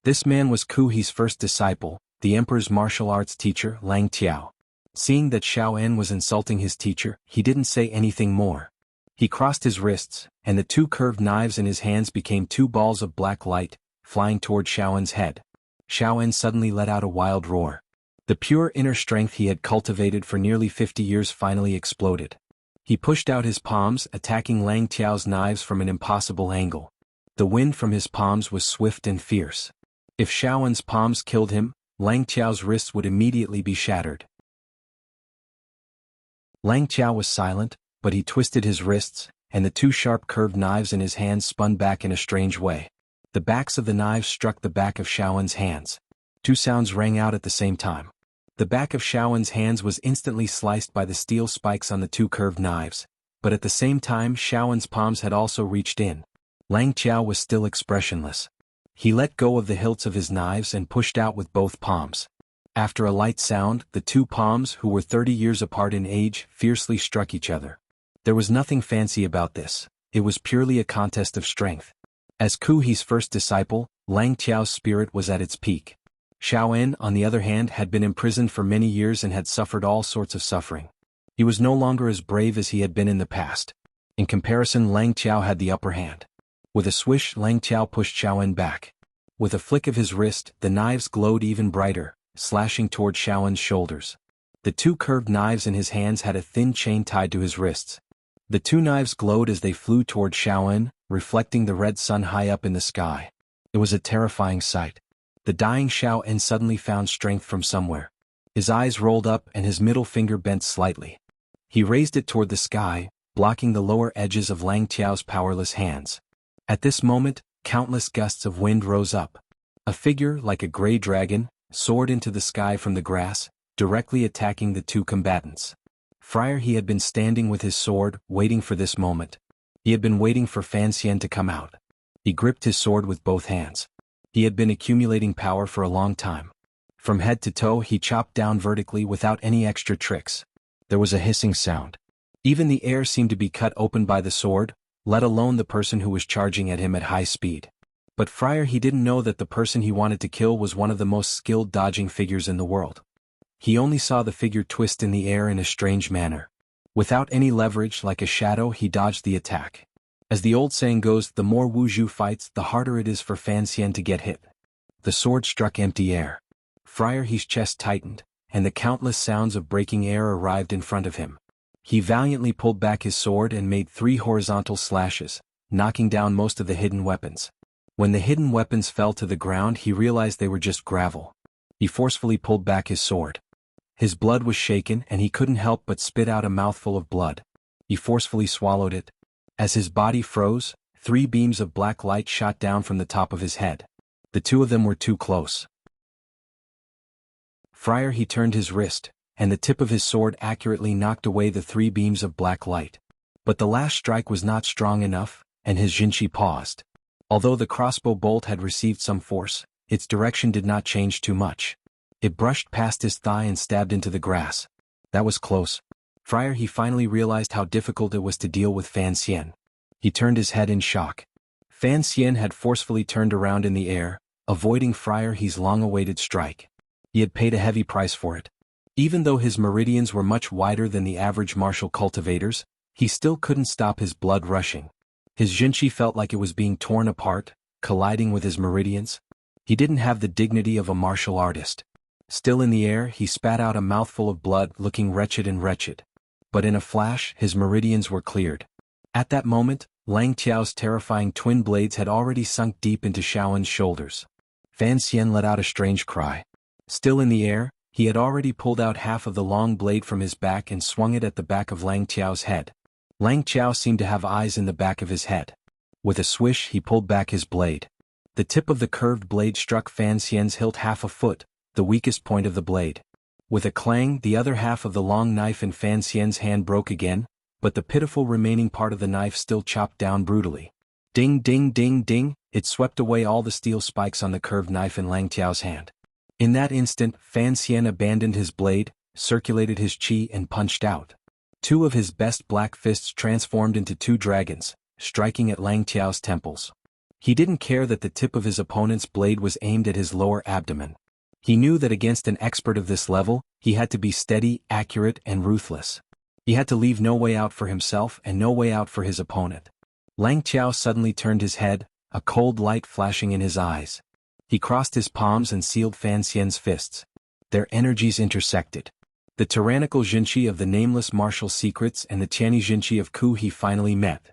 This man was Ku He's first disciple, the emperor's martial arts teacher, Lang Tiao. Seeing that Xiao En was insulting his teacher, he didn't say anything more. He crossed his wrists, and the 2 curved knives in his hands became 2 balls of black light, flying toward Xiao En's head. Xiao En suddenly let out a wild roar. The pure inner strength he had cultivated for nearly 50 years finally exploded. He pushed out his palms, attacking Lang Tiao's knives from an impossible angle. The wind from his palms was swift and fierce. If Xiao En's palms killed him, Lang Tiao's wrists would immediately be shattered. Lang Tiao was silent, but he twisted his wrists, and the 2 sharp curved knives in his hands spun back in a strange way. The backs of the knives struck the back of Xiao En's hands. 2 sounds rang out at the same time. The back of Xiao En's hands was instantly sliced by the steel spikes on the 2 curved knives, but at the same time Xiao En's palms had also reached in. Lang Tiao was still expressionless. He let go of the hilts of his knives and pushed out with both palms. After a light sound, the 2 palms, who were 30 years apart in age, fiercely struck each other. There was nothing fancy about this. It was purely a contest of strength. As Ku He's first disciple, Lang Tiao's spirit was at its peak. Xiao En, on the other hand, had been imprisoned for many years and had suffered all sorts of suffering. He was no longer as brave as he had been in the past. In comparison, Lang Tiao had the upper hand. With a swish, Lang Tiao pushed Xiao En back. With a flick of his wrist, the knives glowed even brighter, slashing toward Xiao En's shoulders. The 2 curved knives in his hands had a thin chain tied to his wrists. The 2 knives glowed as they flew toward Xiao En, reflecting the red sun high up in the sky. It was a terrifying sight. The dying Xiao En suddenly found strength from somewhere. His eyes rolled up and his middle finger bent slightly. He raised it toward the sky, blocking the lower edges of Lang Tiao's powerless hands. At this moment, countless gusts of wind rose up. A figure, like a gray dragon, soared into the sky from the grass, directly attacking the two combatants. Friar He had been standing with his sword, waiting for this moment. He had been waiting for Fan Xian to come out. He gripped his sword with both hands. He had been accumulating power for a long time. From head to toe he chopped down vertically without any extra tricks. There was a hissing sound. Even the air seemed to be cut open by the sword, let alone the person who was charging at him at high speed. But Friar He didn't know that the person he wanted to kill was one of the most skilled dodging figures in the world. He only saw the figure twist in the air in a strange manner. Without any leverage, like a shadow, he dodged the attack. As the old saying goes, the more Wu Zhu fights, the harder it is for Fan Xian to get hit. The sword struck empty air. Friar He's chest tightened, and the countless sounds of breaking air arrived in front of him. He valiantly pulled back his sword and made 3 horizontal slashes, knocking down most of the hidden weapons. When the hidden weapons fell to the ground, he realized they were just gravel. He forcefully pulled back his sword. His blood was shaken and he couldn't help but spit out a mouthful of blood. He forcefully swallowed it. As his body froze, 3 beams of black light shot down from the top of his head. The 2 of them were too close. Friar He turned his wrist, and the tip of his sword accurately knocked away the 3 beams of black light. But the last strike was not strong enough, and his Jinshi paused. Although the crossbow bolt had received some force, its direction did not change too much. It brushed past his thigh and stabbed into the grass. That was close. Friar He finally realized how difficult it was to deal with Fan Xian. He turned his head in shock. Fan Xian had forcefully turned around in the air, avoiding Friar He's long-awaited strike. He had paid a heavy price for it. Even though his meridians were much wider than the average martial cultivator's, he still couldn't stop his blood rushing. His Jinshi felt like it was being torn apart, colliding with his meridians. He didn't have the dignity of a martial artist. Still in the air, he spat out a mouthful of blood, looking wretched and wretched. But in a flash, his meridians were cleared. At that moment, Lang Tiao's terrifying twin blades had already sunk deep into Xiaoen's shoulders. Fan Xian let out a strange cry. Still in the air, he had already pulled out half of the long blade from his back and swung it at the back of Lang Tiao's head. Lang Tiao seemed to have eyes in the back of his head. With a swish, he pulled back his blade. The tip of the curved blade struck Fan Xian's hilt half a foot, the weakest point of the blade. With a clang, the other half of the long knife in Fan Xian's hand broke again, but the pitiful remaining part of the knife still chopped down brutally. Ding ding ding ding, it swept away all the steel spikes on the curved knife in Lang Tiao's hand. In that instant, Fan Xian abandoned his blade, circulated his qi and punched out. 2 of his best black fists transformed into 2 dragons, striking at Lang Tiao's temples. He didn't care that the tip of his opponent's blade was aimed at his lower abdomen. He knew that against an expert of this level, he had to be steady, accurate, and ruthless. He had to leave no way out for himself and no way out for his opponent. Lang Tiao suddenly turned his head, a cold light flashing in his eyes. He crossed his palms and sealed Fan Xian's fists. Their energies intersected. The tyrannical Jinshi of the nameless martial secrets and the Tianyi Jinshi of Ku he finally met.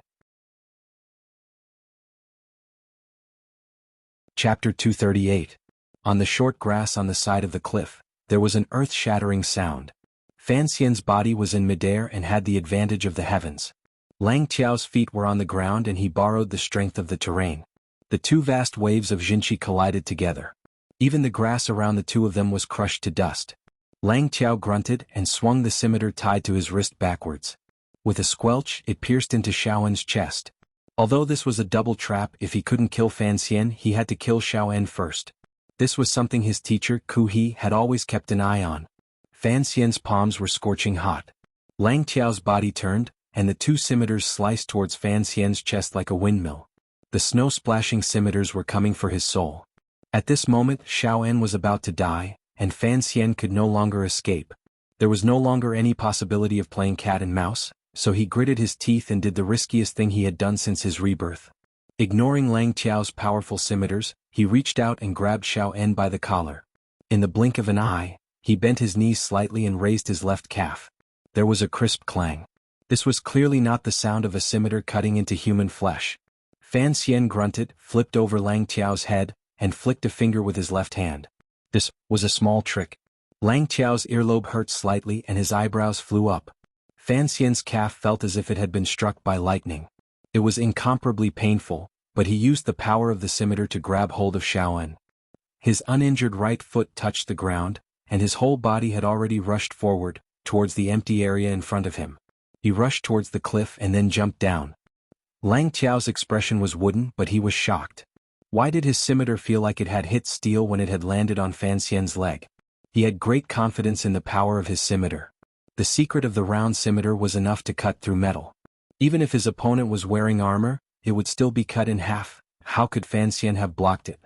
Chapter 238. On the short grass on the side of the cliff, there was an earth-shattering sound. Fan Xian's body was in midair and had the advantage of the heavens. Lang Tiao's feet were on the ground and he borrowed the strength of the terrain. The 2 vast waves of Jinshi collided together. Even the grass around the 2 of them was crushed to dust. Lang Tiao grunted and swung the scimitar tied to his wrist backwards. With a squelch, it pierced into Xiaoen's chest. Although this was a double trap, if he couldn't kill Fan Xian, he had to kill Xiaoen first. This was something his teacher, Ku He, had always kept an eye on. Fan Xian's palms were scorching hot. Lang Tiao's body turned, and the 2 scimitars sliced towards Fan Xian's chest like a windmill. The snow-splashing scimitars were coming for his soul. At this moment, Xiaoen was about to die, and Fan Xian could no longer escape. There was no longer any possibility of playing cat and mouse, so he gritted his teeth and did the riskiest thing he had done since his rebirth. Ignoring Lang Tiao's powerful scimitars, he reached out and grabbed Xiaoen by the collar. In the blink of an eye, he bent his knees slightly and raised his left calf. There was a crisp clang. This was clearly not the sound of a scimitar cutting into human flesh. Fan Xian grunted, flipped over Lang Tiao's head, and flicked a finger with his left hand. This was a small trick. Lang Tiao's earlobe hurt slightly and his eyebrows flew up. Fan Xian's calf felt as if it had been struck by lightning. It was incomparably painful, but he used the power of the scimitar to grab hold of Xiaoen. His uninjured right foot touched the ground, and his whole body had already rushed forward, towards the empty area in front of him. He rushed towards the cliff and then jumped down. Lang Qiao's expression was wooden, but he was shocked. Why did his scimitar feel like it had hit steel when it had landed on Fan Xian's leg? He had great confidence in the power of his scimitar. The secret of the round scimitar was enough to cut through metal. Even if his opponent was wearing armor, it would still be cut in half. How could Fan Xian have blocked it?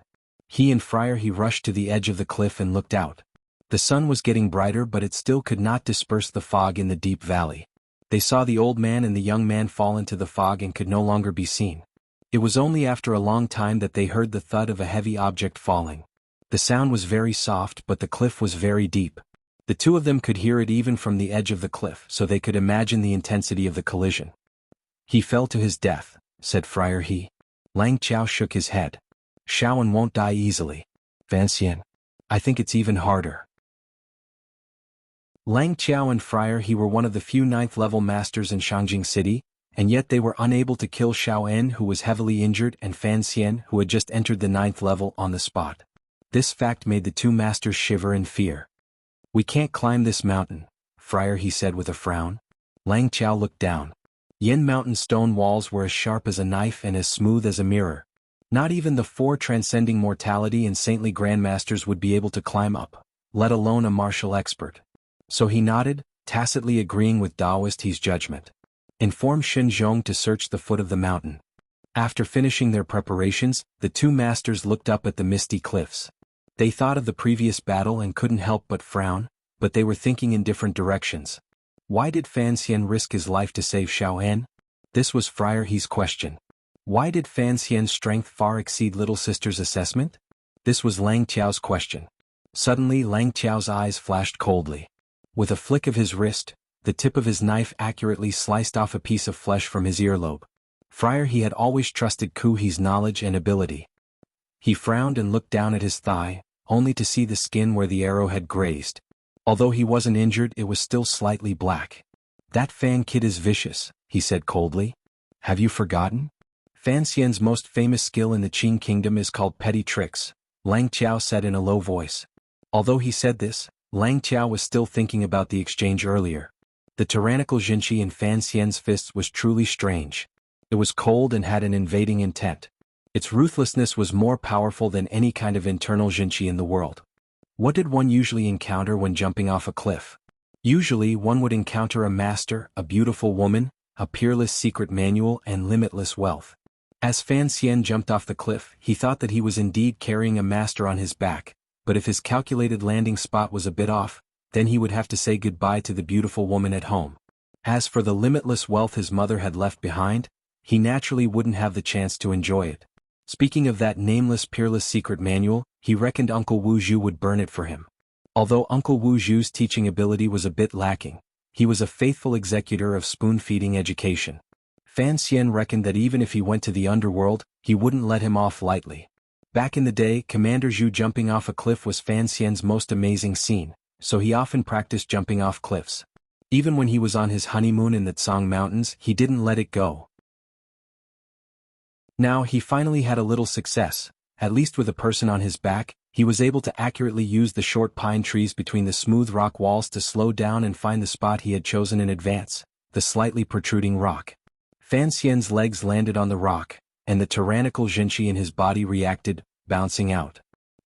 He rushed to the edge of the cliff and looked out. The sun was getting brighter, but it still could not disperse the fog in the deep valley. They saw the old man and the young man fall into the fog and could no longer be seen. It was only after a long time that they heard the thud of a heavy object falling. The sound was very soft, but the cliff was very deep. The two of them could hear it even from the edge of the cliff, so they could imagine the intensity of the collision. "He fell to his death," said Friar He. Lang Qiao shook his head. "Shaoan won't die easily. Fan Xian, I think it's even harder." Lang Qiao and Friar He were one of the few 9th-level masters in Shangjing City, and yet they were unable to kill Xiao En, who was heavily injured, and Fan Xian, who had just entered the 9th level, on the spot. This fact made the two masters shiver in fear. "We can't climb this mountain," Friar He said with a frown. Lang Qiao looked down. Yin Mountain stone walls were as sharp as a knife and as smooth as a mirror. Not even the 4 transcending mortality and saintly grandmasters would be able to climb up, let alone a martial expert. So he nodded, tacitly agreeing with Daoist He's judgment. Inform Shen Zhong to search the foot of the mountain. After finishing their preparations, the two masters looked up at the misty cliffs. They thought of the previous battle and couldn't help but frown, but they were thinking in different directions. Why did Fan Xian risk his life to save Xiao En? This was Friar He's question. Why did Fan Xian's strength far exceed little sister's assessment? This was Lang Qiao's question. Suddenly Lang Qiao's eyes flashed coldly. With a flick of his wrist, the tip of his knife accurately sliced off a piece of flesh from his earlobe. Friar He had always trusted Ku He's knowledge and ability. He frowned and looked down at his thigh, only to see the skin where the arrow had grazed. Although he wasn't injured, it was still slightly black. "That Fan kid is vicious," he said coldly. "Have you forgotten? Fan Xian's most famous skill in the Qing kingdom is called petty tricks," Lang Qiao said in a low voice. Although he said this, Lang Qiao was still thinking about the exchange earlier. The tyrannical Jinqi in Fan Xian's fists was truly strange. It was cold and had an invading intent. Its ruthlessness was more powerful than any kind of internal Jinqi in the world. What did one usually encounter when jumping off a cliff? Usually one would encounter a master, a beautiful woman, a peerless secret manual, and limitless wealth. As Fan Xian jumped off the cliff, he thought that he was indeed carrying a master on his back, but if his calculated landing spot was a bit off, then he would have to say goodbye to the beautiful woman at home. As for the limitless wealth his mother had left behind, he naturally wouldn't have the chance to enjoy it. Speaking of that nameless peerless secret manual, he reckoned Uncle Wu Zhu would burn it for him. Although Uncle Wu Zhu's teaching ability was a bit lacking, he was a faithful executor of spoon-feeding education. Fan Xian reckoned that even if he went to the underworld, he wouldn't let him off lightly. Back in the day, Commander Zhu jumping off a cliff was Fan Xian's most amazing scene, so he often practiced jumping off cliffs. Even when he was on his honeymoon in the Tsang Mountains, he didn't let it go. Now he finally had a little success, at least with a person on his back. He was able to accurately use the short pine trees between the smooth rock walls to slow down and find the spot he had chosen in advance, the slightly protruding rock. Fan Xian's legs landed on the rock, and the tyrannical Jinqi in his body reacted, bouncing out.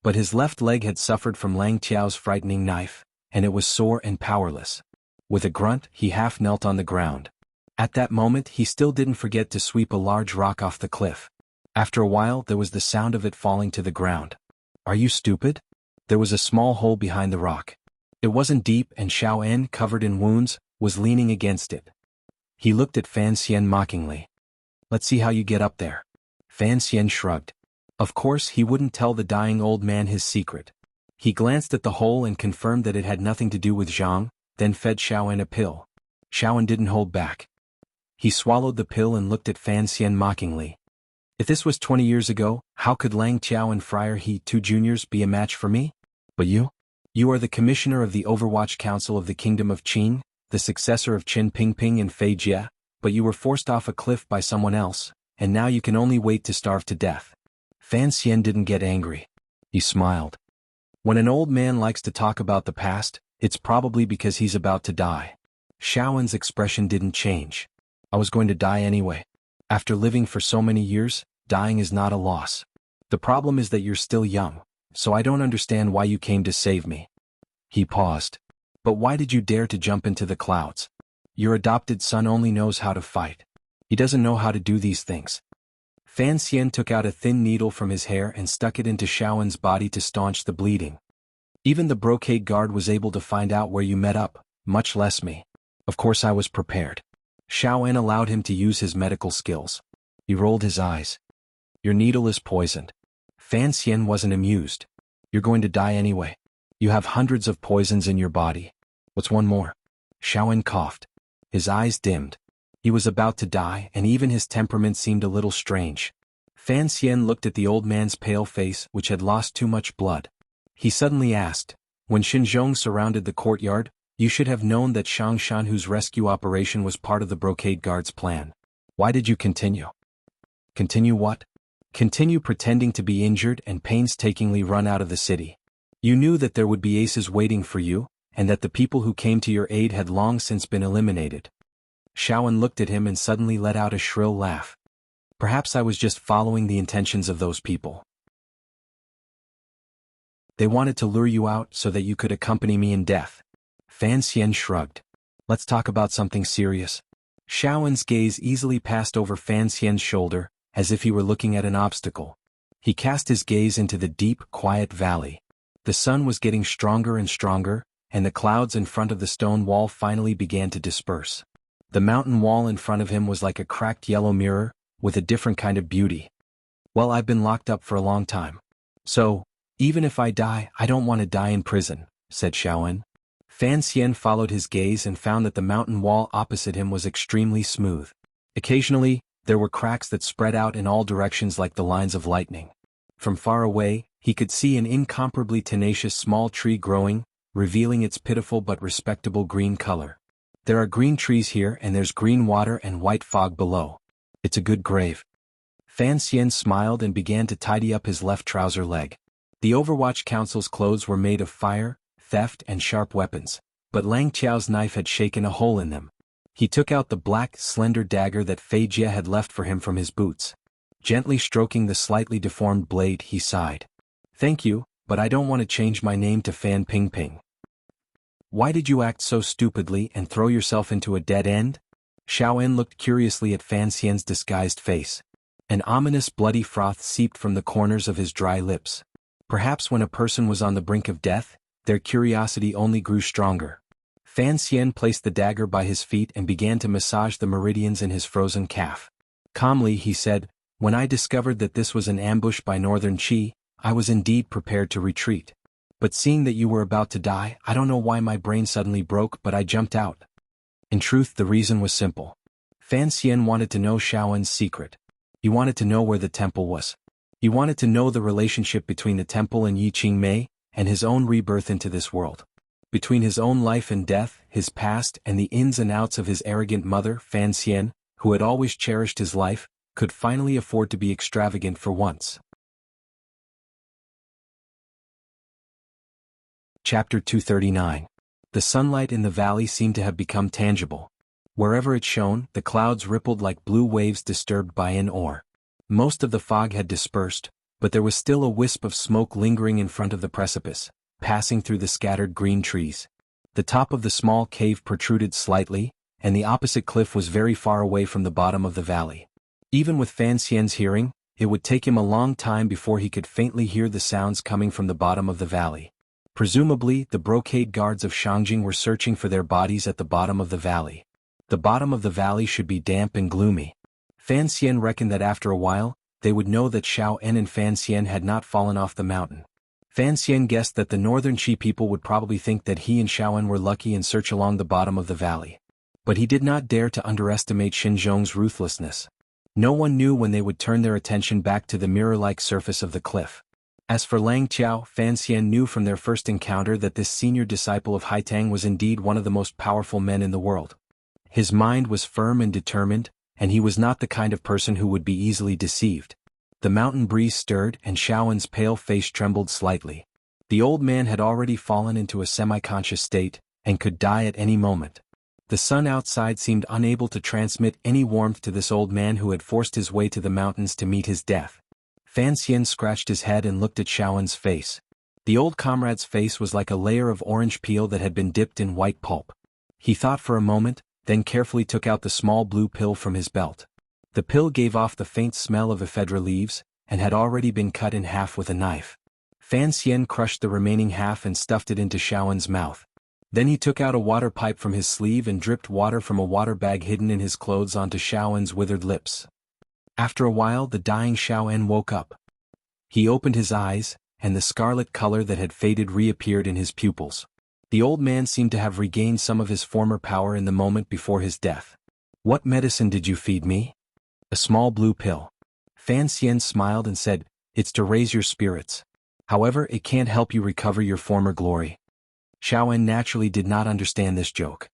But his left leg had suffered from Lang Qiao's frightening knife, and it was sore and powerless. With a grunt, he half knelt on the ground. At that moment he still didn't forget to sweep a large rock off the cliff. After a while there was the sound of it falling to the ground. "Are you stupid?" There was a small hole behind the rock. It wasn't deep, and Xiao En, covered in wounds, was leaning against it. He looked at Fan Xian mockingly. "Let's see how you get up there." Fan Xian shrugged. Of course he wouldn't tell the dying old man his secret. He glanced at the hole and confirmed that it had nothing to do with Zhang, then fed Xiao En a pill. Xiao En didn't hold back. He swallowed the pill and looked at Fan Xian mockingly. If this was 20 years ago, how could Lang Qiao and Friar He, two juniors, be a match for me? But you? You are the commissioner of the Overwatch Council of the Kingdom of Qing, the successor of Qin Pingping and Fei Jie, but you were forced off a cliff by someone else, and now you can only wait to starve to death. Fan Xian didn't get angry. He smiled. When an old man likes to talk about the past, it's probably because he's about to die. Xiaowen's expression didn't change. I was going to die anyway. After living for so many years, dying is not a loss. The problem is that you're still young, so I don't understand why you came to save me. He paused. But why did you dare to jump into the clouds? Your adopted son only knows how to fight. He doesn't know how to do these things. Fan Xian took out a thin needle from his hair and stuck it into Xiaowen's body to staunch the bleeding. Even the brocade guard was able to find out where you met up, much less me. Of course I was prepared. Xiaowen allowed him to use his medical skills. He rolled his eyes. Your needle is poisoned. Fan Xian wasn't amused. You're going to die anyway. You have hundreds of poisons in your body. What's one more? Xiaowen coughed. His eyes dimmed. He was about to die, and even his temperament seemed a little strange. Fan Xian looked at the old man's pale face, which had lost too much blood. He suddenly asked, when Xinzhong surrounded the courtyard, you should have known that Shang Shanhu's rescue operation was part of the brocade guard's plan. Why did you continue? Continue what? Continue pretending to be injured and painstakingly run out of the city. You knew that there would be aces waiting for you, and that the people who came to your aid had long since been eliminated. Xiaowen looked at him and suddenly let out a shrill laugh. Perhaps I was just following the intentions of those people. They wanted to lure you out so that you could accompany me in death. Fan Xian shrugged. Let's talk about something serious. Xiaowen's gaze easily passed over Fan Xian's shoulder, as if he were looking at an obstacle. He cast his gaze into the deep, quiet valley. The sun was getting stronger and stronger, and the clouds in front of the stone wall finally began to disperse. The mountain wall in front of him was like a cracked yellow mirror, with a different kind of beauty. Well, I've been locked up for a long time. So, even if I die, I don't want to die in prison, said Xiaowen. Fan Xian followed his gaze and found that the mountain wall opposite him was extremely smooth. Occasionally, there were cracks that spread out in all directions like the lines of lightning. From far away, he could see an incomparably tenacious small tree growing, revealing its pitiful but respectable green color. There are green trees here and there's green water and white fog below. It's a good grave. Fan Xian smiled and began to tidy up his left trouser leg. The Overwatch Council's clothes were made of fire, theft and sharp weapons, but Lang Qiao's knife had shaken a hole in them. He took out the black, slender dagger that Fei Jie had left for him from his boots. Gently stroking the slightly deformed blade, he sighed. Thank you, but I don't want to change my name to Fan Pingping. Why did you act so stupidly and throw yourself into a dead end? Xiaowen looked curiously at Fan Xian's disguised face. An ominous bloody froth seeped from the corners of his dry lips. Perhaps when a person was on the brink of death, their curiosity only grew stronger. Fan Xian placed the dagger by his feet and began to massage the meridians in his frozen calf. Calmly he said, when I discovered that this was an ambush by Northern Qi, I was indeed prepared to retreat. But seeing that you were about to die, I don't know why my brain suddenly broke, but I jumped out. In truth, the reason was simple. Fan Xian wanted to know Xiaowen's secret. He wanted to know where the temple was. He wanted to know the relationship between the temple and Yi Qingmei, and his own rebirth into this world. Between his own life and death, his past, and the ins and outs of his arrogant mother, Fan Xian, who had always cherished his life, could finally afford to be extravagant for once. Chapter 239. The sunlight in the valley seemed to have become tangible. Wherever it shone, the clouds rippled like blue waves disturbed by an oar. Most of the fog had dispersed, but there was still a wisp of smoke lingering in front of the precipice, passing through the scattered green trees. The top of the small cave protruded slightly, and the opposite cliff was very far away from the bottom of the valley. Even with Fan Xian's hearing, it would take him a long time before he could faintly hear the sounds coming from the bottom of the valley. Presumably, the brocade guards of Shangjing were searching for their bodies at the bottom of the valley. The bottom of the valley should be damp and gloomy. Fan Xian reckoned that after a while, they would know that Xiao En and Fan Xian had not fallen off the mountain. Fan Xian guessed that the Northern Qi people would probably think that he and Xiao En were lucky and search along the bottom of the valley. But he did not dare to underestimate Xinzhong's ruthlessness. No one knew when they would turn their attention back to the mirror-like surface of the cliff. As for Lang Qiao, Fan Xian knew from their first encounter that this senior disciple of Haitang was indeed one of the most powerful men in the world. His mind was firm and determined, and he was not the kind of person who would be easily deceived. The mountain breeze stirred and Xiaowen's pale face trembled slightly. The old man had already fallen into a semi-conscious state, and could die at any moment. The sun outside seemed unable to transmit any warmth to this old man who had forced his way to the mountains to meet his death. Fan Xian scratched his head and looked at Xiaowen's face. The old comrade's face was like a layer of orange peel that had been dipped in white pulp. He thought for a moment, then carefully took out the small blue pill from his belt. The pill gave off the faint smell of ephedra leaves, and had already been cut in half with a knife. Fan Xian crushed the remaining half and stuffed it into Xiaowen's mouth. Then he took out a water pipe from his sleeve and dripped water from a water bag hidden in his clothes onto Xiaowen's withered lips. After a while the dying Xiaowen woke up. He opened his eyes, and the scarlet color that had faded reappeared in his pupils. The old man seemed to have regained some of his former power in the moment before his death. "What medicine did you feed me?" "A small blue pill." Fan Xian smiled and said, "It's to raise your spirits. However, it can't help you recover your former glory." Xiaowen naturally did not understand this joke.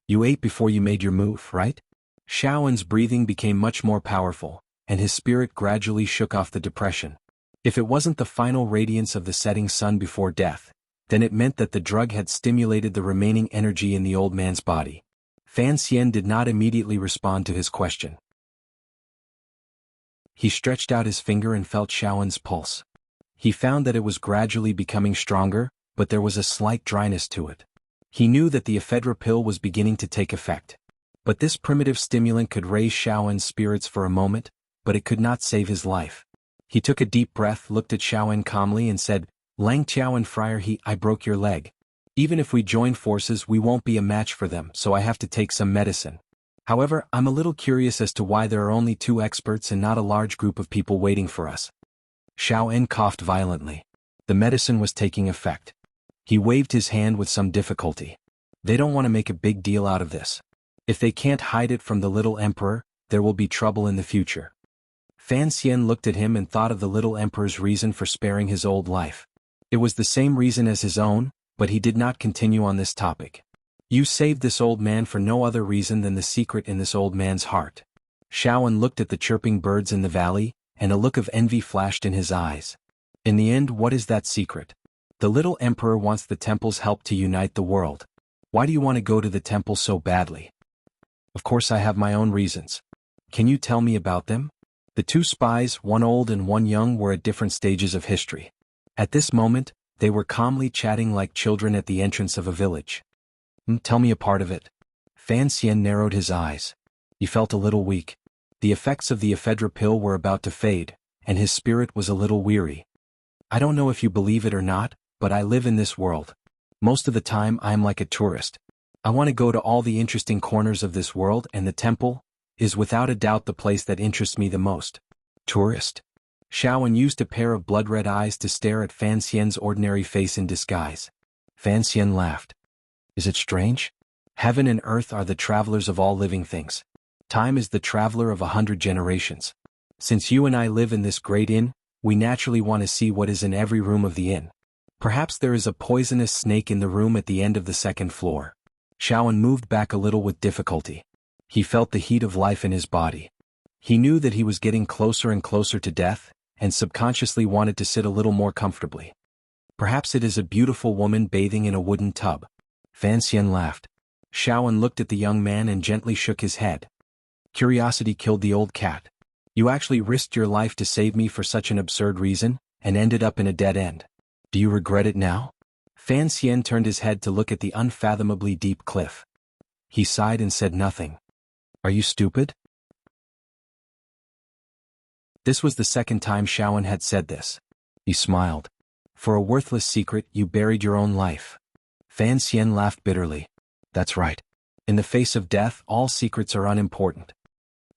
"You ate before you made your move, right?" Xiaowen's breathing became much more powerful, and his spirit gradually shook off the depression. If it wasn't the final radiance of the setting sun before death, then it meant that the drug had stimulated the remaining energy in the old man's body. Fan Xian did not immediately respond to his question. He stretched out his finger and felt Xiaowen's pulse. He found that it was gradually becoming stronger, but there was a slight dryness to it. He knew that the ephedra pill was beginning to take effect. But this primitive stimulant could raise Xiaowen's spirits for a moment, but it could not save his life. He took a deep breath, looked at Xiaowen calmly and said, "Lang Tiao and Friar I broke your leg. Even if we join forces we won't be a match for them, so I have to take some medicine. However, I'm a little curious as to why there are only 2 experts and not a large group of people waiting for us." Xiaowen coughed violently. The medicine was taking effect. He waved his hand with some difficulty. "They don't want to make a big deal out of this. If they can't hide it from the little emperor, there will be trouble in the future." Fan Xian looked at him and thought of the little emperor's reason for sparing his old life. It was the same reason as his own, but he did not continue on this topic. "You saved this old man for no other reason than the secret in this old man's heart." Xiaowen looked at the chirping birds in the valley, and a look of envy flashed in his eyes. "In the end, what is that secret?" "The little emperor wants the temple's help to unite the world." "Why do you want to go to the temple so badly?" "Of course I have my own reasons." "Can you tell me about them?" The 2 spies, one old and one young, were at different stages of history. At this moment, they were calmly chatting like children at the entrance of a village. "Tell me a part of it." Fan Xian narrowed his eyes. He felt a little weak. The effects of the ephedra pill were about to fade, and his spirit was a little weary. "I don't know if you believe it or not, but I live in this world. Most of the time I am like a tourist. I want to go to all the interesting corners of this world, and the temple is without a doubt the place that interests me the most." "Tourist?" Xiaowen used a pair of blood-red eyes to stare at Fan Xian's ordinary face in disguise. Fan Xian laughed. "Is it strange? Heaven and earth are the travelers of all living things. Time is the traveler of 100 generations. Since you and I live in this great inn, we naturally want to see what is in every room of the inn. Perhaps there is a poisonous snake in the room at the end of the 2nd floor." Xiaowen moved back a little with difficulty. He felt the heat of life in his body. He knew that he was getting closer and closer to death, and subconsciously wanted to sit a little more comfortably. "Perhaps it is a beautiful woman bathing in a wooden tub." Fan Xian laughed. Xiaowen looked at the young man and gently shook his head. "Curiosity killed the old cat. You actually risked your life to save me for such an absurd reason, and ended up in a dead end. Do you regret it now?" Fan Xian turned his head to look at the unfathomably deep cliff. He sighed and said nothing. "Are you stupid?" This was the 2nd time Xiaowen had said this. He smiled. "For a worthless secret, you buried your own life." Fan Xian laughed bitterly. "That's right. In the face of death, all secrets are unimportant."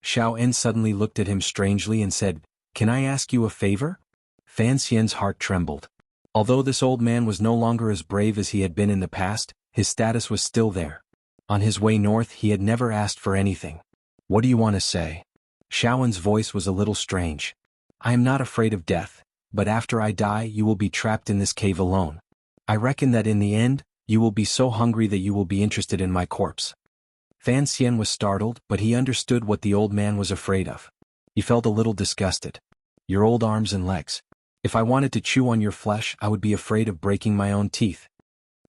Xiaowen suddenly looked at him strangely and said, "Can I ask you a favor?" Fan Xian's heart trembled. Although this old man was no longer as brave as he had been in the past, his status was still there. On his way north he had never asked for anything. "What do you want to say?" Xiaowen's voice was a little strange. "I am not afraid of death, but after I die you will be trapped in this cave alone. I reckon that in the end, you will be so hungry that you will be interested in my corpse." Fan Xian was startled, but he understood what the old man was afraid of. He felt a little disgusted. "Your old arms and legs. If I wanted to chew on your flesh, I would be afraid of breaking my own teeth.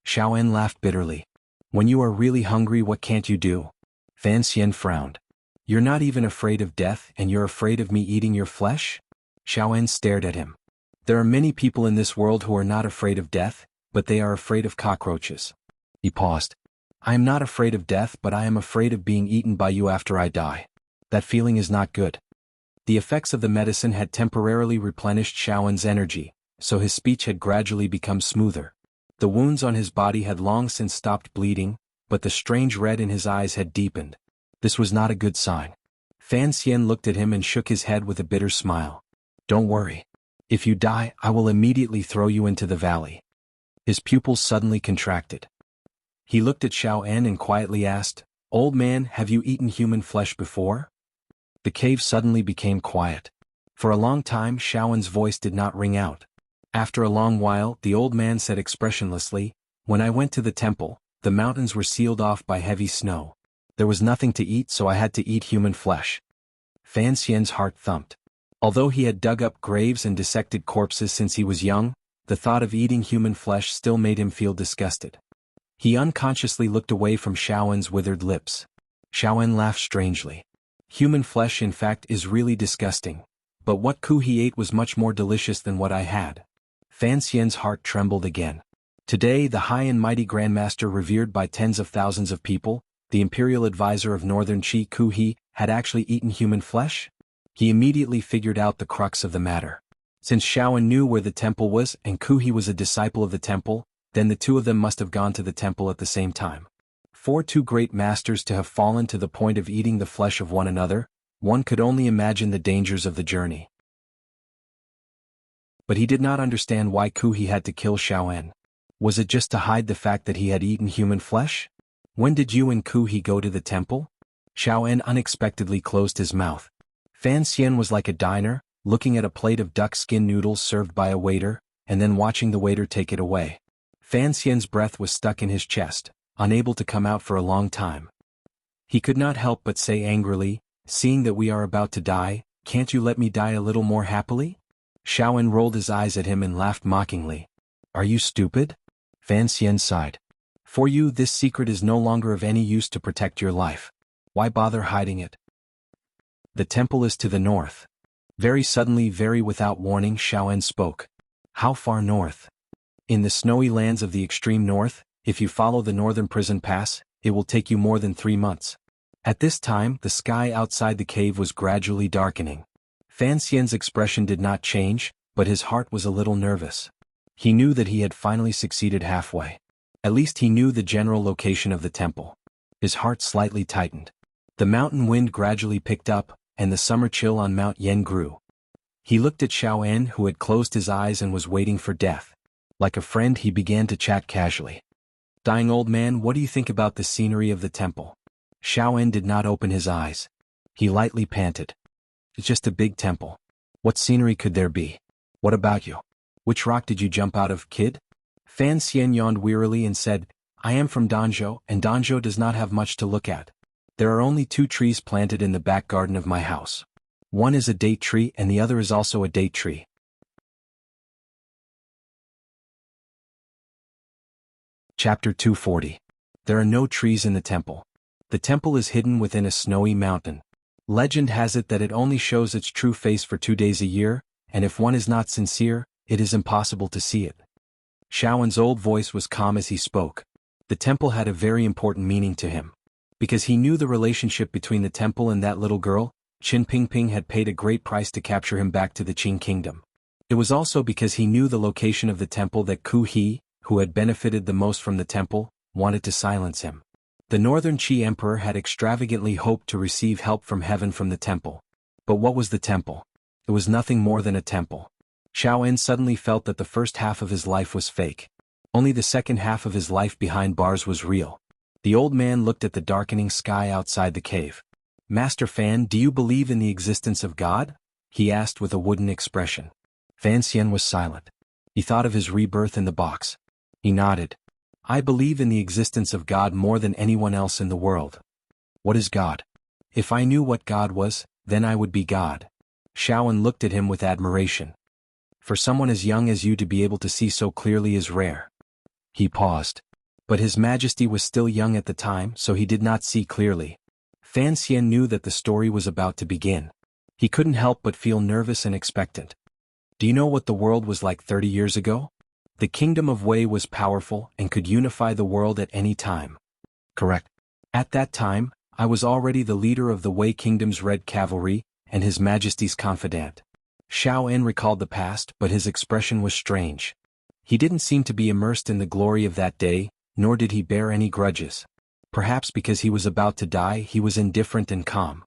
Xiaoen laughed bitterly. When you are really hungry, what can't you do? Fan Xian frowned. You're not even afraid of death, and you're afraid of me eating your flesh? Xiaoen stared at him. There are many people in this world who are not afraid of death, but they are afraid of cockroaches. He paused. I am not afraid of death, but I am afraid of being eaten by you after I die. That feeling is not good. The effects of the medicine had temporarily replenished Xiaoen's energy, so his speech had gradually become smoother. The wounds on his body had long since stopped bleeding, but the strange red in his eyes had deepened. This was not a good sign. Fan Xian looked at him and shook his head with a bitter smile. Don't worry. If you die, I will immediately throw you into the valley. His pupils suddenly contracted. He looked at Xiaoen and quietly asked, Old man, have you eaten human flesh before? The cave suddenly became quiet. For a long time Xiaoen's voice did not ring out. After a long while, the old man said expressionlessly, When I went to the temple, the mountains were sealed off by heavy snow. There was nothing to eat, so I had to eat human flesh. Fan Xian's heart thumped. Although he had dug up graves and dissected corpses since he was young, the thought of eating human flesh still made him feel disgusted. He unconsciously looked away from Xiaoen's withered lips. Xiaoen laughed strangely. Human flesh in fact is really disgusting, but what he ate was much more delicious than what I had. Fan Xian's heart trembled again. Today the high and mighty Grandmaster revered by tens of thousands of people, the imperial advisor of Northern Qi, had actually eaten human flesh? He immediately figured out the crux of the matter. Since Xiaoen knew where the temple was and He was a disciple of the temple, then the two of them must have gone to the temple at the same time. For two great masters to have fallen to the point of eating the flesh of one another, one could only imagine the dangers of the journey. But he did not understand why He had to kill Xiaoen. Was it just to hide the fact that he had eaten human flesh? When did you and He go to the temple? Xiaoen unexpectedly closed his mouth. Fan Xian was like a diner, looking at a plate of duck skin noodles served by a waiter, and then watching the waiter take it away. Fan Xian's breath was stuck in his chest, unable to come out for a long time. He could not help but say angrily, Seeing that we are about to die, can't you let me die a little more happily? Xiaoen rolled his eyes at him and laughed mockingly. Are you stupid? Fan Xian sighed. For you, this secret is no longer of any use to protect your life. Why bother hiding it? The temple is to the north. Very suddenly, very without warning, Xiaoen spoke. How far north? In the snowy lands of the extreme north, if you follow the northern prison pass, it will take you more than 3 months. At this time, the sky outside the cave was gradually darkening. Fan Xian's expression did not change, but his heart was a little nervous. He knew that he had finally succeeded halfway. At least he knew the general location of the temple. His heart slightly tightened. The mountain wind gradually picked up, and the summer chill on Mount Yen grew. He looked at Xiaoen, who had closed his eyes and was waiting for death. Like a friend, he began to chat casually. Dying old man, what do you think about the scenery of the temple? Xiaoen did not open his eyes. He lightly panted. It's just a big temple. What scenery could there be? What about you? Which rock did you jump out of, kid? Fan Xian yawned wearily and said, I am from Danzhou, and Danzhou does not have much to look at. There are only 2 trees planted in the back garden of my house. One is a date tree and the other is also a date tree. Chapter 240. There are no trees in the temple. The temple is hidden within a snowy mountain. Legend has it that it only shows its true face for 2 days a year, and if one is not sincere, it is impossible to see it. Xiaoen's old voice was calm as he spoke. The temple had a very important meaning to him. Because he knew the relationship between the temple and that little girl, Qin Pingping had paid a great price to capture him back to the Qing kingdom. It was also because he knew the location of the temple that He, who had benefited the most from the temple, wanted to silence him. The northern Qi emperor had extravagantly hoped to receive help from heaven from the temple. But what was the temple? It was nothing more than a temple. Xiaoen suddenly felt that the first half of his life was fake. Only the second half of his life behind bars was real. The old man looked at the darkening sky outside the cave. Master Fan, do you believe in the existence of God? He asked with a wooden expression. Fan Xian was silent. He thought of his rebirth in the box. He nodded. I believe in the existence of God more than anyone else in the world. What is God? If I knew what God was, then I would be God. Xiaoen looked at him with admiration. For someone as young as you to be able to see so clearly is rare. He paused. But His Majesty was still young at the time, so he did not see clearly. Fan Xian knew that the story was about to begin. He couldn't help but feel nervous and expectant. Do you know what the world was like 30 years ago? The kingdom of Wei was powerful and could unify the world at any time. Correct. At that time, I was already the leader of the Wei Kingdom's Red Cavalry, and His Majesty's confidant. Xiao En recalled the past, but his expression was strange. He didn't seem to be immersed in the glory of that day, nor did he bear any grudges. Perhaps because he was about to die, he was indifferent and calm.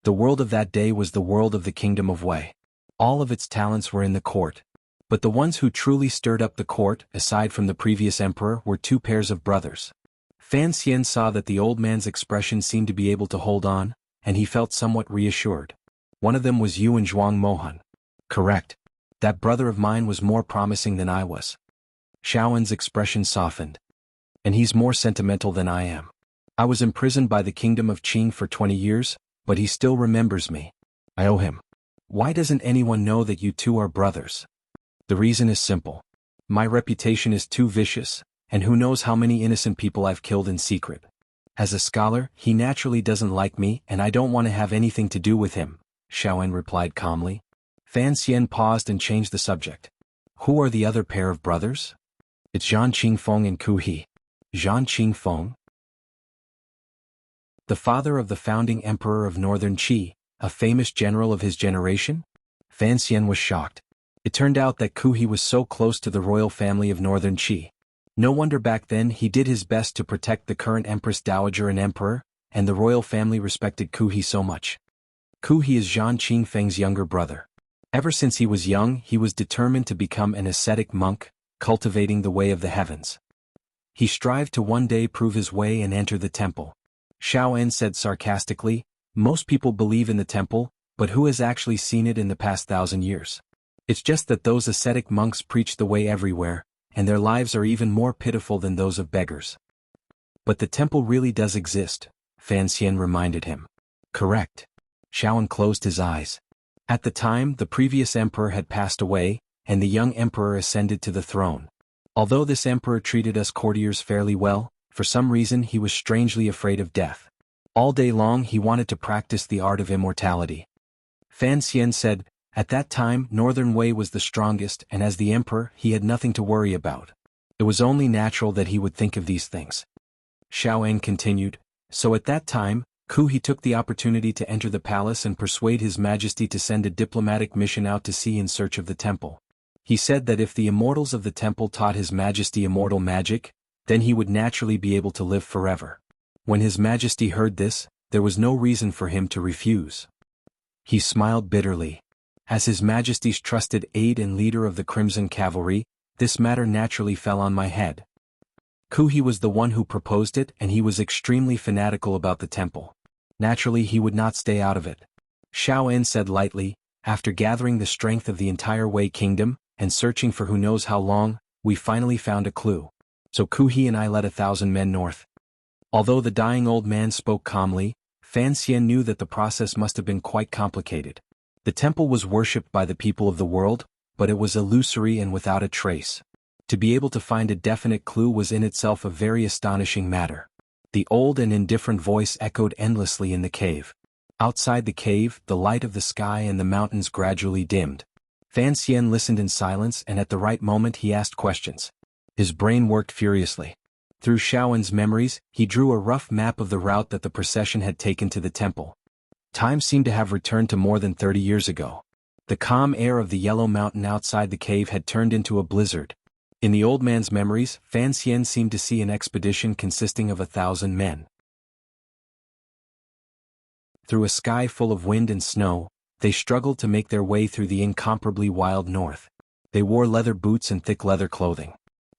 The world of that day was the world of the Kingdom of Wei. All of its talents were in the court. But the ones who truly stirred up the court, aside from the previous emperor, were two pairs of brothers. Fan Xian saw that the old man's expression seemed to be able to hold on, and he felt somewhat reassured. One of them was Yuan Zhuang Mohan. Correct. That brother of mine was more promising than I was. Xiao En's expression softened. And he's more sentimental than I am. I was imprisoned by the kingdom of Qing for 20 years, but he still remembers me. I owe him. Why doesn't anyone know that you two are brothers? The reason is simple. My reputation is too vicious, and who knows how many innocent people I've killed in secret. As a scholar, he naturally doesn't like me, and I don't want to have anything to do with him, Xiao En replied calmly. Fan Xian paused and changed the subject. Who are the other pair of brothers? It's Zhan Qingfeng and Ku He. Zhan Qingfeng? The father of the founding emperor of Northern Qi, a famous general of his generation? Fan Xian was shocked. It turned out that Ku He was so close to the royal family of Northern Qi. No wonder back then he did his best to protect the current Empress Dowager and Emperor, and the royal family respected Ku He so much. Ku He is Zhan Qingfeng's younger brother. Ever since he was young, he was determined to become an ascetic monk, cultivating the way of the heavens. He strived to one day prove his way and enter the temple. Xiao En said sarcastically, most people believe in the temple, but who has actually seen it in the past 1,000 years? It's just that those ascetic monks preach the way everywhere, and their lives are even more pitiful than those of beggars. But the temple really does exist, Fan Xian reminded him. Correct. Xiao En closed his eyes. At the time, the previous emperor had passed away, and the young emperor ascended to the throne. Although this emperor treated us courtiers fairly well, for some reason he was strangely afraid of death. All day long he wanted to practice the art of immortality. Fan Xian said, at that time Northern Wei was the strongest, and as the emperor he had nothing to worry about. It was only natural that he would think of these things. Xiao En continued, so at that time, Ku He took the opportunity to enter the palace and persuade His Majesty to send a diplomatic mission out to sea in search of the temple. He said that if the immortals of the temple taught His Majesty immortal magic, then he would naturally be able to live forever. When His Majesty heard this, there was no reason for him to refuse. He smiled bitterly. As His Majesty's trusted aide and leader of the Crimson Cavalry, this matter naturally fell on my head. Ku He was the one who proposed it, and he was extremely fanatical about the temple. Naturally he would not stay out of it. Xiao En said lightly, after gathering the strength of the entire Wei Kingdom, and searching for who knows how long, we finally found a clue. So Ku He and I led 1,000 men north. Although the dying old man spoke calmly, Fan Xian knew that the process must have been quite complicated. The temple was worshipped by the people of the world, but it was illusory and without a trace. To be able to find a definite clue was in itself a very astonishing matter. The old and indifferent voice echoed endlessly in the cave. Outside the cave, the light of the sky and the mountains gradually dimmed. Fan Xian listened in silence, and at the right moment he asked questions. His brain worked furiously. Through Xiao En's memories, he drew a rough map of the route that the procession had taken to the temple. Time seemed to have returned to more than 30 years ago. The calm air of the yellow mountain outside the cave had turned into a blizzard. In the old man's memories, Fan Xian seemed to see an expedition consisting of 1,000 men. Through a sky full of wind and snow, they struggled to make their way through the incomparably wild north. They wore leather boots and thick leather clothing.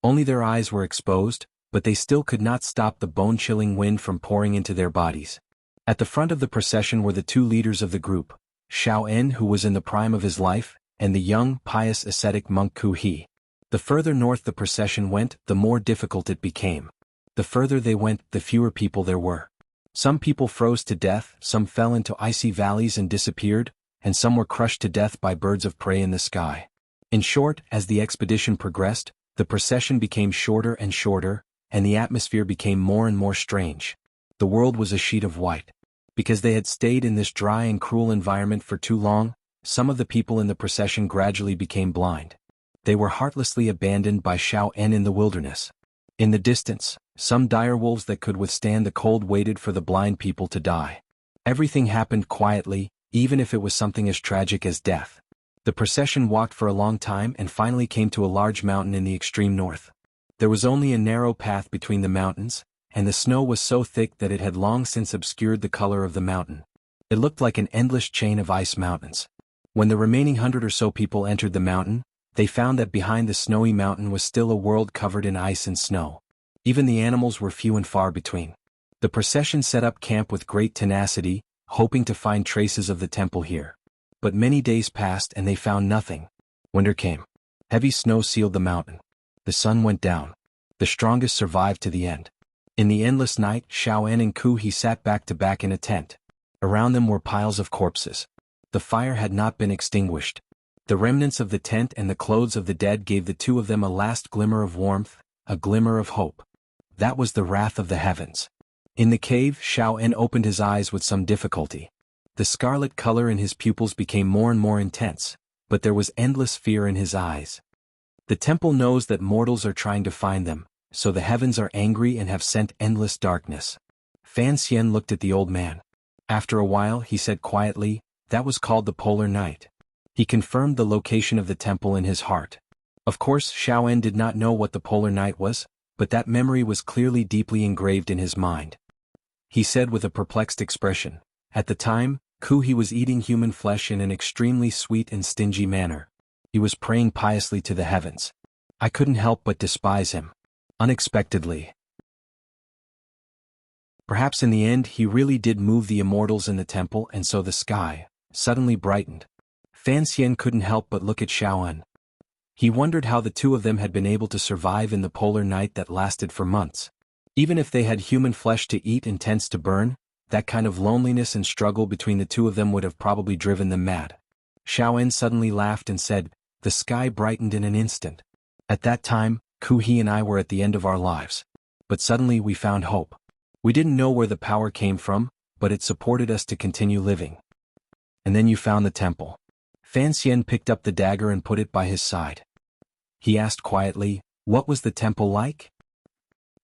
Only their eyes were exposed, but they still could not stop the bone-chilling wind from pouring into their bodies. At the front of the procession were the two leaders of the group, Xiao En, who was in the prime of his life, and the young, pious ascetic monk Ku He. The further north the procession went, the more difficult it became. The further they went, the fewer people there were. Some people froze to death, some fell into icy valleys and disappeared, and some were crushed to death by birds of prey in the sky. In short, as the expedition progressed, the procession became shorter and shorter, and the atmosphere became more and more strange. The world was a sheet of white. Because they had stayed in this dry and cruel environment for too long, some of the people in the procession gradually became blind. They were heartlessly abandoned by Xiao En in the wilderness. In the distance, some direwolves that could withstand the cold waited for the blind people to die. Everything happened quietly, even if it was something as tragic as death. The procession walked for a long time and finally came to a large mountain in the extreme north. There was only a narrow path between the mountains, and the snow was so thick that it had long since obscured the color of the mountain. It looked like an endless chain of ice mountains. When the remaining 100 or so people entered the mountain, they found that behind the snowy mountain was still a world covered in ice and snow. Even the animals were few and far between. The procession set up camp with great tenacity, hoping to find traces of the temple here. But many days passed and they found nothing. Winter came. Heavy snow sealed the mountain. The sun went down. The strongest survived to the end. In the endless night, Xiao En and Ku He sat back to back in a tent. Around them were piles of corpses. The fire had not been extinguished. The remnants of the tent and the clothes of the dead gave the two of them a last glimmer of warmth, a glimmer of hope. That was the wrath of the heavens. In the cave, Xiao En opened his eyes with some difficulty. The scarlet color in his pupils became more and more intense, but there was endless fear in his eyes. The temple knows that mortals are trying to find them, so the heavens are angry and have sent endless darkness. Fan Xian looked at the old man. After a while, he said quietly, "That was called the polar night." He confirmed the location of the temple in his heart. Of course, Xiao En did not know what the polar night was, but that memory was clearly deeply engraved in his mind. He said with a perplexed expression, "At the time, Ku He was eating human flesh in an extremely sweet and stingy manner. He was praying piously to the heavens. I couldn't help but despise him. Unexpectedly. Perhaps in the end he really did move the immortals in the temple and so the sky suddenly brightened." Fan Xian couldn't help but look at Xiao En. He wondered how the two of them had been able to survive in the polar night that lasted for months. Even if they had human flesh to eat and tents to burn, that kind of loneliness and struggle between the two of them would have probably driven them mad. Xiao En suddenly laughed and said, "The sky brightened in an instant. At that time, Ku He and I were at the end of our lives. But suddenly we found hope. We didn't know where the power came from, but it supported us to continue living. And then you found the temple." Fan Xian picked up the dagger and put it by his side. He asked quietly, "What was the temple like?"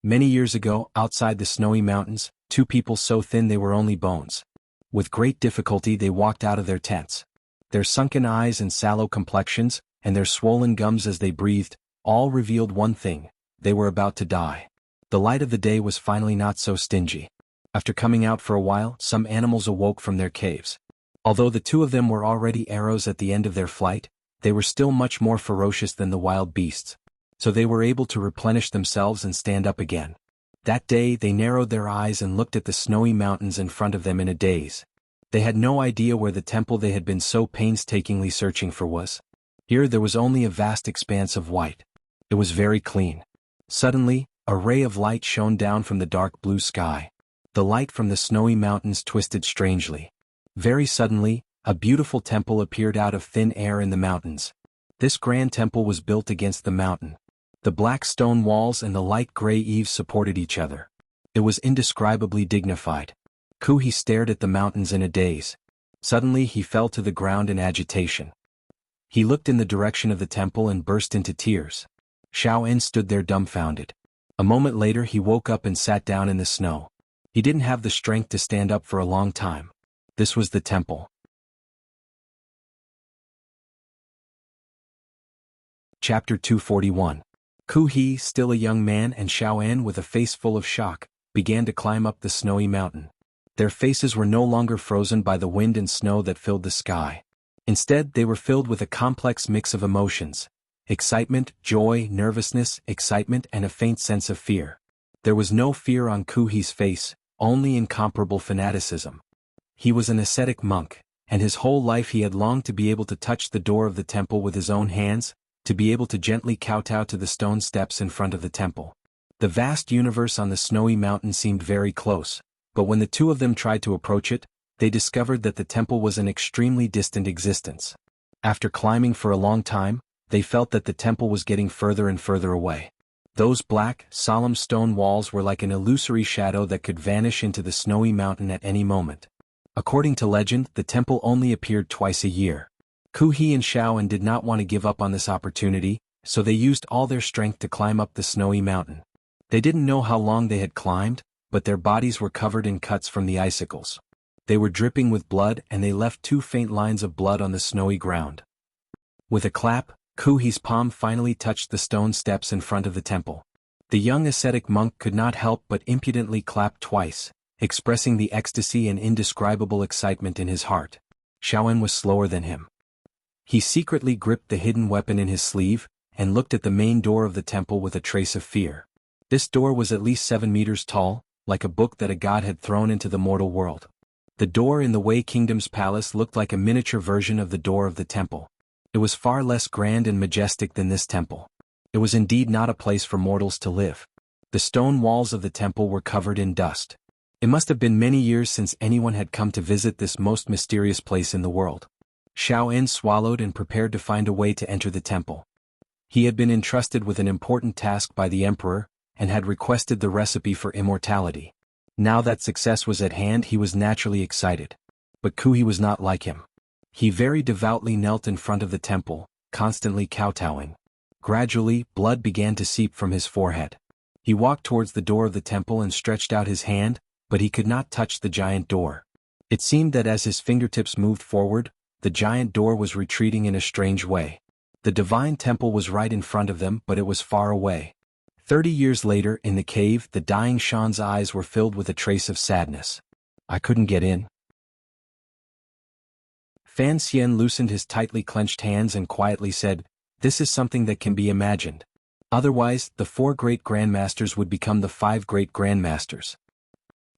Many years ago, outside the snowy mountains, two people so thin they were only bones. With great difficulty they walked out of their tents. Their sunken eyes and sallow complexions, and their swollen gums as they breathed, all revealed one thing: they were about to die. The light of the day was finally not so stingy. After coming out for a while, some animals awoke from their caves. Although the two of them were already arrows at the end of their flight, they were still much more ferocious than the wild beasts. So they were able to replenish themselves and stand up again. That day they narrowed their eyes and looked at the snowy mountains in front of them in a daze. They had no idea where the temple they had been so painstakingly searching for was. Here there was only a vast expanse of white. It was very clean. Suddenly, a ray of light shone down from the dark blue sky. The light from the snowy mountains twisted strangely. Very suddenly, a beautiful temple appeared out of thin air in the mountains. This grand temple was built against the mountain. The black stone walls and the light gray eaves supported each other. It was indescribably dignified. Ku He stared at the mountains in a daze. Suddenly he fell to the ground in agitation. He looked in the direction of the temple and burst into tears. Xiao En stood there dumbfounded. A moment later he woke up and sat down in the snow. He didn't have the strength to stand up for a long time. This was the temple. Chapter 241. Ku He, still a young man, and Xiao En, with a face full of shock, began to climb up the snowy mountain. Their faces were no longer frozen by the wind and snow that filled the sky. Instead, they were filled with a complex mix of emotions: excitement, joy, nervousness, excitement, and a faint sense of fear. There was no fear on Ku He's face, only incomparable fanaticism. He was an ascetic monk, and his whole life he had longed to be able to touch the door of the temple with his own hands, to be able to gently kowtow to the stone steps in front of the temple. The vast universe on the snowy mountain seemed very close, but when the two of them tried to approach it, they discovered that the temple was an extremely distant existence. After climbing for a long time, they felt that the temple was getting further and further away. Those black, solemn stone walls were like an illusory shadow that could vanish into the snowy mountain at any moment. According to legend, the temple only appeared twice a year. Ku He and Xiaoan did not want to give up on this opportunity, so they used all their strength to climb up the snowy mountain. They didn't know how long they had climbed, but their bodies were covered in cuts from the icicles. They were dripping with blood and they left 2 faint lines of blood on the snowy ground. With a clap, Ku He's palm finally touched the stone steps in front of the temple. The young ascetic monk could not help but impudently clap twice, expressing the ecstasy and indescribable excitement in his heart. Xiaoan was slower than him. He secretly gripped the hidden weapon in his sleeve, and looked at the main door of the temple with a trace of fear. This door was at least 7 meters tall, like a book that a god had thrown into the mortal world. The door in the Wei Kingdom's palace looked like a miniature version of the door of the temple. It was far less grand and majestic than this temple. It was indeed not a place for mortals to live. The stone walls of the temple were covered in dust. It must have been many years since anyone had come to visit this most mysterious place in the world. Xiaoan swallowed and prepared to find a way to enter the temple. He had been entrusted with an important task by the emperor, and had requested the recipe for immortality. Now that success was at hand, he was naturally excited. But Ku He was not like him. He very devoutly knelt in front of the temple, constantly kowtowing. Gradually, blood began to seep from his forehead. He walked towards the door of the temple and stretched out his hand, but he could not touch the giant door. It seemed that as his fingertips moved forward, the giant door was retreating in a strange way. The divine temple was right in front of them, but it was far away. 30 years later, in the cave, the dying Shan's eyes were filled with a trace of sadness. I couldn't get in. Fan Xian loosened his tightly clenched hands and quietly said, "This is something that can be imagined. Otherwise, the 4 great grandmasters would become the 5 great grandmasters.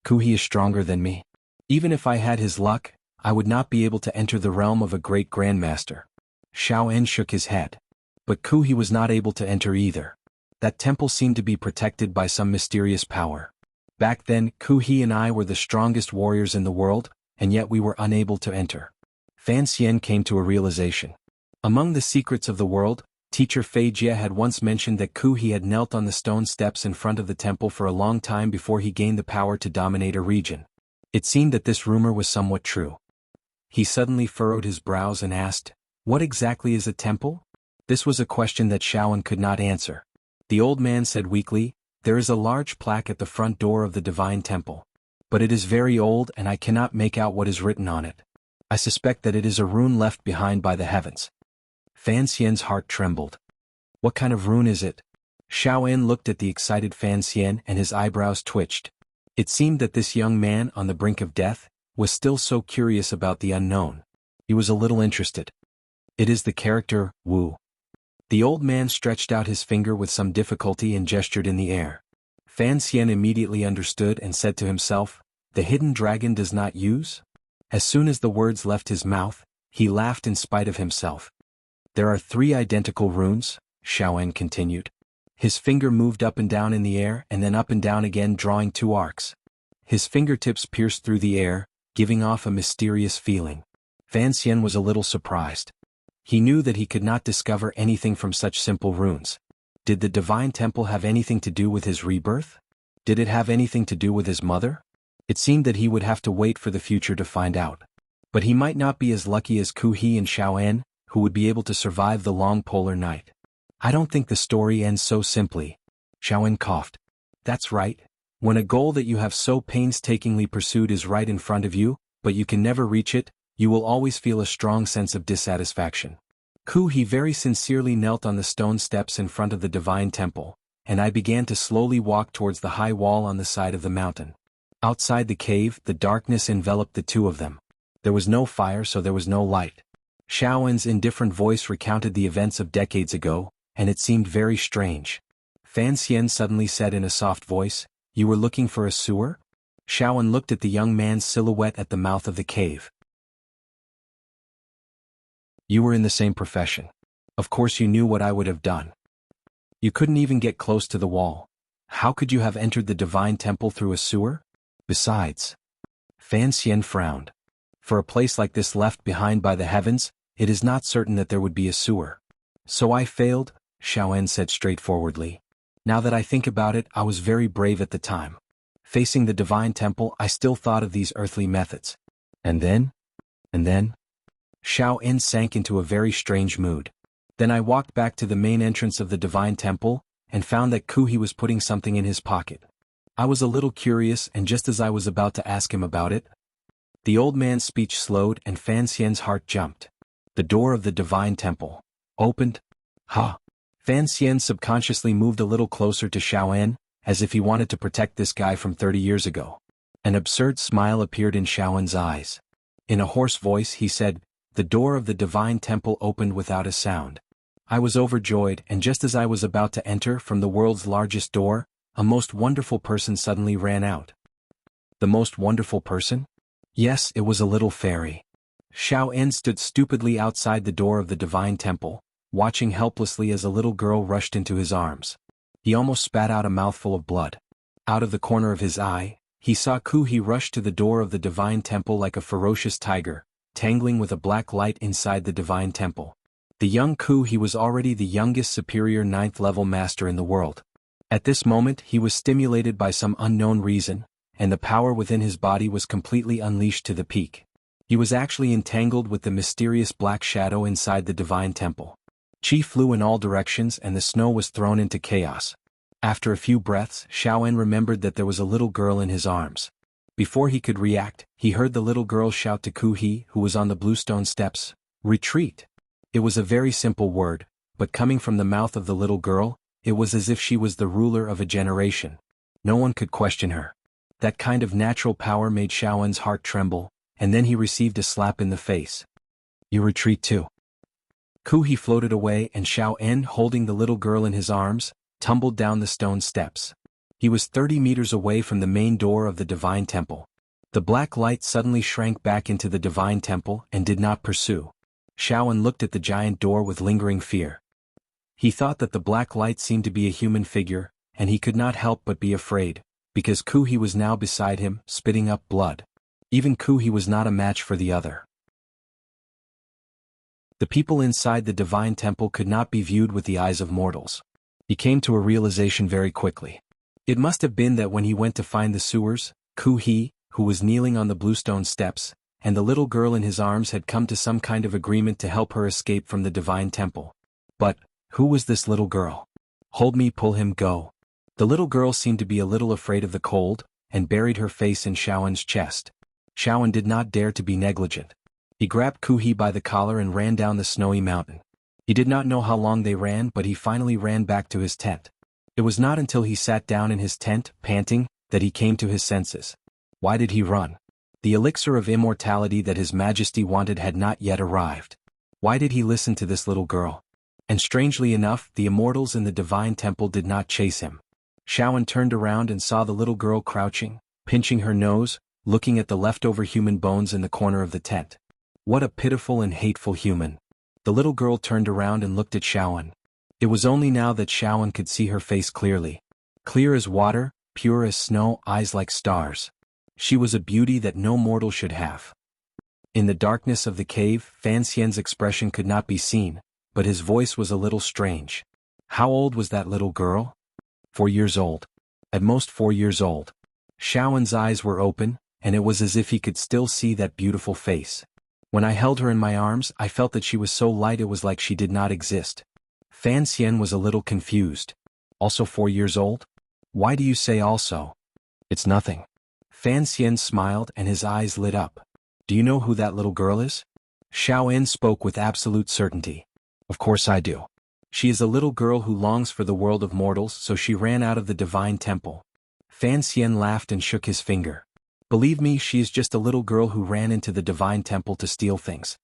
Ku He is stronger than me. Even if I had his luck, I would not be able to enter the realm of a great grandmaster." Xiaoan shook his head. But Ku He was not able to enter either. That temple seemed to be protected by some mysterious power. Back then, Ku He and I were the strongest warriors in the world, and yet we were unable to enter. Fan Xian came to a realization. Among the secrets of the world, teacher Fei Jie had once mentioned that Ku He had knelt on the stone steps in front of the temple for a long time before he gained the power to dominate a region. It seemed that this rumor was somewhat true. He suddenly furrowed his brows and asked, "What exactly is a temple?" This was a question that Xiaoan could not answer. The old man said weakly, "There is a large plaque at the front door of the divine temple. But it is very old and I cannot make out what is written on it. I suspect that it is a rune left behind by the heavens." Fan Xian's heart trembled. "What kind of rune is it?" Xiaoan looked at the excited Fan Xian and his eyebrows twitched. It seemed that this young man on the brink of death was still so curious about the unknown. He was a little interested. "It is the character, Wu." The old man stretched out his finger with some difficulty and gestured in the air. Fan Xian immediately understood and said to himself, "The hidden dragon does not use?" As soon as the words left his mouth, he laughed in spite of himself. "There are 3 identical runes," Xiaoan continued. His finger moved up and down in the air and then up and down again, drawing 2 arcs. His fingertips pierced through the air, giving off a mysterious feeling. Fan Xian was a little surprised. He knew that he could not discover anything from such simple runes. Did the divine temple have anything to do with his rebirth? Did it have anything to do with his mother? It seemed that he would have to wait for the future to find out. But he might not be as lucky as Ku He and Xiaoan, who would be able to survive the long polar night. "I don't think the story ends so simply." Xiaoan coughed. "That's right. When a goal that you have so painstakingly pursued is right in front of you, but you can never reach it, you will always feel a strong sense of dissatisfaction." Ku He very sincerely knelt on the stone steps in front of the divine temple, and I began to slowly walk towards the high wall on the side of the mountain. Outside the cave, the darkness enveloped the 2 of them. There was no fire, so there was no light. Xiaoan's indifferent voice recounted the events of decades ago, and it seemed very strange. Fan Xian suddenly said in a soft voice, "You were looking for a sewer?" Xiaoan looked at the young man's silhouette at the mouth of the cave. "You were in the same profession. Of course you knew what I would have done. You couldn't even get close to the wall. How could you have entered the divine temple through a sewer? Besides..." Fan Xian frowned. For a place like this left behind by the heavens, it is not certain that there would be a sewer. So I failed, Xiaoen said straightforwardly. Now that I think about it, I was very brave at the time. Facing the divine temple, I still thought of these earthly methods. And then? Xiaoen sank into a very strange mood. Then I walked back to the main entrance of the divine temple, and found that Kuhi was putting something in his pocket. I was a little curious, and just as I was about to ask him about it, the old man's speech slowed and Fan Xian's heart jumped. The door of the divine temple opened. Ha! Fan Xian subconsciously moved a little closer to Xiaoen, as if he wanted to protect this guy from 30 years ago. An absurd smile appeared in Xiaoen's eyes. In a hoarse voice he said, "The door of the divine temple opened without a sound." I was overjoyed, and just as I was about to enter from the world's largest door, a most wonderful person suddenly ran out. The most wonderful person? Yes, it was a little fairy. Xiaoen stood stupidly outside the door of the divine temple, watching helplessly as a little girl rushed into his arms. He almost spat out a mouthful of blood. Out of the corner of his eye, he saw Kuhi rush to the door of the divine temple like a ferocious tiger, tangling with a black light inside the divine temple. The young Kuhi was already the youngest superior 9th-level master in the world. At this moment he was stimulated by some unknown reason, and the power within his body was completely unleashed to the peak. He was actually entangled with the mysterious black shadow inside the divine temple. Qi flew in all directions and the snow was thrown into chaos. After a few breaths, Xiaoen remembered that there was a little girl in his arms. Before he could react, he heard the little girl shout to Kuhi, who was on the bluestone steps, "Retreat!" It was a very simple word, but coming from the mouth of the little girl, it was as if she was the ruler of a generation. No one could question her. That kind of natural power made Xiaoen's heart tremble, and then he received a slap in the face. "You retreat too." Kuhi floated away and Xiaoen, holding the little girl in his arms, tumbled down the stone steps. He was 30 meters away from the main door of the divine temple. The black light suddenly shrank back into the divine temple and did not pursue. Xiaoen looked at the giant door with lingering fear. He thought that the black light seemed to be a human figure, and he could not help but be afraid, because Kuhi was now beside him, spitting up blood. Even Kuhi was not a match for the other. The people inside the divine temple could not be viewed with the eyes of mortals. He came to a realization very quickly. It must have been that when he went to find the sewers, Kuhi, who was kneeling on the bluestone steps, and the little girl in his arms had come to some kind of agreement to help her escape from the divine temple. But, who was this little girl? "Hold me, pull him, go." The little girl seemed to be a little afraid of the cold, and buried her face in Xiaoen's chest. Xiaoen did not dare to be negligent. He grabbed Kuhi by the collar and ran down the snowy mountain. He did not know how long they ran, but he finally ran back to his tent. It was not until he sat down in his tent, panting, that he came to his senses. Why did he run? The elixir of immortality that His Majesty wanted had not yet arrived. Why did he listen to this little girl? And strangely enough, the immortals in the divine temple did not chase him. Xiaoen turned around and saw the little girl crouching, pinching her nose, looking at the leftover human bones in the corner of the tent. What a pitiful and hateful human. The little girl turned around and looked at Xiaoen. It was only now that Xiaoen could see her face clearly. Clear as water, pure as snow, eyes like stars. She was a beauty that no mortal should have. In the darkness of the cave, Fan Xian's expression could not be seen, but his voice was a little strange. How old was that little girl? 4 years old. At most 4 years old. Xiaoen's eyes were open, and it was as if he could still see that beautiful face. When I held her in my arms, I felt that she was so light it was like she did not exist. Fan Xian was a little confused. Also 4 years old? Why do you say also? It's nothing. Fan Xian smiled and his eyes lit up. Do you know who that little girl is? Xiaoen spoke with absolute certainty. Of course I do. She is a little girl who longs for the world of mortals, so she ran out of the divine temple. Fan Xian laughed and shook his finger. Believe me, she is just a little girl who ran into the divine temple to steal things.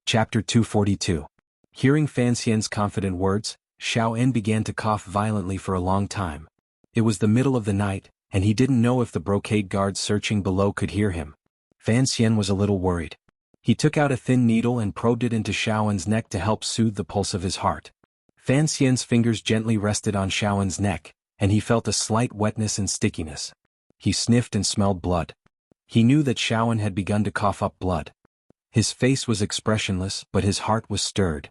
Chapter 242. Hearing Fan Xian's confident words, Xiaoen began to cough violently for a long time. It was the middle of the night, and he didn't know if the brocade guards searching below could hear him. Fan Xian was a little worried. He took out a thin needle and probed it into Xiaoen's neck to help soothe the pulse of his heart. Fan Xian's fingers gently rested on Xiaoen's neck, and he felt a slight wetness and stickiness. He sniffed and smelled blood. He knew that Xiaoen had begun to cough up blood. His face was expressionless, but his heart was stirred.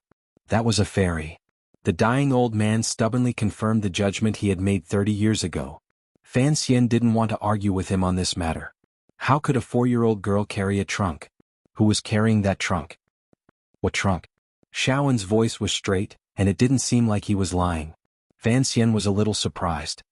That was a fairy. The dying old man stubbornly confirmed the judgment he had made 30 years ago. Fan Xian didn't want to argue with him on this matter. How could a 4-year-old girl carry a trunk? Who was carrying that trunk? What trunk? Xiaowen's voice was straight, and it didn't seem like he was lying. Fan Xian was a little surprised.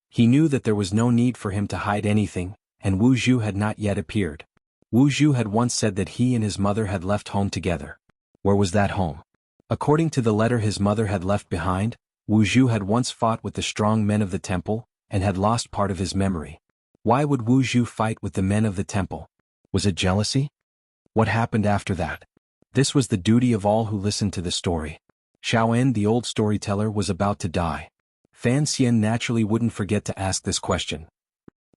He knew that there was no need for him to hide anything, and Wu Zhu had not yet appeared. Wu Zhu had once said that he and his mother had left home together. Where was that home? According to the letter his mother had left behind, Wu Zhu had once fought with the strong men of the temple, and had lost part of his memory. Why would Wu Zhu fight with the men of the temple? Was it jealousy? What happened after that? This was the duty of all who listened to the story. Xiaoen, the old storyteller, was about to die. Fan Xian naturally wouldn't forget to ask this question.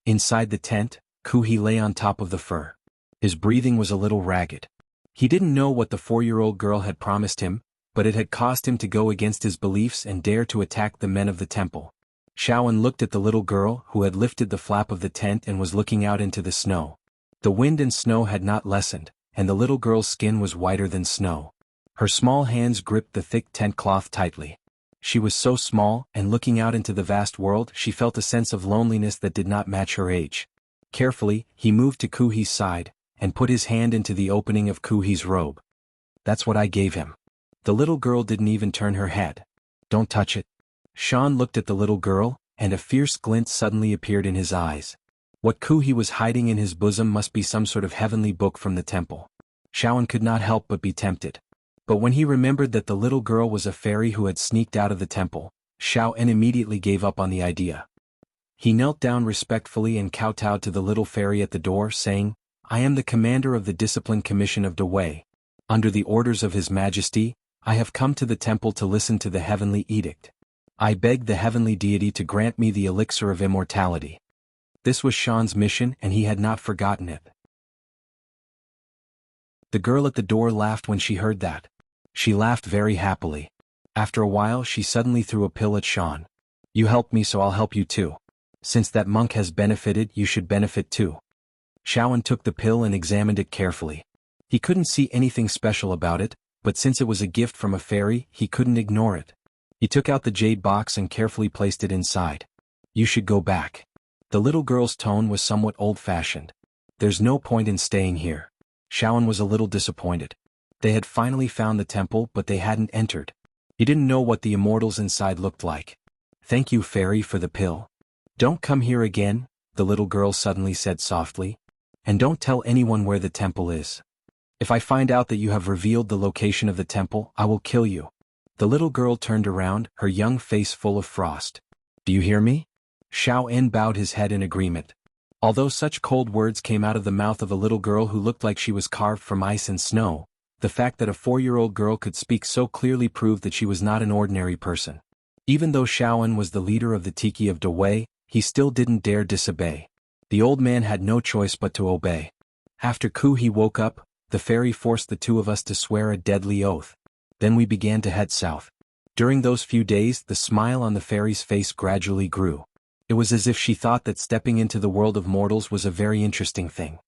Inside the tent, Ku He lay on top of the fur. His breathing was a little ragged. He didn't know what the 4-year-old girl had promised him, but it had caused him to go against his beliefs and dare to attack the men of the temple. Xiaoen looked at the little girl who had lifted the flap of the tent and was looking out into the snow. The wind and snow had not lessened, and the little girl's skin was whiter than snow. Her small hands gripped the thick tent cloth tightly. She was so small, and looking out into the vast world, she felt a sense of loneliness that did not match her age. Carefully, he moved to Ku He's side, and put his hand into the opening of Ku He's robe. That's what I gave him. The little girl didn't even turn her head. Don't touch it. Shan looked at the little girl, and a fierce glint suddenly appeared in his eyes. What Ku He was hiding in his bosom must be some sort of heavenly book from the temple. Xiaoen could not help but be tempted. But when he remembered that the little girl was a fairy who had sneaked out of the temple, Xiaoen immediately gave up on the idea. He knelt down respectfully and kowtowed to the little fairy at the door, saying, I am the commander of the Discipline Commission of Dawei. Under the orders of His Majesty, I have come to the temple to listen to the heavenly edict. I beg the heavenly deity to grant me the elixir of immortality. This was Shan's mission, and he had not forgotten it. The girl at the door laughed when she heard that. She laughed very happily. After a while she suddenly threw a pill at Shan. You helped me, so I'll help you too. Since that monk has benefited, you should benefit too. Xiaoen took the pill and examined it carefully. He couldn't see anything special about it, but since it was a gift from a fairy, he couldn't ignore it. He took out the jade box and carefully placed it inside. You should go back. The little girl's tone was somewhat old-fashioned. There's no point in staying here. Xiaoen was a little disappointed. They had finally found the temple, but they hadn't entered. He didn't know what the immortals inside looked like. Thank you, fairy, for the pill. Don't come here again, the little girl suddenly said softly. And don't tell anyone where the temple is. If I find out that you have revealed the location of the temple, I will kill you. The little girl turned around, her young face full of frost. Do you hear me? Xiaoen bowed his head in agreement. Although such cold words came out of the mouth of a little girl who looked like she was carved from ice and snow, the fact that a 4-year-old girl could speak so clearly proved that she was not an ordinary person. Even though Xiaoen was the leader of the Tiki of Dawei, he still didn't dare disobey. The old man had no choice but to obey. After Ku He woke up, the fairy forced the two of us to swear a deadly oath. Then we began to head south. During those few days, the smile on the fairy's face gradually grew. It was as if she thought that stepping into the world of mortals was a very interesting thing.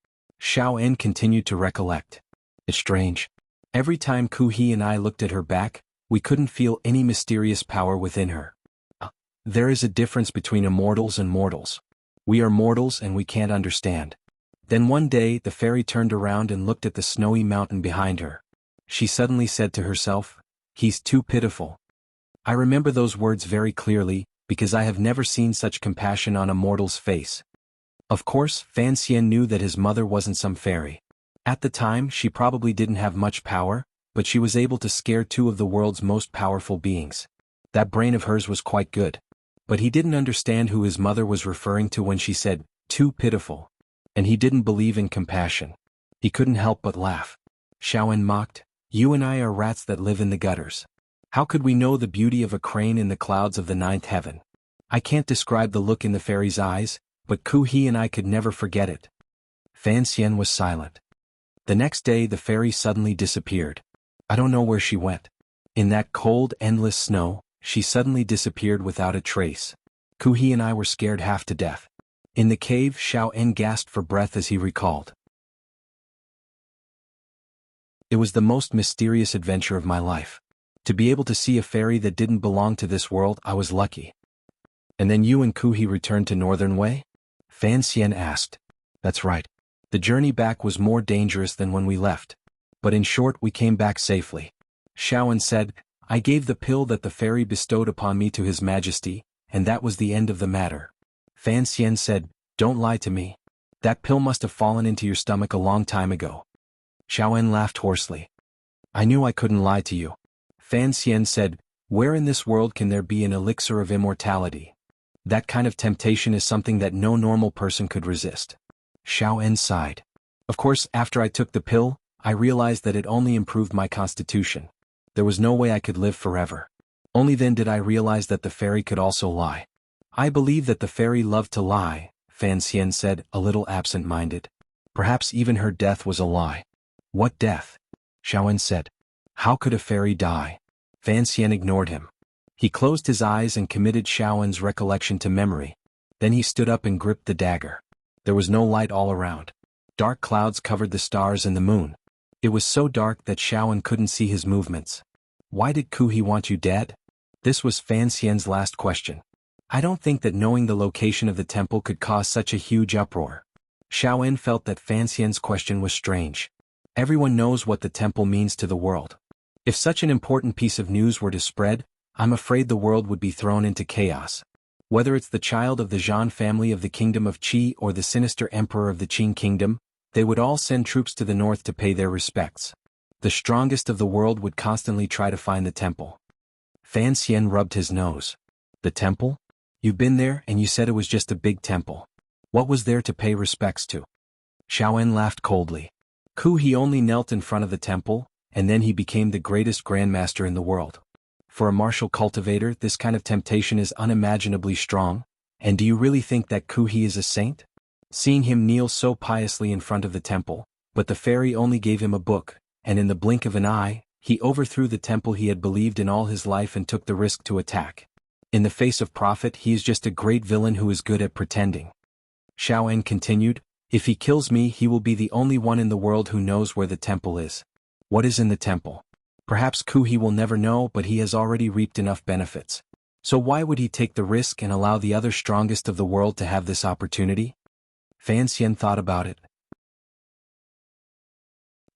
Xiaoen continued to recollect. It's strange. Every time Ku He and I looked at her back, we couldn't feel any mysterious power within her. There is a difference between immortals and mortals. We are mortals and we can't understand. Then one day the fairy turned around and looked at the snowy mountain behind her. She suddenly said to herself, "He's too pitiful." I remember those words very clearly, because I have never seen such compassion on a mortal's face. Of course, Fan Xian knew that his mother wasn't some fairy. At the time, she probably didn't have much power, but she was able to scare two of the world's most powerful beings. That brain of hers was quite good. But he didn't understand who his mother was referring to when she said, "too pitiful." And he didn't believe in compassion. He couldn't help but laugh. Xiaoen mocked, "You and I are rats that live in the gutters. How could we know the beauty of a crane in the clouds of the ninth heaven?" I can't describe the look in the fairy's eyes, but Ku He and I could never forget it. Fan Xian was silent. The next day the fairy suddenly disappeared. I don't know where she went. In that cold, endless snow, she suddenly disappeared without a trace. Ku He and I were scared half to death. In the cave, Xiaoen gasped for breath as he recalled. It was the most mysterious adventure of my life. To be able to see a fairy that didn't belong to this world, I was lucky. And then you and Kuhi returned to Northern Way? Fan Xian asked. That's right. The journey back was more dangerous than when we left. But in short, we came back safely. Xiaoan said, I gave the pill that the fairy bestowed upon me to His Majesty, and that was the end of the matter. Fan Xian said, don't lie to me. That pill must have fallen into your stomach a long time ago. Xiaoan laughed hoarsely. I knew I couldn't lie to you. Fan Xian said, where in this world can there be an elixir of immortality? That kind of temptation is something that no normal person could resist. Xiaoan sighed. Of course, after I took the pill, I realized that it only improved my constitution. There was no way I could live forever. Only then did I realize that the fairy could also lie. I believe that the fairy loved to lie, Fan Xian said, a little absent-minded. Perhaps even her death was a lie. What death? Xiaoan said. How could a fairy die? Fan Xian ignored him. He closed his eyes and committed Xiaoan's recollection to memory. Then he stood up and gripped the dagger. There was no light all around. Dark clouds covered the stars and the moon. It was so dark that Xiaoan couldn't see his movements. Why did Kuhi want you dead? This was Fan Xian's last question. I don't think that knowing the location of the temple could cause such a huge uproar. Xiaoan felt that Fan Xian's question was strange. Everyone knows what the temple means to the world. If such an important piece of news were to spread, I'm afraid the world would be thrown into chaos. Whether it's the child of the Zhan family of the Kingdom of Qi or the sinister emperor of the Qing Kingdom, they would all send troops to the north to pay their respects. The strongest of the world would constantly try to find the temple. Fan Xian rubbed his nose. The temple? You've been there and you said it was just a big temple. What was there to pay respects to? Xiaoan laughed coldly. Kuhi only knelt in front of the temple, and then he became the greatest grandmaster in the world. For a martial cultivator, this kind of temptation is unimaginably strong, and do you really think that Kuhi is a saint? Seeing him kneel so piously in front of the temple, but the fairy only gave him a book, and in the blink of an eye, he overthrew the temple he had believed in all his life and took the risk to attack. In the face of profit, he is just a great villain who is good at pretending. Xiaoan continued, if he kills me, he will be the only one in the world who knows where the temple is. What is in the temple? Perhaps Kuhi will never know, but he has already reaped enough benefits. So why would he take the risk and allow the other strongest of the world to have this opportunity? Fan Xian thought about it.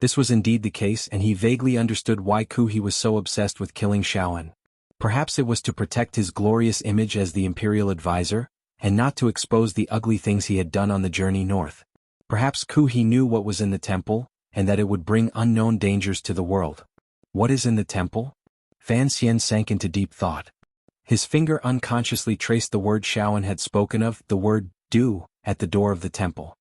This was indeed the case, and he vaguely understood why Kuhi was so obsessed with killing Xiaoan. Perhaps it was to protect his glorious image as the imperial advisor, and not to expose the ugly things he had done on the journey north. Perhaps Kuhi knew what was in the temple, and that it would bring unknown dangers to the world. What is in the temple? Fan Xian sank into deep thought. His finger unconsciously traced the word Xiaoan had spoken of, the word do, at the door of the temple.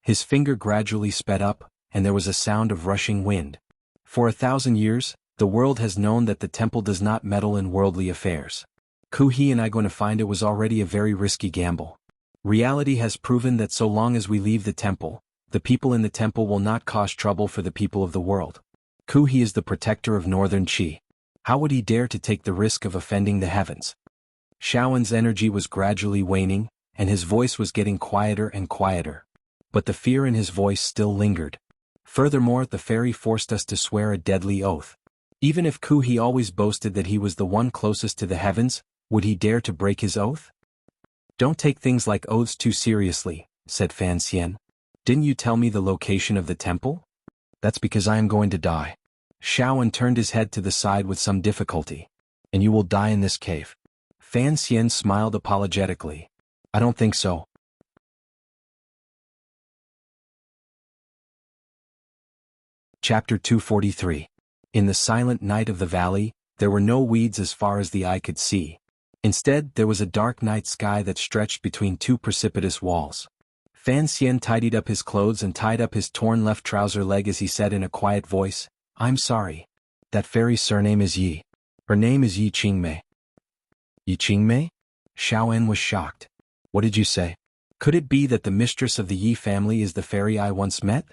His finger gradually sped up, and there was a sound of rushing wind. For 1,000 years, the world has known that the temple does not meddle in worldly affairs. Kuhi and I going to find it was already a very risky gamble. Reality has proven that so long as we leave the temple, the people in the temple will not cause trouble for the people of the world. Kuhi is the protector of northern Qi. How would he dare to take the risk of offending the heavens? Xiaoan's energy was gradually waning, and his voice was getting quieter and quieter. But the fear in his voice still lingered. Furthermore, the fairy forced us to swear a deadly oath. Even if Kuhi always boasted that he was the one closest to the heavens, would he dare to break his oath? Don't take things like oaths too seriously, said Fan Xian. Didn't you tell me the location of the temple? That's because I am going to die. Xiaoan turned his head to the side with some difficulty. And you will die in this cave. Fan Xian smiled apologetically. I don't think so. Chapter 243. In the silent night of the valley, there were no weeds as far as the eye could see. Instead, there was a dark night sky that stretched between two precipitous walls. Fan Xian tidied up his clothes and tied up his torn left trouser leg as he said in a quiet voice, I'm sorry. That fairy's surname is Yi. Her name is Yi Qingmei. Yi Qingmei? Xiaoan was shocked. What did you say? Could it be that the mistress of the Yi family is the fairy I once met?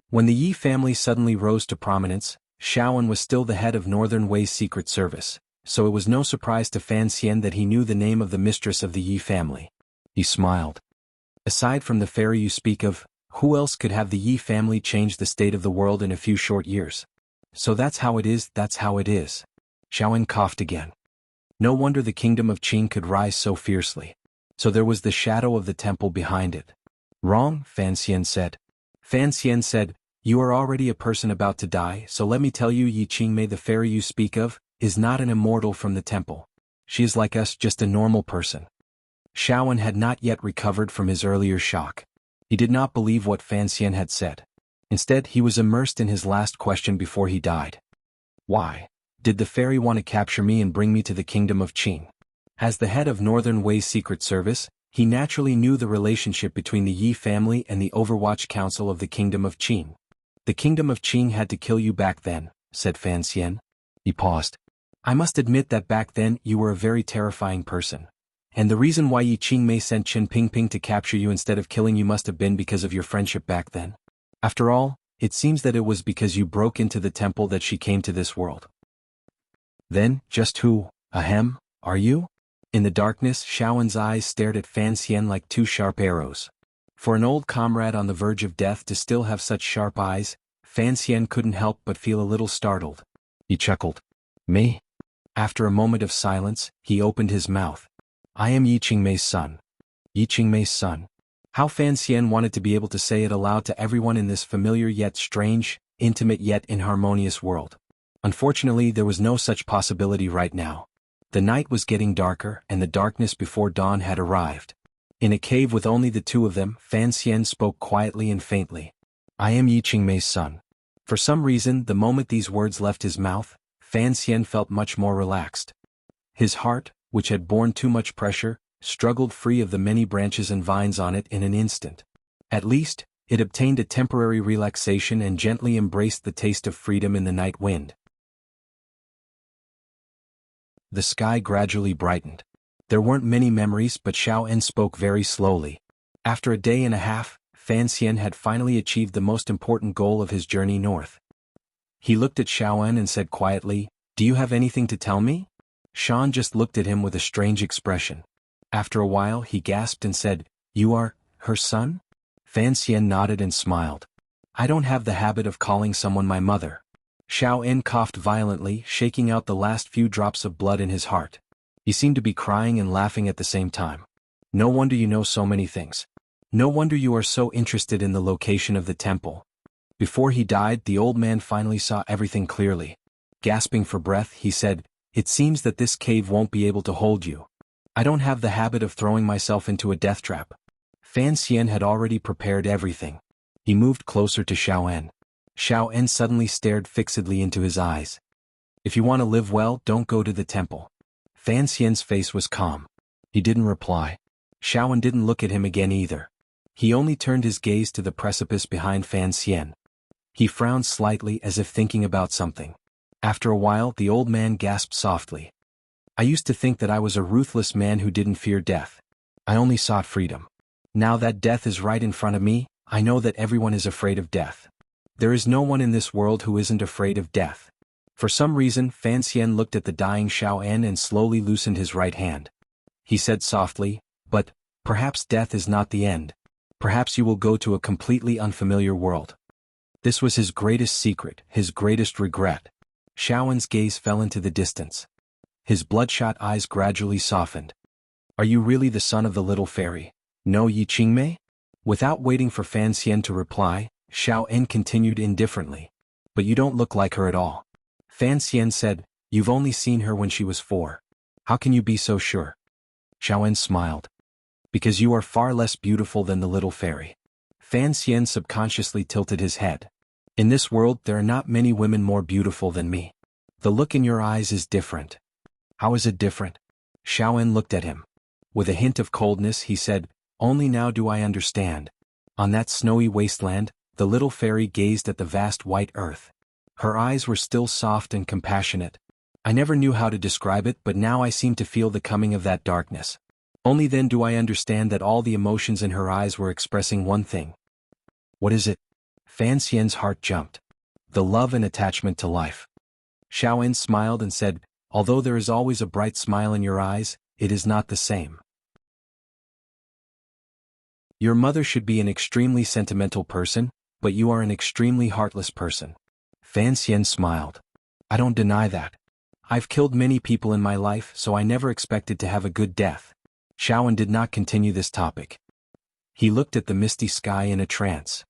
When the Yi family suddenly rose to prominence, Xiaoan was still the head of Northern Wei's secret service, so it was no surprise to Fan Xian that he knew the name of the mistress of the Yi family. He smiled. Aside from the fairy you speak of, who else could have the Yi family change the state of the world in a few short years? So that's how it is, that's how it is. Xiaoen coughed again. No wonder the kingdom of Qing could rise so fiercely. So there was the shadow of the temple behind it. Wrong, Fan Xian said. Fan Xian said, you are already a person about to die, so let me tell you, Yi Qingmei, the fairy you speak of, is not an immortal from the temple. She is like us, just a normal person. Xiaoen had not yet recovered from his earlier shock. He did not believe what Fan Xian had said. Instead, he was immersed in his last question before he died. Why did the fairy want to capture me and bring me to the kingdom of Qing? As the head of Northern Wei's secret service, he naturally knew the relationship between the Yi family and the Overwatch Council of the kingdom of Qing. The kingdom of Qing had to kill you back then, said Fan Xian. He paused. I must admit that back then you were a very terrifying person. And the reason why Yi Qingmei sent Chen Pingping to capture you instead of killing you must have been because of your friendship back then. After all, it seems that it was because you broke into the temple that she came to this world. Then, just who, are you? In the darkness, Xiaoen's eyes stared at Fan Xian like two sharp arrows. For an old comrade on the verge of death to still have such sharp eyes, Fan Xian couldn't help but feel a little startled. He chuckled. Me? After a moment of silence, he opened his mouth. I am Yi Qingmei's son. Yi Qingmei's son. How Fan Xian wanted to be able to say it aloud to everyone in this familiar yet strange, intimate yet inharmonious world. Unfortunately, there was no such possibility right now. The night was getting darker and the darkness before dawn had arrived. In a cave with only the two of them, Fan Xian spoke quietly and faintly. I am Yi Qingmei's son. For some reason, the moment these words left his mouth, Fan Xian felt much more relaxed. His heart, which had borne too much pressure, struggled free of the many branches and vines on it in an instant. At least, it obtained a temporary relaxation and gently embraced the taste of freedom in the night wind. The sky gradually brightened. There weren't many memories, but Xiaoen spoke very slowly. After a day and a half, Fan Xian had finally achieved the most important goal of his journey north. He looked at Xiaoen and said quietly, Do you have anything to tell me? Shan just looked at him with a strange expression. After a while he gasped and said, You are her son? Fan Xian nodded and smiled. I don't have the habit of calling someone my mother. Xiaoen coughed violently, shaking out the last few drops of blood in his heart. He seemed to be crying and laughing at the same time. No wonder you know so many things. No wonder you are so interested in the location of the temple. Before he died, the old man finally saw everything clearly. Gasping for breath, he said, It seems that this cave won't be able to hold you. I don't have the habit of throwing myself into a death trap. Fan Xian had already prepared everything. He moved closer to Xiaoen. Xiaoen suddenly stared fixedly into his eyes. If you want to live well, don't go to the temple. Fan Xian's face was calm. He didn't reply. Xiaoen didn't look at him again either. He only turned his gaze to the precipice behind Fan Xian. He frowned slightly as if thinking about something. After a while, the old man gasped softly. I used to think that I was a ruthless man who didn't fear death. I only sought freedom. Now that death is right in front of me, I know that everyone is afraid of death. There is no one in this world who isn't afraid of death. For some reason, Fan Xian looked at the dying Xiaoen and slowly loosened his right hand. He said softly, But perhaps death is not the end. Perhaps you will go to a completely unfamiliar world. This was his greatest secret, his greatest regret. Xiaoen's gaze fell into the distance. His bloodshot eyes gradually softened. Are you really the son of the little fairy? No Yi Qingmei? Without waiting for Fan Xian to reply, Xiaoen continued indifferently. But you don't look like her at all. Fan Xian said, You've only seen her when she was 4. How can you be so sure? Xiaoen smiled. Because you are far less beautiful than the little fairy. Fan Xian subconsciously tilted his head. In this world there are not many women more beautiful than me. The look in your eyes is different. How is it different? Xiaoen looked at him. With a hint of coldness he said, Only now do I understand. On that snowy wasteland, the little fairy gazed at the vast white earth. Her eyes were still soft and compassionate. I never knew how to describe it, but now I seem to feel the coming of that darkness. Only then do I understand that all the emotions in her eyes were expressing one thing. What is it? Fan Xian's heart jumped. The love and attachment to life. Xiaoen smiled and said, Although there is always a bright smile in your eyes, it is not the same. Your mother should be an extremely sentimental person, but you are an extremely heartless person. Fan Xian smiled. I don't deny that. I've killed many people in my life, so I never expected to have a good death. Xiaowen did not continue this topic. He looked at the misty sky in a trance.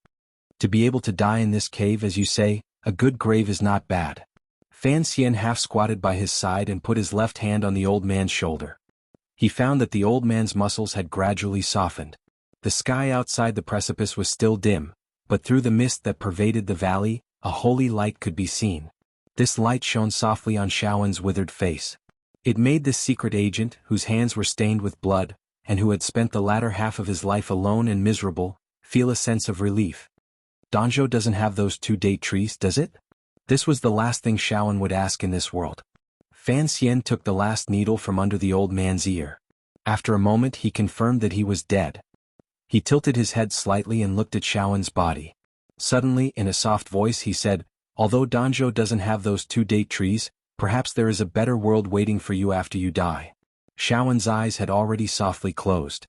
To be able to die in this cave, as you say, a good grave is not bad. Fan Xian half squatted by his side and put his left hand on the old man's shoulder. He found that the old man's muscles had gradually softened. The sky outside the precipice was still dim, but through the mist that pervaded the valley, a holy light could be seen. This light shone softly on Xiaowen's withered face. It made this secret agent, whose hands were stained with blood, and who had spent the latter half of his life alone and miserable, feel a sense of relief. Danzhou doesn't have those 2 date trees, does it? This was the last thing Xiaowen would ask in this world. Fan Xian took the last needle from under the old man's ear. After a moment he confirmed that he was dead. He tilted his head slightly and looked at Xiaowen's body. Suddenly, in a soft voice he said, although Danzhou doesn't have those 2 date trees, perhaps there is a better world waiting for you after you die. Xiaowen's eyes had already softly closed.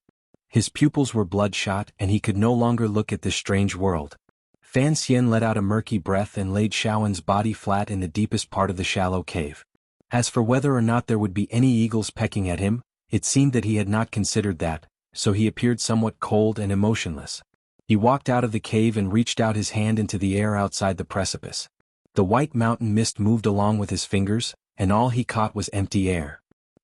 His pupils were bloodshot and he could no longer look at this strange world. Fan Xian let out a murky breath and laid Xiaowen's body flat in the deepest part of the shallow cave. As for whether or not there would be any eagles pecking at him, it seemed that he had not considered that, so he appeared somewhat cold and emotionless. He walked out of the cave and reached out his hand into the air outside the precipice. The white mountain mist moved along with his fingers, and all he caught was empty air.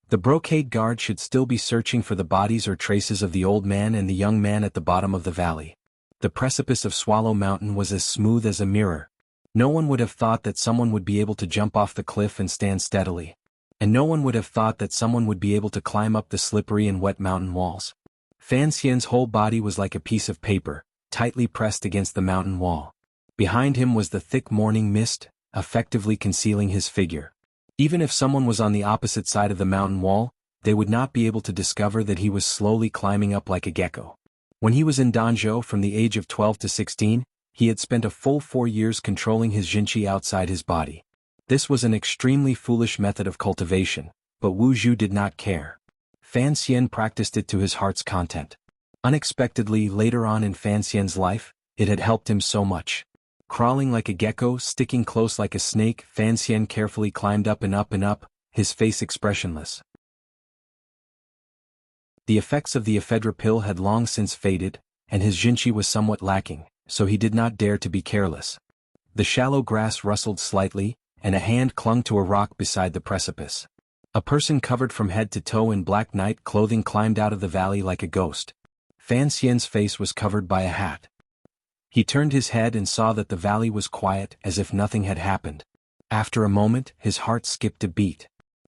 The brocade guard should still be searching for the bodies or traces of the old man and the young man at the bottom of the valley. The precipice of Swallow Mountain was as smooth as a mirror. No one would have thought that someone would be able to jump off the cliff and stand steadily. And no one would have thought that someone would be able to climb up the slippery and wet mountain walls. Fan Xian's whole body was like a piece of paper, tightly pressed against the mountain wall. Behind him was the thick morning mist, effectively concealing his figure. Even if someone was on the opposite side of the mountain wall, they would not be able to discover that he was slowly climbing up like a gecko. When he was in Danzhou from the age of 12 to 16, he had spent a full 4 years controlling his jinqi outside his body. This was an extremely foolish method of cultivation, but Wu Zhu did not care. Fan Xian practiced it to his heart's content. Unexpectedly, later on in Fan Xian's life, it had helped him so much. Crawling like a gecko, sticking close like a snake, Fan Xian carefully climbed up and up and up, his face expressionless. The effects of the ephedra pill had long since faded, and his jinqi was somewhat lacking, so he did not dare to be careless. The shallow grass rustled slightly, and a hand clung to a rock beside the precipice. A person covered from head to toe in black night clothing climbed out of the valley like a ghost. Fan Xian's face was covered by a hat. He turned his head and saw that the valley was quiet as if nothing had happened. After a moment, his heart skipped a beat.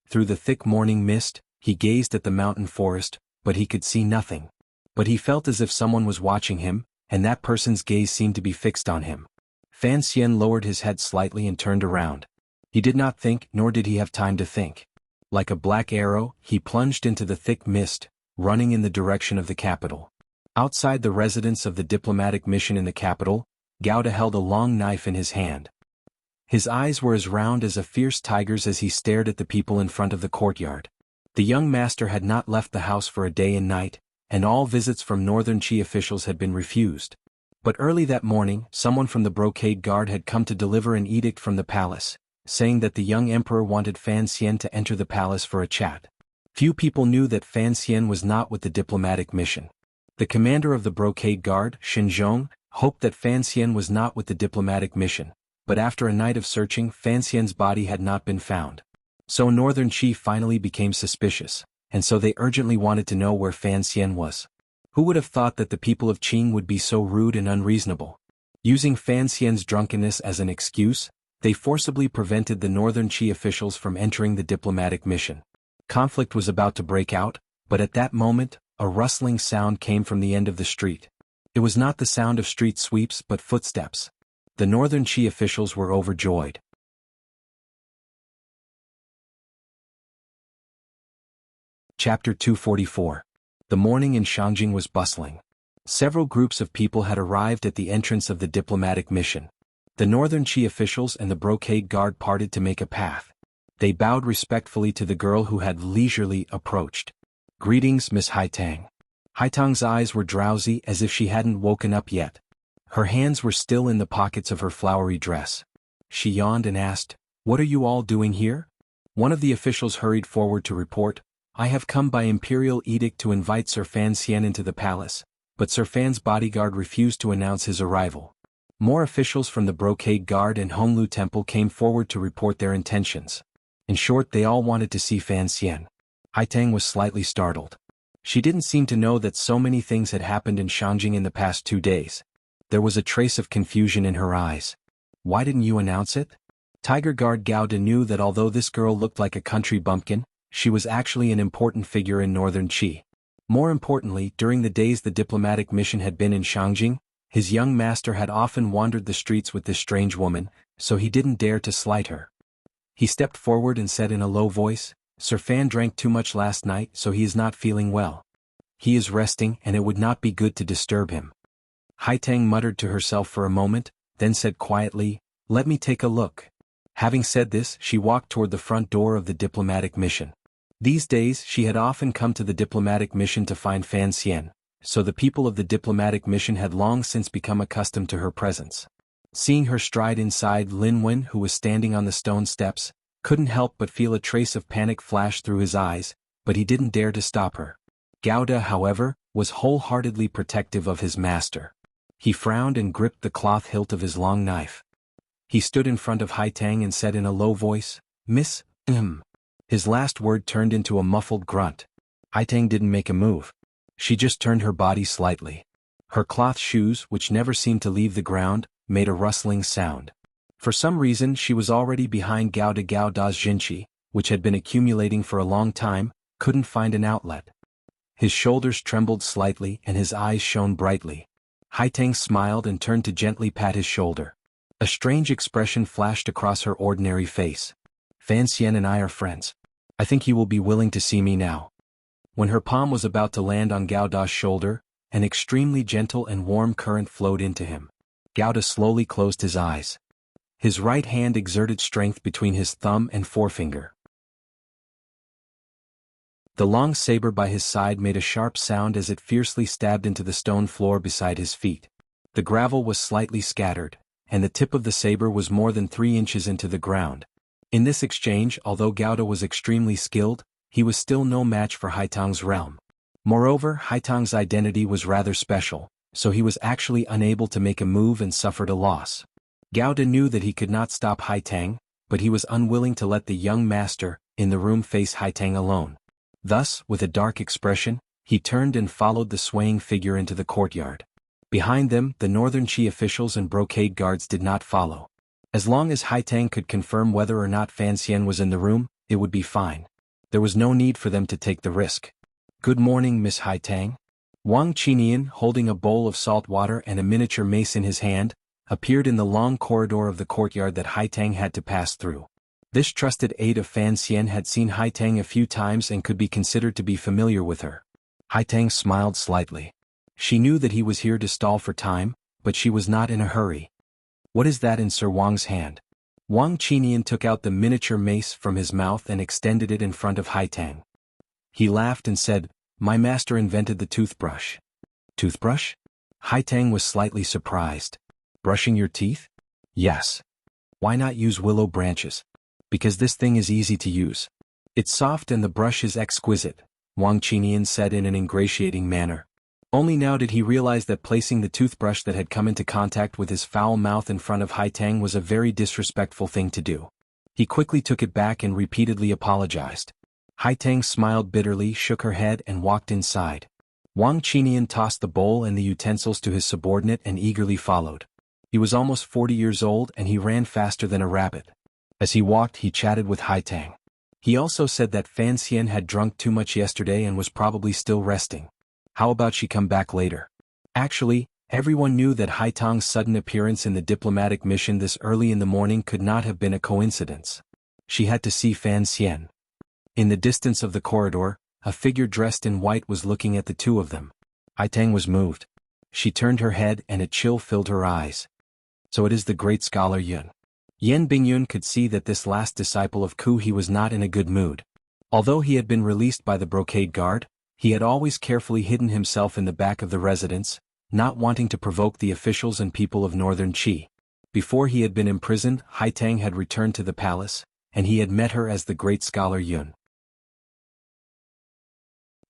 Through the thick morning mist, he gazed at the mountain forest, but he could see nothing. But he felt as if someone was watching him, and that person's gaze seemed to be fixed on him. Fan Xian lowered his head slightly and turned around. He did not think, nor did he have time to think. Like a black arrow, he plunged into the thick mist, running in the direction of the capital. Outside the residence of the diplomatic mission in the capital, Gauda held a long knife in his hand. His eyes were as round as a fierce tiger's as he stared at the people in front of the courtyard. The young master had not left the house for a day and night, and all visits from Northern Qi officials had been refused. But early that morning, someone from the brocade guard had come to deliver an edict from the palace, saying that the young emperor wanted Fan Xian to enter the palace for a chat. Few people knew that Fan Xian was not with the diplomatic mission. The commander of the brocade guard, Xinzhong, hoped that Fan Xian was not with the diplomatic mission, but after a night of searching, Fan Xian's body had not been found. So Northern Qi finally became suspicious, and so they urgently wanted to know where Fan Xian was. Who would have thought that the people of Qing would be so rude and unreasonable? Using Fan Xian's drunkenness as an excuse, they forcibly prevented the Northern Qi officials from entering the diplomatic mission. Conflict was about to break out, but at that moment, a rustling sound came from the end of the street. It was not the sound of street sweeps but footsteps. The Northern Qi officials were overjoyed. Chapter 244. The morning in Shangjing was bustling. Several groups of people had arrived at the entrance of the diplomatic mission. The Northern Qi officials and the brocade guard parted to make a path. They bowed respectfully to the girl who had leisurely approached. "Greetings, Miss Haitang." Haitang's eyes were drowsy as if she hadn't woken up yet. Her hands were still in the pockets of her flowery dress. She yawned and asked, "What are you all doing here?" One of the officials hurried forward to report, "I have come by imperial edict to invite Sir Fan Xian into the palace," but Sir Fan's bodyguard refused to announce his arrival. More officials from the Brocade Guard and Honglu Temple came forward to report their intentions. In short, they all wanted to see Fan Xian. Haitang was slightly startled. She didn't seem to know that so many things had happened in Shangjing in the past 2 days. There was a trace of confusion in her eyes. "Why didn't you announce it?" Tiger Guard Gao De knew that although this girl looked like a country bumpkin, she was actually an important figure in northern Qi. More importantly, during the days the diplomatic mission had been in Shangjing, his young master had often wandered the streets with this strange woman, so he didn't dare to slight her. He stepped forward and said in a low voice, "Sir Fan drank too much last night, so he is not feeling well. He is resting and it would not be good to disturb him." Haitang muttered to herself for a moment, then said quietly, "Let me take a look." Having said this, she walked toward the front door of the diplomatic mission. These days she had often come to the diplomatic mission to find Fan Xian, so the people of the diplomatic mission had long since become accustomed to her presence. Seeing her stride inside, Lin Wen, who was standing on the stone steps, couldn't help but feel a trace of panic flash through his eyes, but he didn't dare to stop her. Gao De, however, was wholeheartedly protective of his master. He frowned and gripped the cloth hilt of his long knife. He stood in front of Haitang and said in a low voice, "Miss, His last word turned into a muffled grunt. Haitang didn't make a move. She just turned her body slightly. Her cloth shoes, which never seemed to leave the ground, made a rustling sound. For some reason she was already behind Gao Da's Jinqi, which had been accumulating for a long time, couldn't find an outlet. His shoulders trembled slightly and his eyes shone brightly. Haitang smiled and turned to gently pat his shoulder. A strange expression flashed across her ordinary face. "Fan Xian and I are friends. I think he will be willing to see me now." When her palm was about to land on Gao Da's shoulder, an extremely gentle and warm current flowed into him. Gao Da slowly closed his eyes. His right hand exerted strength between his thumb and forefinger. The long saber by his side made a sharp sound as it fiercely stabbed into the stone floor beside his feet. The gravel was slightly scattered, and the tip of the saber was more than 3 inches into the ground. In this exchange, although Gao Da was extremely skilled, he was still no match for Haitang's realm. Moreover, Haitang's identity was rather special, so he was actually unable to make a move and suffered a loss. Gao Da knew that he could not stop Haitang, but he was unwilling to let the young master in the room face Haitang alone. Thus, with a dark expression, he turned and followed the swaying figure into the courtyard. Behind them, the northern Qi officials and brocade guards did not follow. As long as Haitang could confirm whether or not Fan Xian was in the room, it would be fine. There was no need for them to take the risk. "Good morning, Miss Haitang." Wang Qinian, holding a bowl of salt water and a miniature mace in his hand, appeared in the long corridor of the courtyard that Haitang had to pass through. This trusted aide of Fan Xian had seen Haitang a few times and could be considered to be familiar with her. Haitang smiled slightly. She knew that he was here to stall for time, but she was not in a hurry. "What is that in Sir Wang's hand?" Wang Qinian took out the miniature mace from his mouth and extended it in front of Haitang. He laughed and said, "My master invented the toothbrush." "Toothbrush?" Haitang was slightly surprised. "Brushing your teeth?" "Yes." "Why not use willow branches?" "Because this thing is easy to use. It's soft and the brush is exquisite," Wang Qinian said in an ingratiating manner. Only now did he realize that placing the toothbrush that had come into contact with his foul mouth in front of Haitang was a very disrespectful thing to do. He quickly took it back and repeatedly apologized. Haitang smiled bitterly, shook her head and walked inside. Wang Qinian tossed the bowl and the utensils to his subordinate and eagerly followed. He was almost 40 years old and he ran faster than a rabbit. As he walked, he chatted with Haitang. He also said that Fan Xian had drunk too much yesterday and was probably still resting. How about she come back later? Actually, everyone knew that Haitang's sudden appearance in the diplomatic mission this early in the morning could not have been a coincidence. She had to see Fan Xian. In the distance of the corridor, a figure dressed in white was looking at the two of them. Haitang was moved. She turned her head and a chill filled her eyes. So it is the great scholar Yun. Yan Bingyun could see that this last disciple of Ku he was not in a good mood. Although he had been released by the brocade guard, he had always carefully hidden himself in the back of the residence, not wanting to provoke the officials and people of northern Qi. Before he had been imprisoned, Haitang had returned to the palace, and he had met her as the great scholar Yun.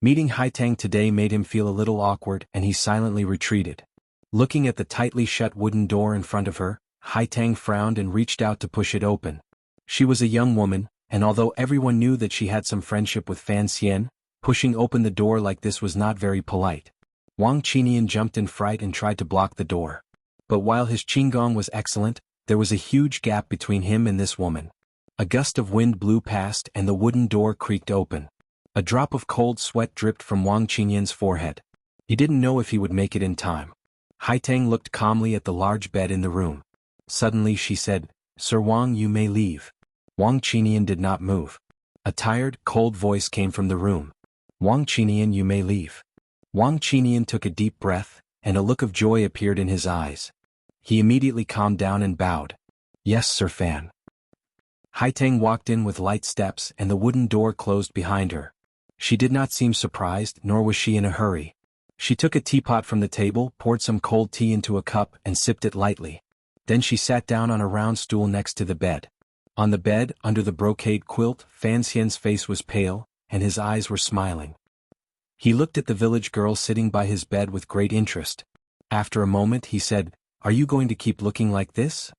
Meeting Haitang today made him feel a little awkward, and he silently retreated. Looking at the tightly shut wooden door in front of her, Haitang frowned and reached out to push it open. She was a young woman, and although everyone knew that she had some friendship with Fan Xian, pushing open the door like this was not very polite. Wang Qinian jumped in fright and tried to block the door. But while his qinggong was excellent, there was a huge gap between him and this woman. A gust of wind blew past and the wooden door creaked open. A drop of cold sweat dripped from Wang Qinian's forehead. He didn't know if he would make it in time. Haitang looked calmly at the large bed in the room. Suddenly she said, "Sir Wang, you may leave." Wang Qinian did not move. A tired, cold voice came from the room. "Wang Qinian, you may leave." Wang Qinian took a deep breath, and a look of joy appeared in his eyes. He immediately calmed down and bowed. "Yes, Sir Fan." Haitang walked in with light steps and the wooden door closed behind her. She did not seem surprised, nor was she in a hurry. She took a teapot from the table, poured some cold tea into a cup and sipped it lightly. Then she sat down on a round stool next to the bed. On the bed, under the brocade quilt, Fan Xian's face was pale, and his eyes were smiling. He looked at the village girl sitting by his bed with great interest. After a moment he said, "Are you going to keep looking like this?"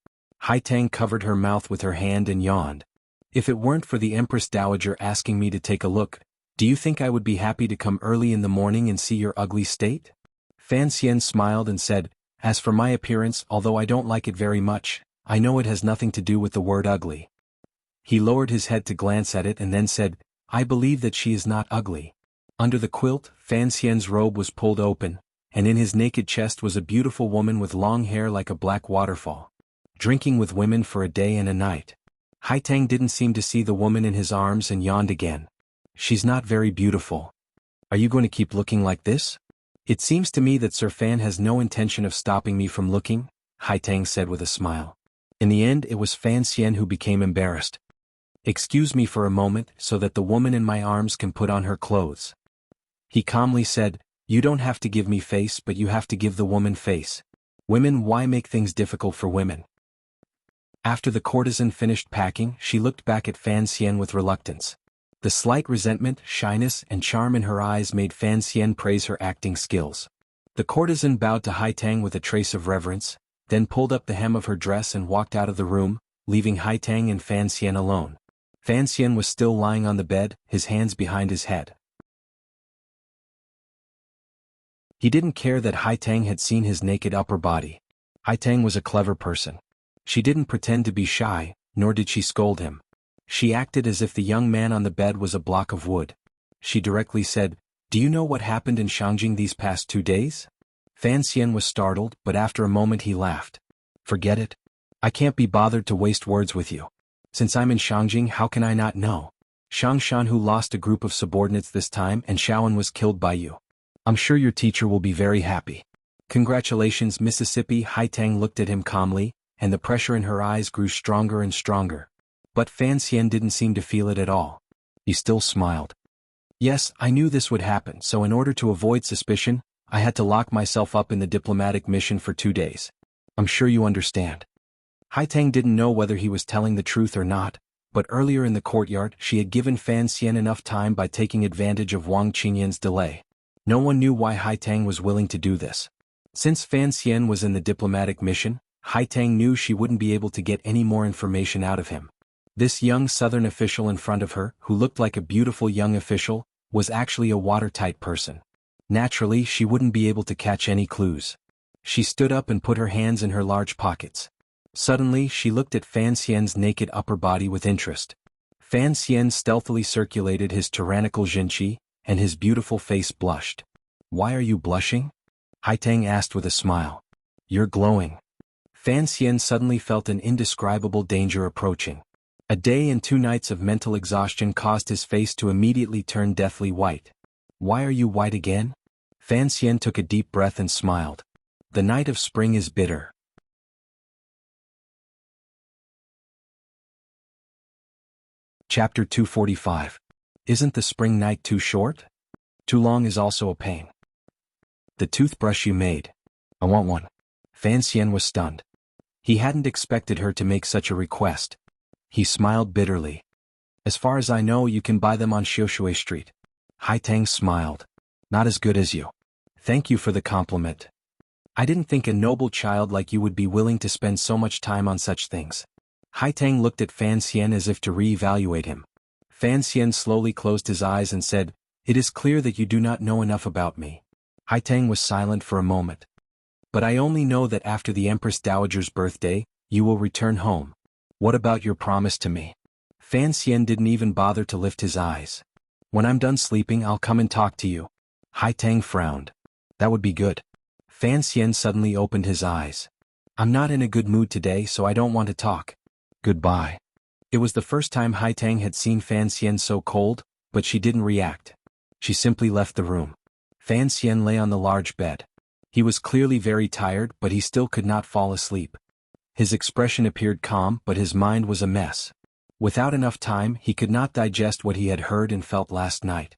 Haitang covered her mouth with her hand and yawned. "If it weren't for the Empress Dowager asking me to take a look, do you think I would be happy to come early in the morning and see your ugly state?" Fan Xian smiled and said, "As for my appearance, although I don't like it very much, I know it has nothing to do with the word ugly." He lowered his head to glance at it and then said, "I believe that she is not ugly." Under the quilt, Fan Xian's robe was pulled open, and in his naked chest was a beautiful woman with long hair like a black waterfall. Drinking with women for a day and a night. Haitang didn't seem to see the woman in his arms and yawned again. "She's not very beautiful. Are you going to keep looking like this?" "It seems to me that Sir Fan has no intention of stopping me from looking," Haitang said with a smile. In the end it was Fan Xian who became embarrassed. "Excuse me for a moment so that the woman in my arms can put on her clothes." He calmly said, "You don't have to give me face, but you have to give the woman face. Women, why make things difficult for women?" After the courtesan finished packing, she looked back at Fan Xian with reluctance. The slight resentment, shyness, and charm in her eyes made Fan Xian praise her acting skills. The courtesan bowed to Haitang with a trace of reverence, then pulled up the hem of her dress and walked out of the room, leaving Haitang and Fan Xian alone. Fan Xian was still lying on the bed, his hands behind his head. He didn't care that Haitang had seen his naked upper body. Haitang was a clever person. She didn't pretend to be shy, nor did she scold him. She acted as if the young man on the bed was a block of wood. She directly said, "Do you know what happened in Shangjing these past 2 days?" Fan Xian was startled, but after a moment he laughed. "Forget it. I can't be bothered to waste words with you. Since I'm in Shangjing, how can I not know? Shang Shanhu lost a group of subordinates this time and Shaoan was killed by you. I'm sure your teacher will be very happy." "Congratulations, Mississippi." Haitang looked at him calmly, and the pressure in her eyes grew stronger and stronger. But Fan Xian didn't seem to feel it at all. He still smiled. "Yes, I knew this would happen, so in order to avoid suspicion, I had to lock myself up in the diplomatic mission for 2 days. I'm sure you understand." Haitang didn't know whether he was telling the truth or not, but earlier in the courtyard she had given Fan Xian enough time by taking advantage of Wang Qinian's delay. No one knew why Haitang was willing to do this. Since Fan Xian was in the diplomatic mission, Haitang knew she wouldn't be able to get any more information out of him. This young southern official in front of her, who looked like a beautiful young official, was actually a watertight person. Naturally, she wouldn't be able to catch any clues. She stood up and put her hands in her large pockets. Suddenly, she looked at Fan Xian's naked upper body with interest. Fan Xian stealthily circulated his tyrannical jinqi, and his beautiful face blushed. "Why are you blushing?" Haitang asked with a smile. "You're glowing." Fan Xian suddenly felt an indescribable danger approaching. A day and 2 nights of mental exhaustion caused his face to immediately turn deathly white. "Why are you white again?" Fan Xian took a deep breath and smiled. "The night of spring is bitter." Chapter 245. Isn't the spring night too short? Too long is also a pain. The toothbrush you made. I want one. Fan Xian was stunned. He hadn't expected her to make such a request. He smiled bitterly. As far as I know, you can buy them on Xiushui Street. Haitang smiled. Not as good as you. Thank you for the compliment. I didn't think a noble child like you would be willing to spend so much time on such things. Haitang looked at Fan Xian as if to re-evaluate him. Fan Xian slowly closed his eyes and said, "It is clear that you do not know enough about me." Haitang was silent for a moment. "But I only know that after the Empress Dowager's birthday, you will return home. What about your promise to me?" Fan Xian didn't even bother to lift his eyes. "When I'm done sleeping, I'll come and talk to you." Haitang frowned. "That would be good." Fan Xian suddenly opened his eyes. "I'm not in a good mood today, so I don't want to talk. Goodbye." It was the first time Haitang had seen Fan Xian so cold, but she didn't react. She simply left the room. Fan Xian lay on the large bed. He was clearly very tired, but he still could not fall asleep. His expression appeared calm, but his mind was a mess. Without enough time, he could not digest what he had heard and felt last night.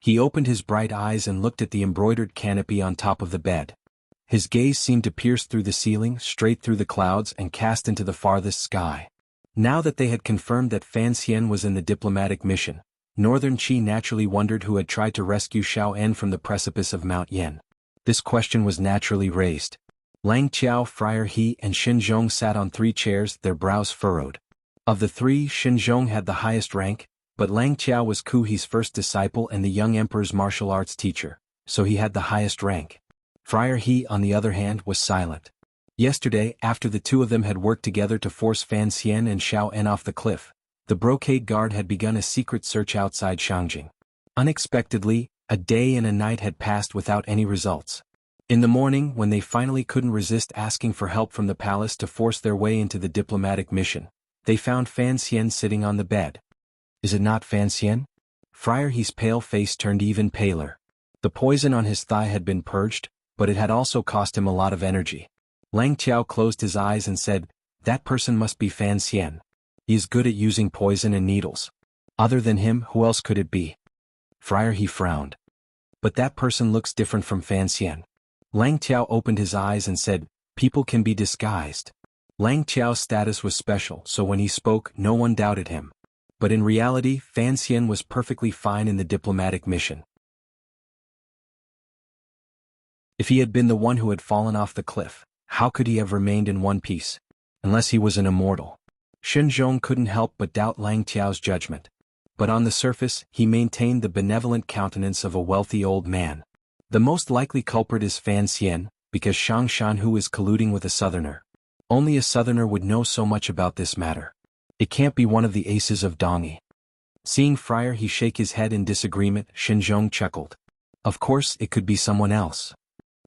He opened his bright eyes and looked at the embroidered canopy on top of the bed. His gaze seemed to pierce through the ceiling, straight through the clouds, and cast into the farthest sky. Now that they had confirmed that Fan Xian was in the diplomatic mission, Northern Qi naturally wondered who had tried to rescue Xiao En from the precipice of Mount Yen. This question was naturally raised. Lang Qiao, Friar He, and Xin Zhong sat on 3 chairs, their brows furrowed. Of the 3, Xin Zhong had the highest rank, but Lang Qiao was Ku He's first disciple and the young emperor's martial arts teacher, so he had the highest rank. Friar He, on the other hand, was silent. Yesterday, after the 2 of them had worked together to force Fan Xian and Xiao En off the cliff, the brocade guard had begun a secret search outside Shangjing. Unexpectedly, a day and a night had passed without any results. In the morning, when they finally couldn't resist asking for help from the palace to force their way into the diplomatic mission, they found Fan Xian sitting on the bed. "Is it not Fan Xian?" Friar He's pale face turned even paler. The poison on his thigh had been purged, but it had also cost him a lot of energy. Lang Qiao closed his eyes and said, "That person must be Fan Xian. He is good at using poison and needles. Other than him, who else could it be?" Friar He frowned. "But that person looks different from Fan Xian." Lang Qiao opened his eyes and said, "People can be disguised." Lang Qiao's status was special, so when he spoke, no one doubted him. But in reality, Fan Xian was perfectly fine in the diplomatic mission. If he had been the one who had fallen off the cliff, how could he have remained in one piece? Unless he was an immortal. Xin Zhong couldn't help but doubt Lang Qiao's judgment. But on the surface, he maintained the benevolent countenance of a wealthy old man. The most likely culprit is Fan Xian, because Shang Shanhu is colluding with a southerner. Only a southerner would know so much about this matter. It can't be one of the aces of Dongyi. Seeing Friar He shake his head in disagreement, Xin Zhong chuckled. Of course, it could be someone else.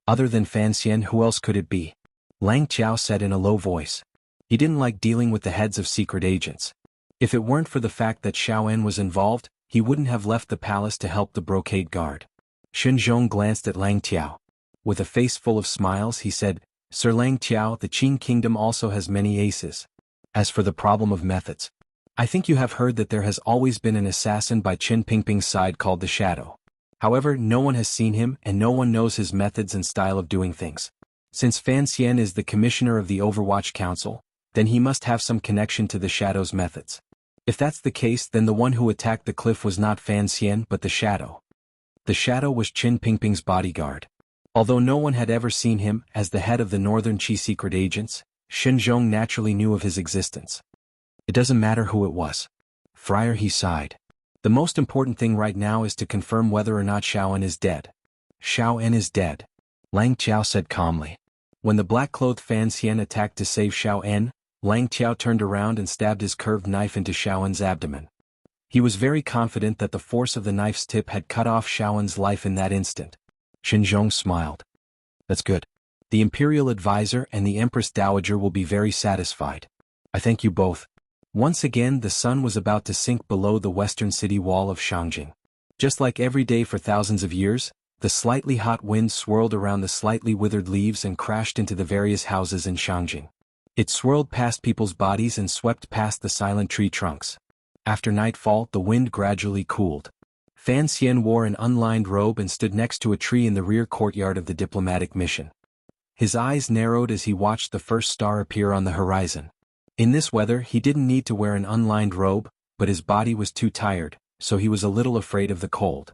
Other than Fan Xian, who else could it be? Lang Qiao said in a low voice. He didn't like dealing with the heads of secret agents. If it weren't for the fact that Xiao En was involved, he wouldn't have left the palace to help the brocade guard. Xin Zhong glanced at Lang Qiao. With a face full of smiles, he said, "Sir Lang Qiao, the Qing kingdom also has many aces. As for the problem of methods, I think you have heard that there has always been an assassin by Qin Pingping's side called the Shadow. However, no one has seen him and no one knows his methods and style of doing things. Since Fan Xian is the commissioner of the Overwatch Council, then he must have some connection to the Shadow's methods. If that's the case, then the one who attacked the cliff was not Fan Xian but the Shadow." The Shadow was Qin Pingping's bodyguard. Although no one had ever seen him as the head of the Northern Qi secret agents, Xin Zhong naturally knew of his existence. It doesn't matter who it was. Friar He sighed. The most important thing right now is to confirm whether or not Xiao En is dead. Xiao En is dead, Lang Qiao said calmly. When the black-clothed Fan Xian attacked to save Xiao En, Lang Qiao turned around and stabbed his curved knife into Xiao En's abdomen. He was very confident that the force of the knife's tip had cut off Xiao En's life in that instant. Xin Zhong smiled. "That's good. The Imperial Advisor and the Empress Dowager will be very satisfied. I thank you both." Once again the sun was about to sink below the western city wall of Shangjing. Just like every day for thousands of years, the slightly hot wind swirled around the slightly withered leaves and crashed into the various houses in Shangjing. It swirled past people's bodies and swept past the silent tree trunks. After nightfall, the wind gradually cooled. Fan Xian wore an unlined robe and stood next to a tree in the rear courtyard of the diplomatic mission. His eyes narrowed as he watched the first star appear on the horizon. In this weather he didn't need to wear an unlined robe, but his body was too tired, so he was a little afraid of the cold.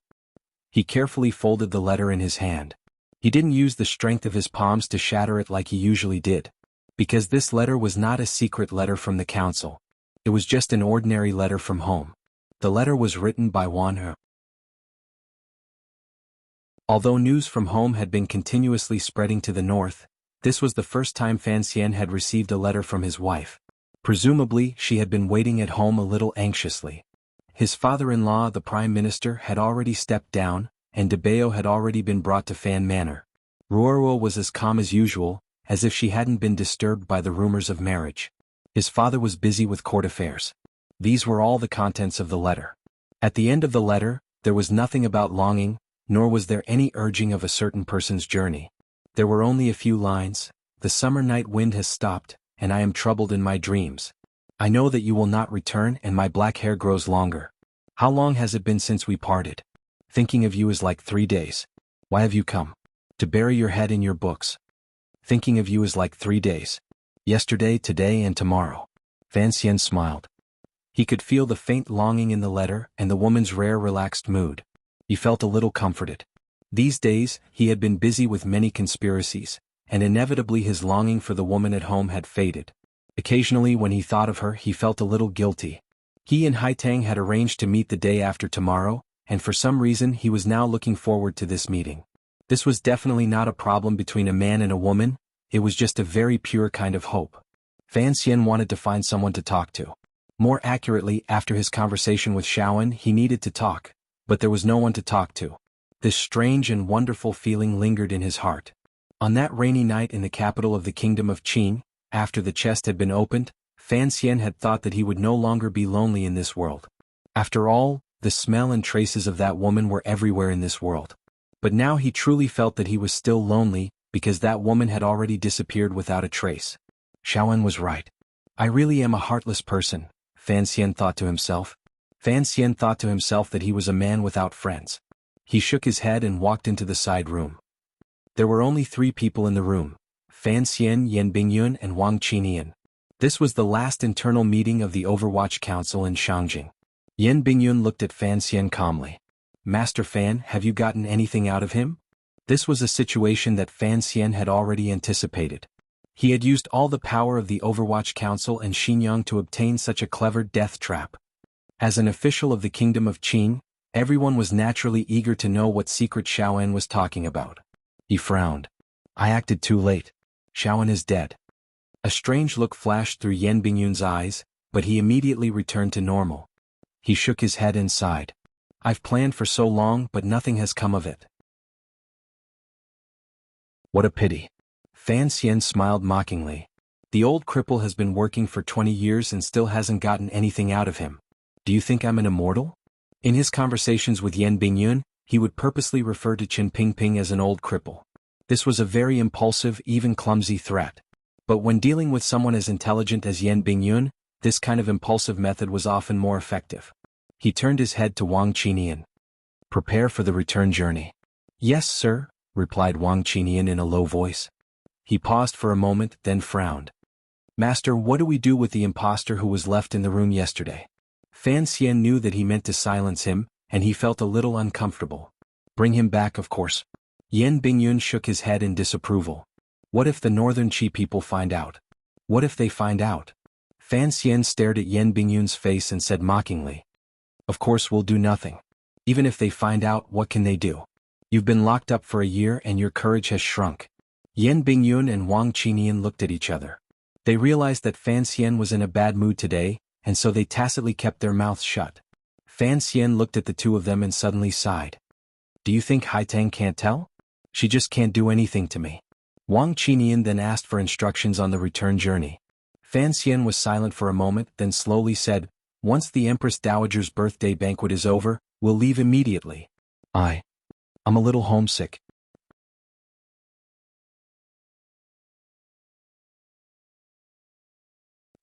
He carefully folded the letter in his hand. He didn't use the strength of his palms to shatter it like he usually did. Because this letter was not a secret letter from the council. It was just an ordinary letter from home. The letter was written by Wan He. Although news from home had been continuously spreading to the north, this was the first time Fan Xian had received a letter from his wife. Presumably, she had been waiting at home a little anxiously. His father-in-law, the prime minister, had already stepped down, and Debeo had already been brought to Fan Manor. Ruoruo was as calm as usual, as if she hadn't been disturbed by the rumors of marriage. His father was busy with court affairs. These were all the contents of the letter. At the end of the letter, there was nothing about longing, nor was there any urging of a certain person's journey. There were only a few lines. The summer night wind has stopped, and I am troubled in my dreams. I know that you will not return and my black hair grows longer. How long has it been since we parted? Thinking of you is like 3 days. Why have you come? To bury your head in your books. Thinking of you is like 3 days. Yesterday, today, and tomorrow. Fan Xian smiled. He could feel the faint longing in the letter and the woman's rare relaxed mood. He felt a little comforted. These days, he had been busy with many conspiracies, and inevitably his longing for the woman at home had faded. Occasionally when he thought of her he felt a little guilty. He and Haitang had arranged to meet the day after tomorrow, and for some reason he was now looking forward to this meeting. This was definitely not a problem between a man and a woman, it was just a very pure kind of hope. Fan Xian wanted to find someone to talk to. More accurately, after his conversation with Shaoan he needed to talk, but there was no one to talk to. This strange and wonderful feeling lingered in his heart. On that rainy night in the capital of the kingdom of Qing, after the chest had been opened, Fan Xian had thought that he would no longer be lonely in this world. After all, the smell and traces of that woman were everywhere in this world. But now he truly felt that he was still lonely, because that woman had already disappeared without a trace. Shaoan was right. I really am a heartless person, Fan Xian thought to himself. Fan Xian thought to himself that he was a man without friends. He shook his head and walked into the side room. There were only 3 people in the room: Fan Xian, Yan Bingyun, and Wang Qinian. This was the last internal meeting of the Overwatch Council in Shangjing. Yan Bingyun looked at Fan Xian calmly. Master Fan, have you gotten anything out of him? This was a situation that Fan Xian had already anticipated. He had used all the power of the Overwatch Council and Xinjiang to obtain such a clever death trap. As an official of the Kingdom of Qing, everyone was naturally eager to know what secret Shaoan was talking about. He frowned. I acted too late. Shaoan is dead. A strange look flashed through Yan Bingyun's eyes, but he immediately returned to normal. He shook his head and sighed. I've planned for so long but nothing has come of it. What a pity. Fan Xian smiled mockingly. The old cripple has been working for 20 years and still hasn't gotten anything out of him. Do you think I'm an immortal? In his conversations with Yan Bingyun, he would purposely refer to Qin Pingping as an old cripple. This was a very impulsive, even clumsy threat. But when dealing with someone as intelligent as Yan Bingyun, this kind of impulsive method was often more effective. He turned his head to Wang Qinian. Prepare for the return journey. Yes, sir, replied Wang Qinian in a low voice. He paused for a moment, then frowned. Master, what do we do with the impostor who was left in the room yesterday? Fan Xian knew that he meant to silence him, and he felt a little uncomfortable. Bring him back, of course. Yan Bingyun shook his head in disapproval. What if the northern Qi people find out? What if they find out? Fan Xian stared at Yan Bingyun's face and said mockingly. Of course we'll do nothing. Even if they find out, what can they do? You've been locked up for a year and your courage has shrunk. Yan Bingyun and Wang Qinian looked at each other. They realized that Fan Xian was in a bad mood today, and so they tacitly kept their mouths shut. Fan Xian looked at the two of them and suddenly sighed. Do you think Haitang can't tell? She just can't do anything to me. Wang Qinian then asked for instructions on the return journey. Fan Xian was silent for a moment, then slowly said, Once the Empress Dowager's birthday banquet is over, we'll leave immediately. I'm a little homesick.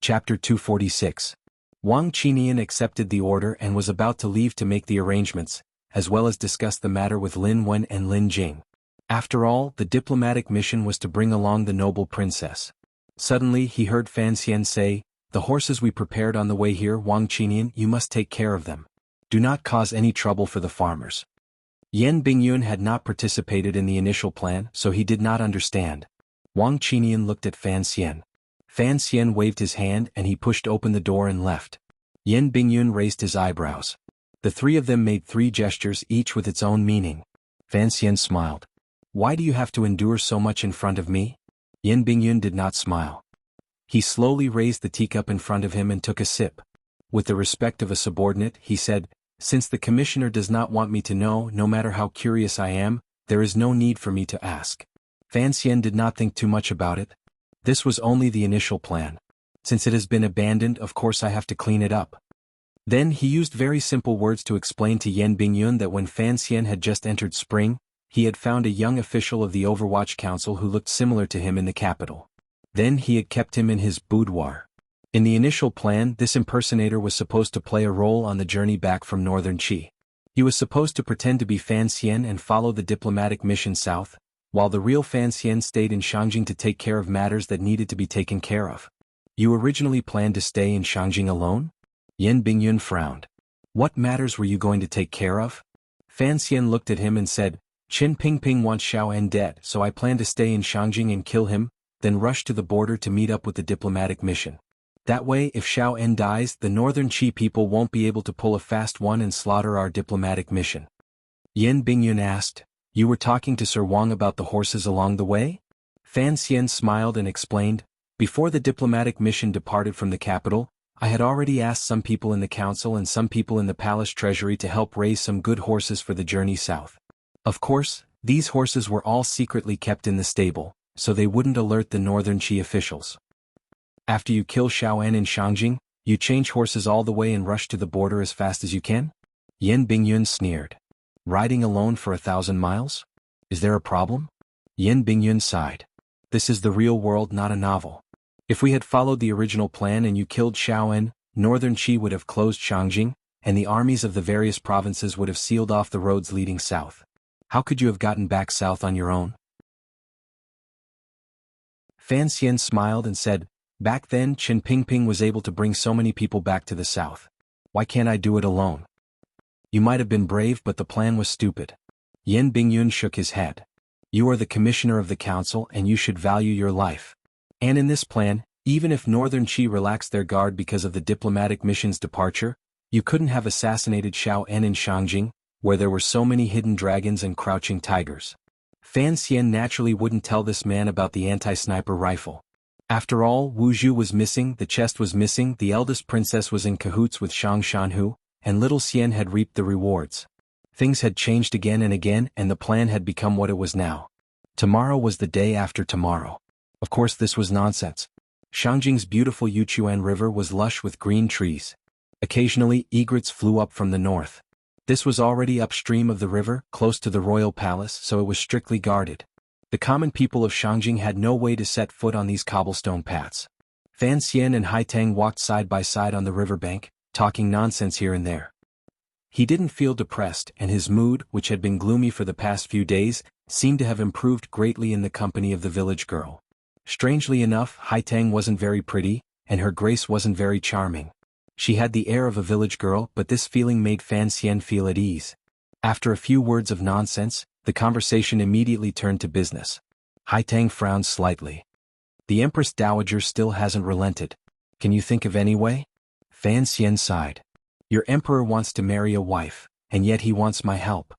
Chapter 246. Wang Qinian accepted the order and was about to leave to make the arrangements, as well as discuss the matter with Lin Wen and Lin Jing. After all, the diplomatic mission was to bring along the noble princess. Suddenly he heard Fan Xian say, "The horses we prepared on the way here, Wang Qinian, you must take care of them. Do not cause any trouble for the farmers." Yan Bingyun had not participated in the initial plan, so he did not understand. Wang Qinian looked at Fan Xian. Fan Xian waved his hand and he pushed open the door and left. Yan Bingyun raised his eyebrows. The three of them made three gestures, each with its own meaning. Fan Xian smiled. "Why do you have to endure so much in front of me?" Yan Bingyun did not smile. He slowly raised the teacup in front of him and took a sip. With the respect of a subordinate, he said, "Since the commissioner does not want me to know, no matter how curious I am, there is no need for me to ask." Fan Xian did not think too much about it. This was only the initial plan. Since it has been abandoned, of course I have to clean it up. Then he used very simple words to explain to Yan Bingyun that when Fan Xian had just entered spring, he had found a young official of the Overwatch Council who looked similar to him in the capital. Then he had kept him in his boudoir. In the initial plan, this impersonator was supposed to play a role on the journey back from northern Qi. He was supposed to pretend to be Fan Xian and follow the diplomatic mission south, while the real Fan Xian stayed in Shangjing to take care of matters that needed to be taken care of. "You originally planned to stay in Shangjing alone?" Yan Bingyun frowned. "What matters were you going to take care of?" Fan Xian looked at him and said, "Qin Pingping wants Xiao En dead, so I plan to stay in Shangjing and kill him, then rush to the border to meet up with the diplomatic mission. That way, if Xiao En dies, the northern Qi people won't be able to pull a fast one and slaughter our diplomatic mission." Yan Bingyun asked, "You were talking to Sir Wang about the horses along the way?" Fan Xian smiled and explained, "Before the diplomatic mission departed from the capital, I had already asked some people in the council and some people in the palace treasury to help raise some good horses for the journey south. Of course, these horses were all secretly kept in the stable, so they wouldn't alert the northern Qi officials. After you kill Xiao En in Shangjing, you change horses all the way and rush to the border as fast as you can?" Yan Bingyun sneered. "Riding alone for 1,000 miles? Is there a problem?" Yan Bingyun sighed. "This is the real world, not a novel. If we had followed the original plan and you killed Xiao En, northern Qi would have closed Shangjing, and the armies of the various provinces would have sealed off the roads leading south. How could you have gotten back south on your own?" Fan Xian smiled and said, "Back then Qin Pingping was able to bring so many people back to the south. Why can't I do it alone? You might have been brave, but the plan was stupid." Yan Bingyun shook his head. "You are the commissioner of the council and you should value your life. And in this plan, even if northern Qi relaxed their guard because of the diplomatic mission's departure, you couldn't have assassinated Xiao En in Shangjing, where there were so many hidden dragons and crouching tigers." Fan Xian naturally wouldn't tell this man about the anti-sniper rifle. After all, Wu Zhu was missing, the chest was missing, the eldest princess was in cahoots with Shang Shanhu, and little Xian had reaped the rewards. Things had changed again and again, and the plan had become what it was now. Tomorrow was the day after tomorrow. Of course this was nonsense. Shangjing's beautiful Yuchuan River was lush with green trees. Occasionally, egrets flew up from the north. This was already upstream of the river, close to the royal palace, so it was strictly guarded. The common people of Shangjing had no way to set foot on these cobblestone paths. Fan Xian and Haitang walked side by side on the riverbank, talking nonsense here and there. He didn't feel depressed, and his mood, which had been gloomy for the past few days, seemed to have improved greatly in the company of the village girl. Strangely enough, Haitang wasn't very pretty, and her grace wasn't very charming. She had the air of a village girl, but this feeling made Fan Xian feel at ease. After a few words of nonsense, the conversation immediately turned to business. Haitang frowned slightly. "The Empress Dowager still hasn't relented. Can you think of any way?" Fan Xian sighed. "Your emperor wants to marry a wife, and yet he wants my help."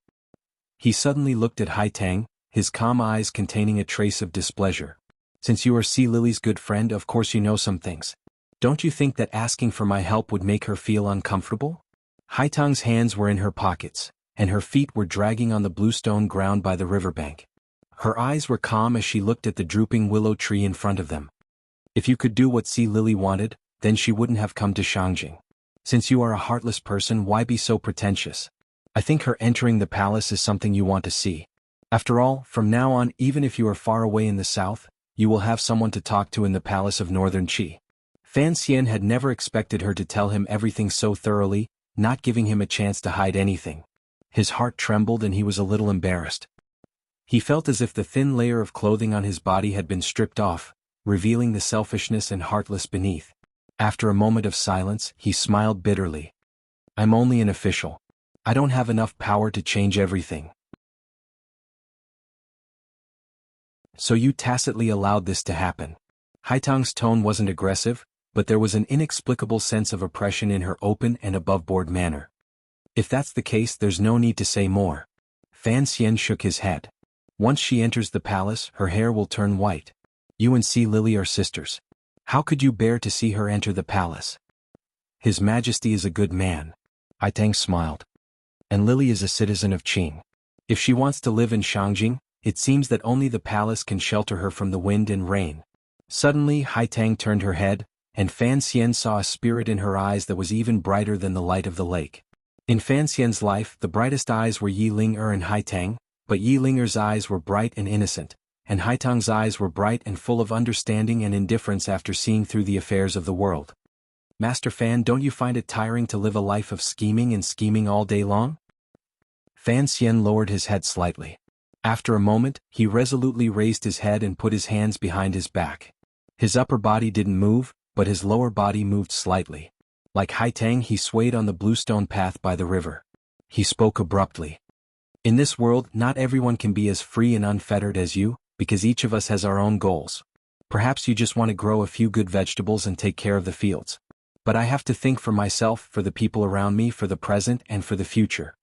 He suddenly looked at Haitang, his calm eyes containing a trace of displeasure. "Since you are Sea Lily's good friend, of course you know some things. Don't you think that asking for my help would make her feel uncomfortable?" Haitang's hands were in her pockets, and her feet were dragging on the bluestone ground by the riverbank. Her eyes were calm as she looked at the drooping willow tree in front of them. "If you could do what Sea Lily wanted, then she wouldn't have come to Shangjing. Since you are a heartless person, why be so pretentious? I think her entering the palace is something you want to see. After all, from now on, even if you are far away in the south, you will have someone to talk to in the palace of northern Qi." Fan Xian had never expected her to tell him everything so thoroughly, not giving him a chance to hide anything. His heart trembled and he was a little embarrassed. He felt as if the thin layer of clothing on his body had been stripped off, revealing the selfishness and heartless beneath. After a moment of silence, he smiled bitterly. I'm only an official. I don't have enough power to change everything. So you tacitly allowed this to happen. Haitang's tone wasn't aggressive, but there was an inexplicable sense of oppression in her open and above-board manner. If that's the case, there's no need to say more. Fan Xian shook his head. Once she enters the palace, her hair will turn white. You and Si Lily are sisters. How could you bear to see her enter the palace? His Majesty is a good man. Haitang smiled. And Lily is a citizen of Qing. If she wants to live in Shangjing, it seems that only the palace can shelter her from the wind and rain. Suddenly Haitang turned her head, and Fan Xian saw a spirit in her eyes that was even brighter than the light of the lake. In Fan Xian's life, the brightest eyes were Yi Ling-er and Haitang, but Yi Ling-er's eyes were bright and innocent, and Haitang's eyes were bright and full of understanding and indifference after seeing through the affairs of the world. Master Fan, don't you find it tiring to live a life of scheming and scheming all day long? Fan Xian lowered his head slightly. After a moment, he resolutely raised his head and put his hands behind his back. His upper body didn't move, but his lower body moved slightly. Like Haitang, he swayed on the bluestone path by the river. He spoke abruptly. In this world, not everyone can be as free and unfettered as you, because each of us has our own goals. Perhaps you just want to grow a few good vegetables and take care of the fields. But I have to think for myself, for the people around me, for the present and for the future.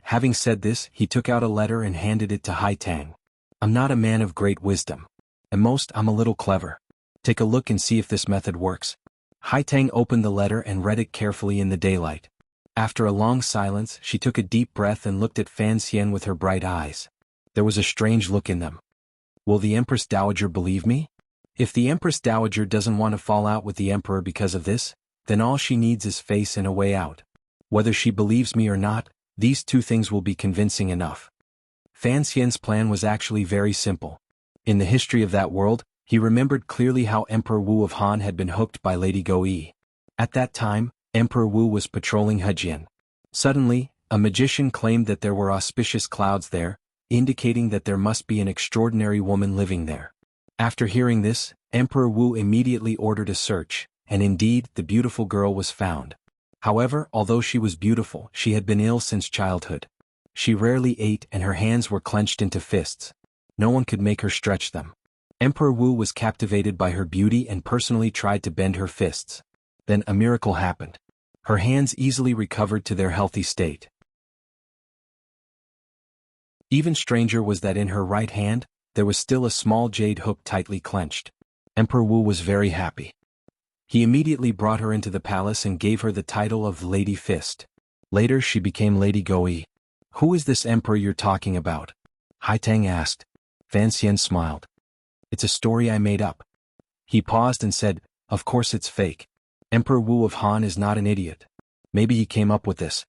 Having said this, he took out a letter and handed it to Haitang. I'm not a man of great wisdom. At most, I'm a little clever. Take a look and see if this method works. Haitang opened the letter and read it carefully in the daylight. After a long silence, she took a deep breath and looked at Fan Xian with her bright eyes. There was a strange look in them. Will the Empress Dowager believe me? If the Empress Dowager doesn't want to fall out with the Emperor because of this, then all she needs is face and a way out. Whether she believes me or not, these two things will be convincing enough. Fan Xian's plan was actually very simple. In the history of that world, he remembered clearly how Emperor Wu of Han had been hooked by Lady Go Yi. At that time, Emperor Wu was patrolling Hejian. Suddenly, a magician claimed that there were auspicious clouds there, indicating that there must be an extraordinary woman living there. After hearing this, Emperor Wu immediately ordered a search, and indeed, the beautiful girl was found. However, although she was beautiful, she had been ill since childhood. She rarely ate and her hands were clenched into fists. No one could make her stretch them. Emperor Wu was captivated by her beauty and personally tried to bend her fists. Then a miracle happened. Her hands easily recovered to their healthy state. Even stranger was that in her right hand, there was still a small jade hook tightly clenched. Emperor Wu was very happy. He immediately brought her into the palace and gave her the title of Lady Fist. Later she became Lady Go Yi. Who is this emperor you're talking about? Haitang asked. Fan Xian smiled. It's a story I made up. He paused and said, of course it's fake. Emperor Wu of Han is not an idiot. Maybe he came up with this.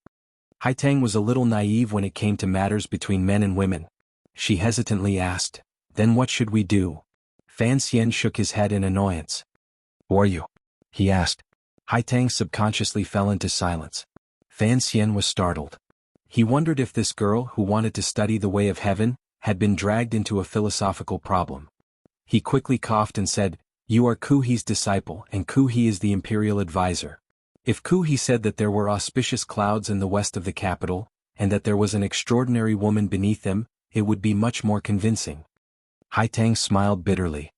Haitang was a little naive when it came to matters between men and women. She hesitantly asked, then what should we do? Fan Xian shook his head in annoyance. Who are you? He asked. Haitang subconsciously fell into silence. Fan Xian was startled. He wondered if this girl who wanted to study the way of heaven had been dragged into a philosophical problem. He quickly coughed and said, you are Ku He's disciple and Ku He is the imperial advisor. If Ku He said that there were auspicious clouds in the west of the capital, and that there was an extraordinary woman beneath them, it would be much more convincing. Haitang smiled bitterly.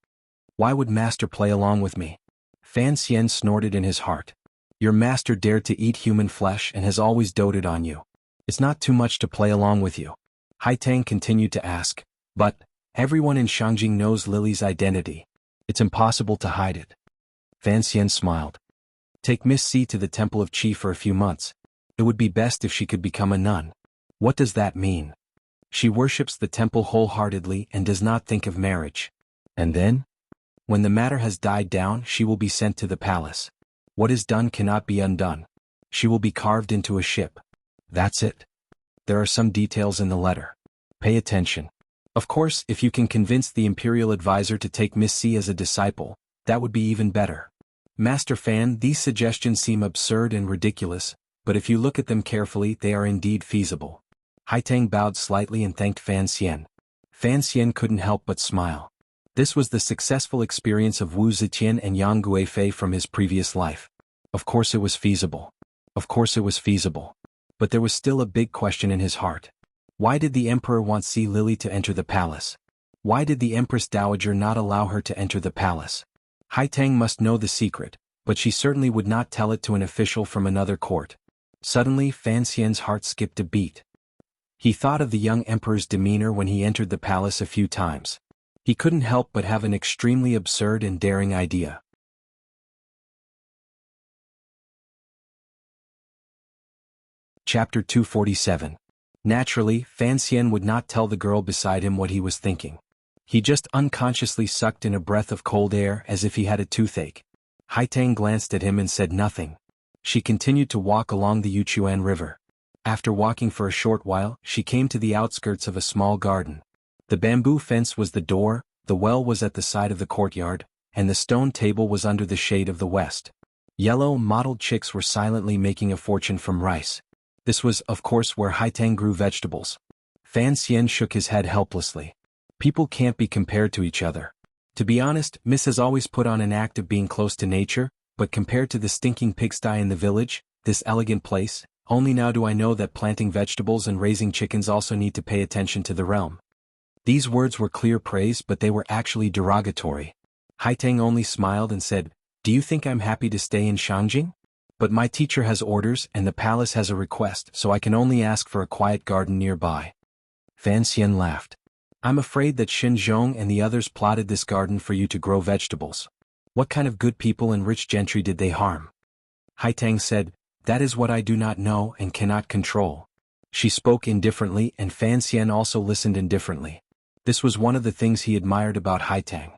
Why would master play along with me? Fan Xian snorted in his heart. Your master dared to eat human flesh and has always doted on you. It's not too much to play along with you. Haitang continued to ask, but, everyone in Shangjing knows Lily's identity. It's impossible to hide it. Fan Xian smiled. Take Miss C to the Temple of Qi for a few months. It would be best if she could become a nun. What does that mean? She worships the temple wholeheartedly and does not think of marriage. And then? When the matter has died down, she will be sent to the palace. What is done cannot be undone. She will be carved into a ship. That's it. There are some details in the letter. Pay attention. Of course, if you can convince the imperial advisor to take Miss C as a disciple, that would be even better. Master Fan, these suggestions seem absurd and ridiculous, but if you look at them carefully, they are indeed feasible. Haitang bowed slightly and thanked Fan Xian. Fan Xian couldn't help but smile. This was the successful experience of Wu Zetian and Yang Guifei from his previous life. Of course it was feasible. Of course it was feasible. But there was still a big question in his heart. Why did the emperor want Si Lily to enter the palace? Why did the empress dowager not allow her to enter the palace? Hai Tang must know the secret, but she certainly would not tell it to an official from another court. Suddenly Fan Xian's heart skipped a beat. He thought of the young emperor's demeanor when he entered the palace a few times. He couldn't help but have an extremely absurd and daring idea. Chapter 247. Naturally, Fan Xian would not tell the girl beside him what he was thinking. He just unconsciously sucked in a breath of cold air as if he had a toothache. Hai Tang glanced at him and said nothing. She continued to walk along the Yuchuan River. After walking for a short while, she came to the outskirts of a small garden. The bamboo fence was the door, the well was at the side of the courtyard, and the stone table was under the shade of the west. Yellow, mottled chicks were silently making a fortune from rice. This was, of course, where Hai Tang grew vegetables. Fan Xian shook his head helplessly. People can't be compared to each other. To be honest, Miss has always put on an act of being close to nature, but compared to the stinking pigsty in the village, this elegant place, only now do I know that planting vegetables and raising chickens also need to pay attention to the realm. These words were clear praise, but they were actually derogatory. Hai Tang only smiled and said, "Do you think I'm happy to stay in Shangjing? But my teacher has orders and the palace has a request, so I can only ask for a quiet garden nearby." Fan Xian laughed. "I'm afraid that Xin Zhong and the others plotted this garden for you to grow vegetables. What kind of good people and rich gentry did they harm?" Hai Tang said, "That is what I do not know and cannot control." She spoke indifferently and Fan Xian also listened indifferently. This was one of the things he admired about Hai Tang.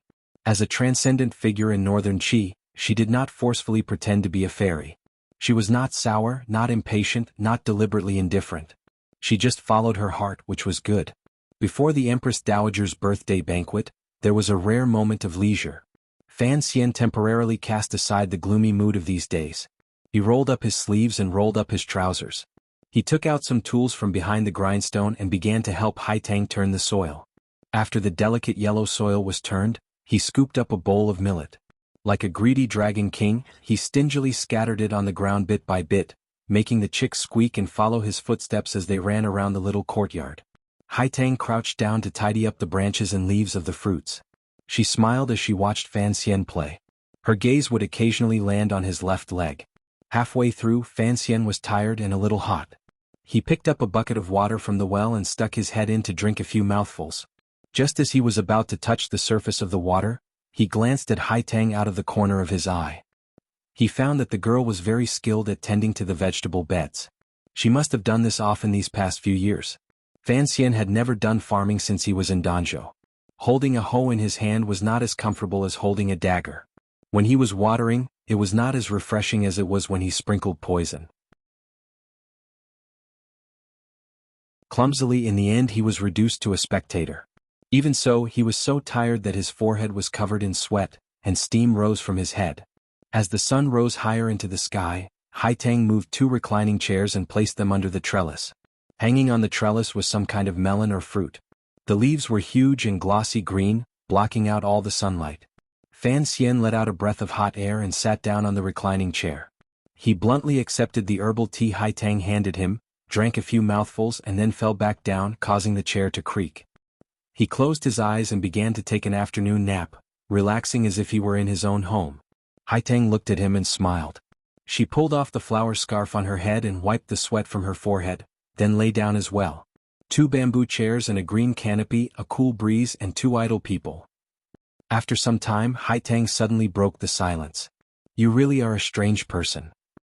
As a transcendent figure in northern Qi, she did not forcefully pretend to be a fairy. She was not sour, not impatient, not deliberately indifferent. She just followed her heart, which was good. Before the Empress Dowager's birthday banquet, there was a rare moment of leisure. Fan Xian temporarily cast aside the gloomy mood of these days. He rolled up his sleeves and rolled up his trousers. He took out some tools from behind the grindstone and began to help Hai Tang turn the soil. After the delicate yellow soil was turned, he scooped up a bowl of millet. Like a greedy dragon king, he stingily scattered it on the ground bit by bit, making the chicks squeak and follow his footsteps as they ran around the little courtyard. Hai Tang crouched down to tidy up the branches and leaves of the fruits. She smiled as she watched Fan Xian play. Her gaze would occasionally land on his left leg. Halfway through, Fan Xian was tired and a little hot. He picked up a bucket of water from the well and stuck his head in to drink a few mouthfuls. Just as he was about to touch the surface of the water, he glanced at Hai Tang out of the corner of his eye. He found that the girl was very skilled at tending to the vegetable beds. She must have done this often these past few years. Fan Xian had never done farming since he was in Danzhou. Holding a hoe in his hand was not as comfortable as holding a dagger. When he was watering, it was not as refreshing as it was when he sprinkled poison. Clumsily, in the end, he was reduced to a spectator. Even so, he was so tired that his forehead was covered in sweat, and steam rose from his head. As the sun rose higher into the sky, Hai Tang moved 2 reclining chairs and placed them under the trellis. Hanging on the trellis was some kind of melon or fruit. The leaves were huge and glossy green, blocking out all the sunlight. Fan Xian let out a breath of hot air and sat down on the reclining chair. He bluntly accepted the herbal tea Hai Tang handed him, drank a few mouthfuls and then fell back down, causing the chair to creak. He closed his eyes and began to take an afternoon nap, relaxing as if he were in his own home. Hai Tang looked at him and smiled. She pulled off the flower scarf on her head and wiped the sweat from her forehead, then lay down as well. 2 bamboo chairs and a green canopy, a cool breeze and 2 idle people. After some time, Hai Tang suddenly broke the silence. "You really are a strange person.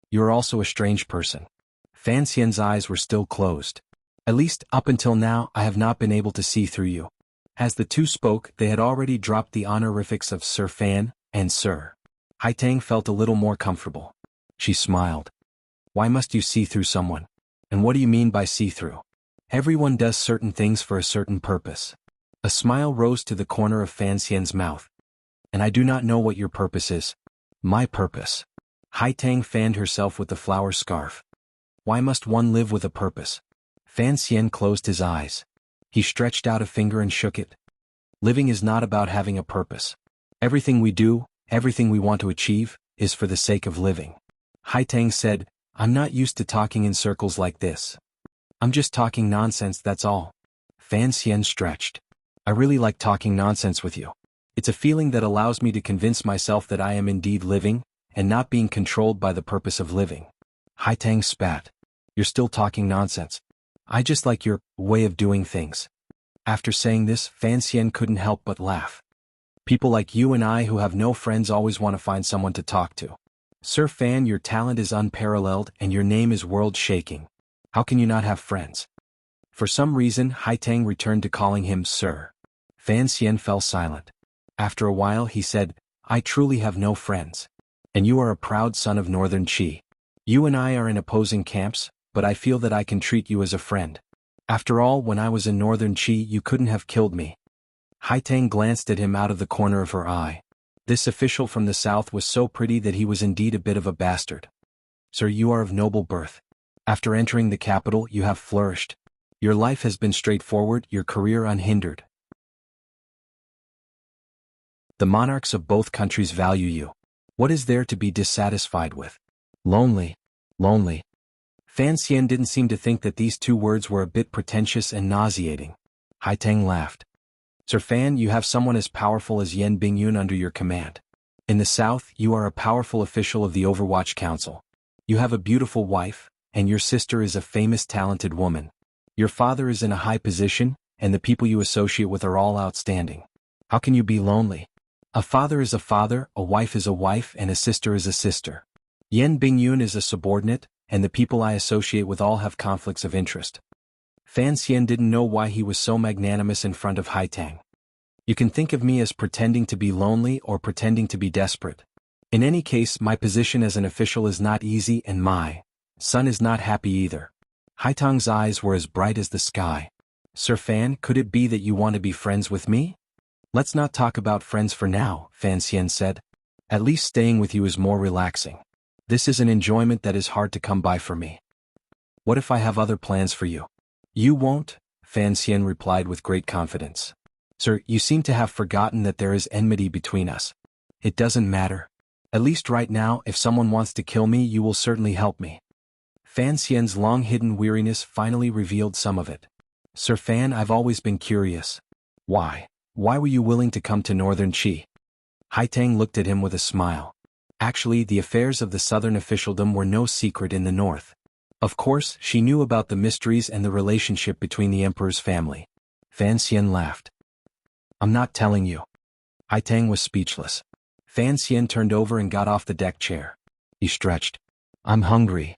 You're also a strange person." Fan Xian's eyes were still closed. "At least, up until now, I have not been able to see through you." As the two spoke, they had already dropped the honorifics of Sir Fan and Sir. Hai Tang felt a little more comfortable. She smiled. "Why must you see through someone? And what do you mean by see through?" "Everyone does certain things for a certain purpose." A smile rose to the corner of Fan Xian's mouth. "And I do not know what your purpose is." "My purpose." Hai Tang fanned herself with the flower scarf. "Why must one live with a purpose?" Fan Xian closed his eyes. He stretched out a finger and shook it. Living is not about having a purpose. Everything we do, everything we want to achieve, is for the sake of living. Haitang said, I'm not used to talking in circles like this. I'm just talking nonsense, that's all. Fan Xian stretched. I really like talking nonsense with you. It's a feeling that allows me to convince myself that I am indeed living, and not being controlled by the purpose of living. Haitang spat. You're still talking nonsense. I just like your way of doing things. After saying this, Fan Xian couldn't help but laugh. People like you and I who have no friends always want to find someone to talk to. Sir Fan, your talent is unparalleled and your name is world-shaking. How can you not have friends? For some reason, Haitang returned to calling him Sir. Fan Xian fell silent. After a while he said, I truly have no friends. And you are a proud son of Northern Qi. You and I are in opposing camps, but I feel that I can treat you as a friend. After all, when I was in Northern Qi you couldn't have killed me. Haitang glanced at him out of the corner of her eye. This official from the south was so pretty that he was indeed a bit of a bastard. Sir, you are of noble birth. After entering the capital you have flourished. Your life has been straightforward, your career unhindered. The monarchs of both countries value you. What is there to be dissatisfied with? Lonely. Lonely. Fan Xian didn't seem to think that these two words were a bit pretentious and nauseating. Haitang laughed. Sir Fan, you have someone as powerful as Yan Bingyun under your command. In the south, you are a powerful official of the Overwatch Council. You have a beautiful wife, and your sister is a famous talented woman. Your father is in a high position, and the people you associate with are all outstanding. How can you be lonely? A father is a father, a wife is a wife, and a sister is a sister. Yan Bingyun is a subordinate, and the people I associate with all have conflicts of interest. Fan Xian didn't know why he was so magnanimous in front of Haitang. You can think of me as pretending to be lonely or pretending to be desperate. In any case, my position as an official is not easy and my son is not happy either. Haitang's eyes were as bright as the sky. Sir Fan, could it be that you want to be friends with me? Let's not talk about friends for now, Fan Xian said. At least staying with you is more relaxing. This is an enjoyment that is hard to come by for me. What if I have other plans for you? You won't, Fan Xian replied with great confidence. Sir, you seem to have forgotten that there is enmity between us. It doesn't matter. At least right now, if someone wants to kill me, you will certainly help me. Fan Xian's long-hidden weariness finally revealed some of it. Sir Fan, I've always been curious. Why? Why were you willing to come to Northern Qi? Haitang looked at him with a smile. Actually, the affairs of the southern officialdom were no secret in the north. Of course, she knew about the mysteries and the relationship between the emperor's family. Fan Xian laughed. I'm not telling you. Haitang was speechless. Fan Xian turned over and got off the deck chair. He stretched. I'm hungry.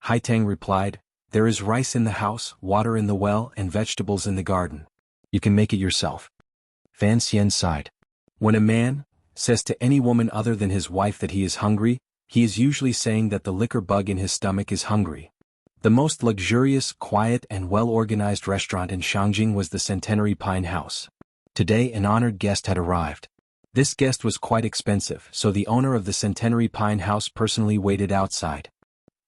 Haitang replied, there is rice in the house, water in the well, and vegetables in the garden. You can make it yourself. Fan Xian sighed. When a man says to any woman other than his wife that he is hungry, he is usually saying that the liquor bug in his stomach is hungry. The most luxurious, quiet, and well-organized restaurant in Shangjing was the Centenary Pine House. Today an honored guest had arrived. This guest was quite expensive, so the owner of the Centenary Pine House personally waited outside.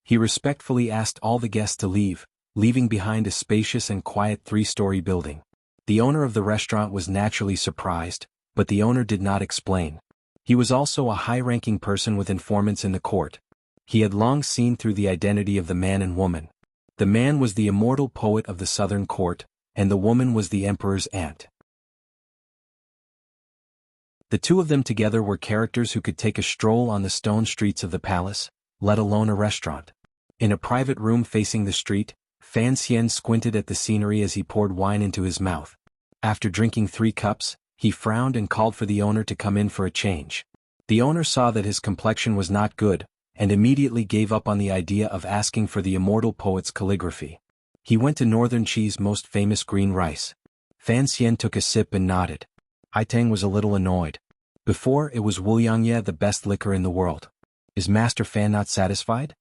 He respectfully asked all the guests to leave, leaving behind a spacious and quiet 3-story building. The owner of the restaurant was naturally surprised, but the owner did not explain. He was also a high-ranking person with informants in the court. He had long seen through the identity of the man and woman. The man was the immortal poet of the southern court, and the woman was the emperor's aunt. The two of them together were characters who could take a stroll on the stone streets of the palace, let alone a restaurant. In a private room facing the street, Fan Xian squinted at the scenery as he poured wine into his mouth. After drinking 3 cups, he frowned and called for the owner to come in for a change. The owner saw that his complexion was not good, and immediately gave up on the idea of asking for the immortal poet's calligraphy. He went to Northern Qi's most famous green rice. Fan Xian took a sip and nodded. Haitang was a little annoyed. Before, it was Wuliangye, the best liquor in the world. Is Master Fan not satisfied?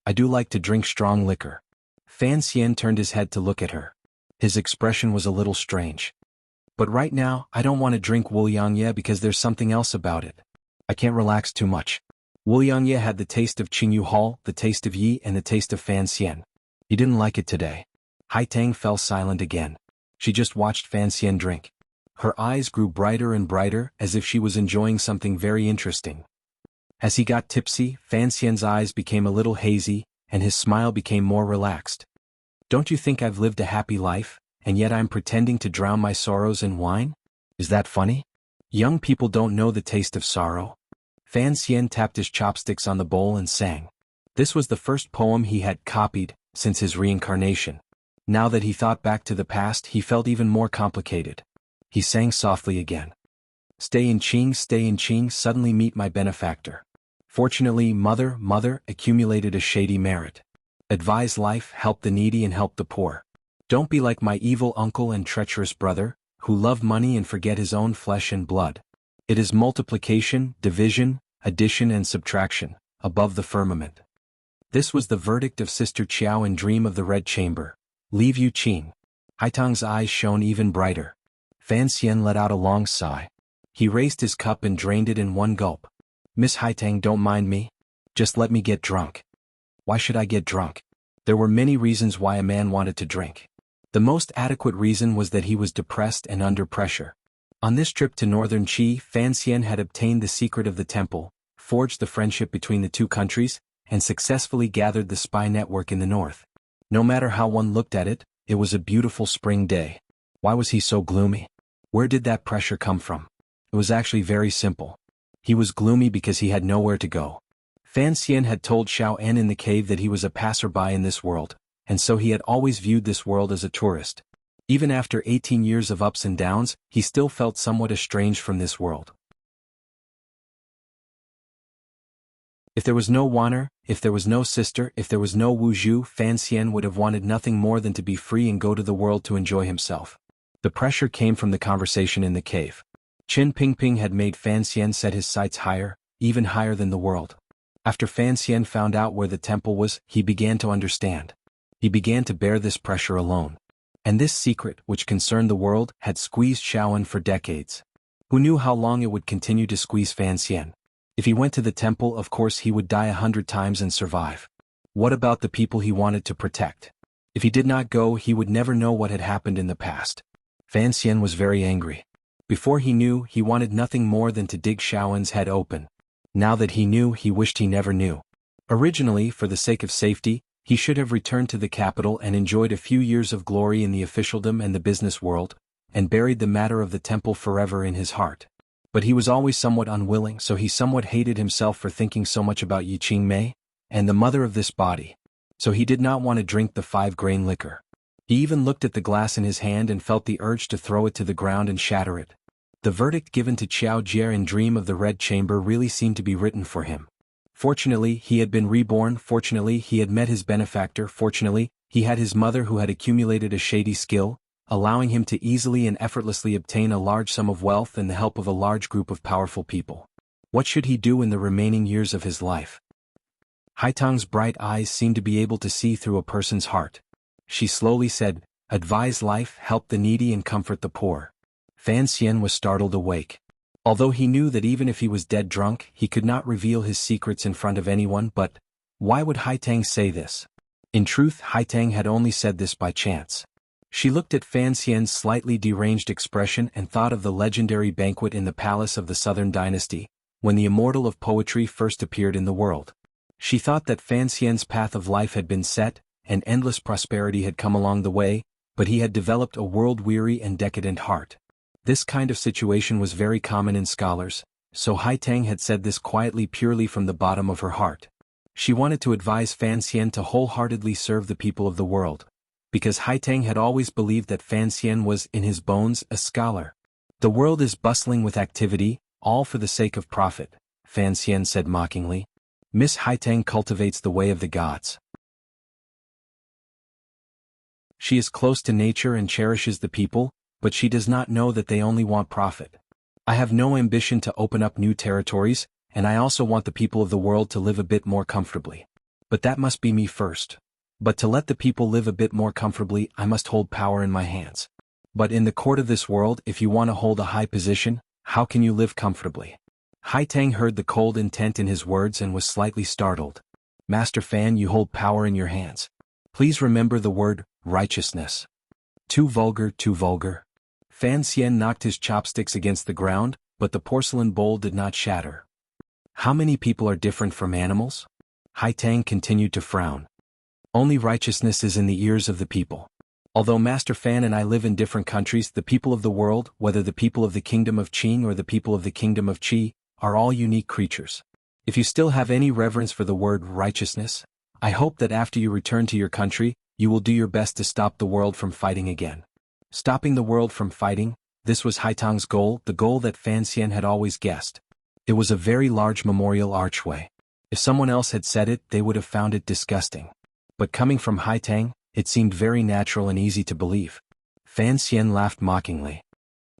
I do like to drink strong liquor. Fan Xian turned his head to look at her. His expression was a little strange. But right now, I don't want to drink Wuliangye because there's something else about it. I can't relax too much. Wuliangye had the taste of Qingyu Hall, the taste of Yi, and the taste of Fan Xian. He didn't like it today. Haitang fell silent again. She just watched Fan Xian drink. Her eyes grew brighter and brighter as if she was enjoying something very interesting. As he got tipsy, Fan Xian's eyes became a little hazy, and his smile became more relaxed. Don't you think I've lived a happy life, and yet I'm pretending to drown my sorrows in wine? Is that funny? Young people don't know the taste of sorrow. Fan Xian tapped his chopsticks on the bowl and sang. This was the first poem he had copied since his reincarnation. Now that he thought back to the past, he felt even more complicated. He sang softly again. Stay in Qing, suddenly meet my benefactor. Fortunately, mother, accumulated a shady merit. Advise life, help the needy and help the poor. Don't be like my evil uncle and treacherous brother, who love money and forget his own flesh and blood. It is multiplication, division, addition and subtraction, above the firmament. This was the verdict of Sister Qiao in Dream of the Red Chamber. Leave Yu Qing. Haitang's eyes shone even brighter. Fan Xian let out a long sigh. He raised his cup and drained it in one gulp. Miss Haitang, don't mind me. Just let me get drunk. Why should I get drunk? There were many reasons why a man wanted to drink. The most adequate reason was that he was depressed and under pressure. On this trip to northern Qi, Fan Xian had obtained the secret of the temple, forged the friendship between the two countries, and successfully gathered the spy network in the north. No matter how one looked at it, it was a beautiful spring day. Why was he so gloomy? Where did that pressure come from? It was actually very simple. He was gloomy because he had nowhere to go. Fan Xian had told Xiao En in the cave that he was a passerby in this world, and so he had always viewed this world as a tourist. Even after 18 years of ups and downs, he still felt somewhat estranged from this world. If there was no Wanner, if there was no sister, if there was no Wu Zhu, Fan Xian would have wanted nothing more than to be free and go to the world to enjoy himself. The pressure came from the conversation in the cave. Qin Pingping had made Fan Xian set his sights higher, even higher than the world. After Fan Xian found out where the temple was, he began to understand. He began to bear this pressure alone. And this secret, which concerned the world, had squeezed Xiao En for decades. Who knew how long it would continue to squeeze Fan Xian? If he went to the temple, of course he would die 100 times and survive. What about the people he wanted to protect? If he did not go, he would never know what had happened in the past. Fan Xian was very angry. Before he knew, he wanted nothing more than to dig Xiao En's head open. Now that he knew, he wished he never knew. Originally, for the sake of safety, he should have returned to the capital and enjoyed a few years of glory in the officialdom and the business world, and buried the matter of the temple forever in his heart. But he was always somewhat unwilling, so he somewhat hated himself for thinking so much about Yi Qingmei, and the mother of this body. So he did not want to drink the 5-grain liquor. He even looked at the glass in his hand and felt the urge to throw it to the ground and shatter it. The verdict given to Qiao Jie in Dream of the Red Chamber really seemed to be written for him. Fortunately, he had been reborn, fortunately, he had met his benefactor, fortunately, he had his mother who had accumulated a shady skill, allowing him to easily and effortlessly obtain a large sum of wealth and the help of a large group of powerful people. What should he do in the remaining years of his life? Haitang's bright eyes seemed to be able to see through a person's heart. She slowly said, "Advise life, help the needy and comfort the poor." Fan Xian was startled awake. Although he knew that even if he was dead drunk, he could not reveal his secrets in front of anyone, but why would Haitang say this? In truth, Haitang had only said this by chance. She looked at Fan Xian's slightly deranged expression and thought of the legendary banquet in the palace of the Southern Dynasty, when the immortal of poetry first appeared in the world. She thought that Fan Xian's path of life had been set, and endless prosperity had come along the way, but he had developed a world-weary and decadent heart. This kind of situation was very common in scholars, so Haitang had said this quietly purely from the bottom of her heart. She wanted to advise Fan Xian to wholeheartedly serve the people of the world, because Haitang had always believed that Fan Xian was, in his bones, a scholar. The world is bustling with activity, all for the sake of profit, Fan Xian said mockingly. Miss Haitang cultivates the way of the gods. She is close to nature and cherishes the people, but she does not know that they only want profit. I have no ambition to open up new territories, and I also want the people of the world to live a bit more comfortably. But that must be me first. But to let the people live a bit more comfortably, I must hold power in my hands. But in the court of this world, if you want to hold a high position, how can you live comfortably? Haitang heard the cold intent in his words and was slightly startled. Master Fan, you hold power in your hands. Please remember the word, righteousness. Too vulgar, too vulgar. Fan Xian knocked his chopsticks against the ground, but the porcelain bowl did not shatter. How many people are different from animals? Hai Tang continued to frown. Only righteousness is in the ears of the people. Although Master Fan and I live in different countries, the people of the world, whether the people of the kingdom of Qing or the people of the kingdom of Qi, are all unique creatures. If you still have any reverence for the word righteousness, I hope that after you return to your country, you will do your best to stop the world from fighting again. Stopping the world from fighting, this was Hai Tang's goal, the goal that Fan Xian had always guessed. It was a very large memorial archway. If someone else had said it, they would have found it disgusting. But coming from Hai Tang, it seemed very natural and easy to believe. Fan Xian laughed mockingly.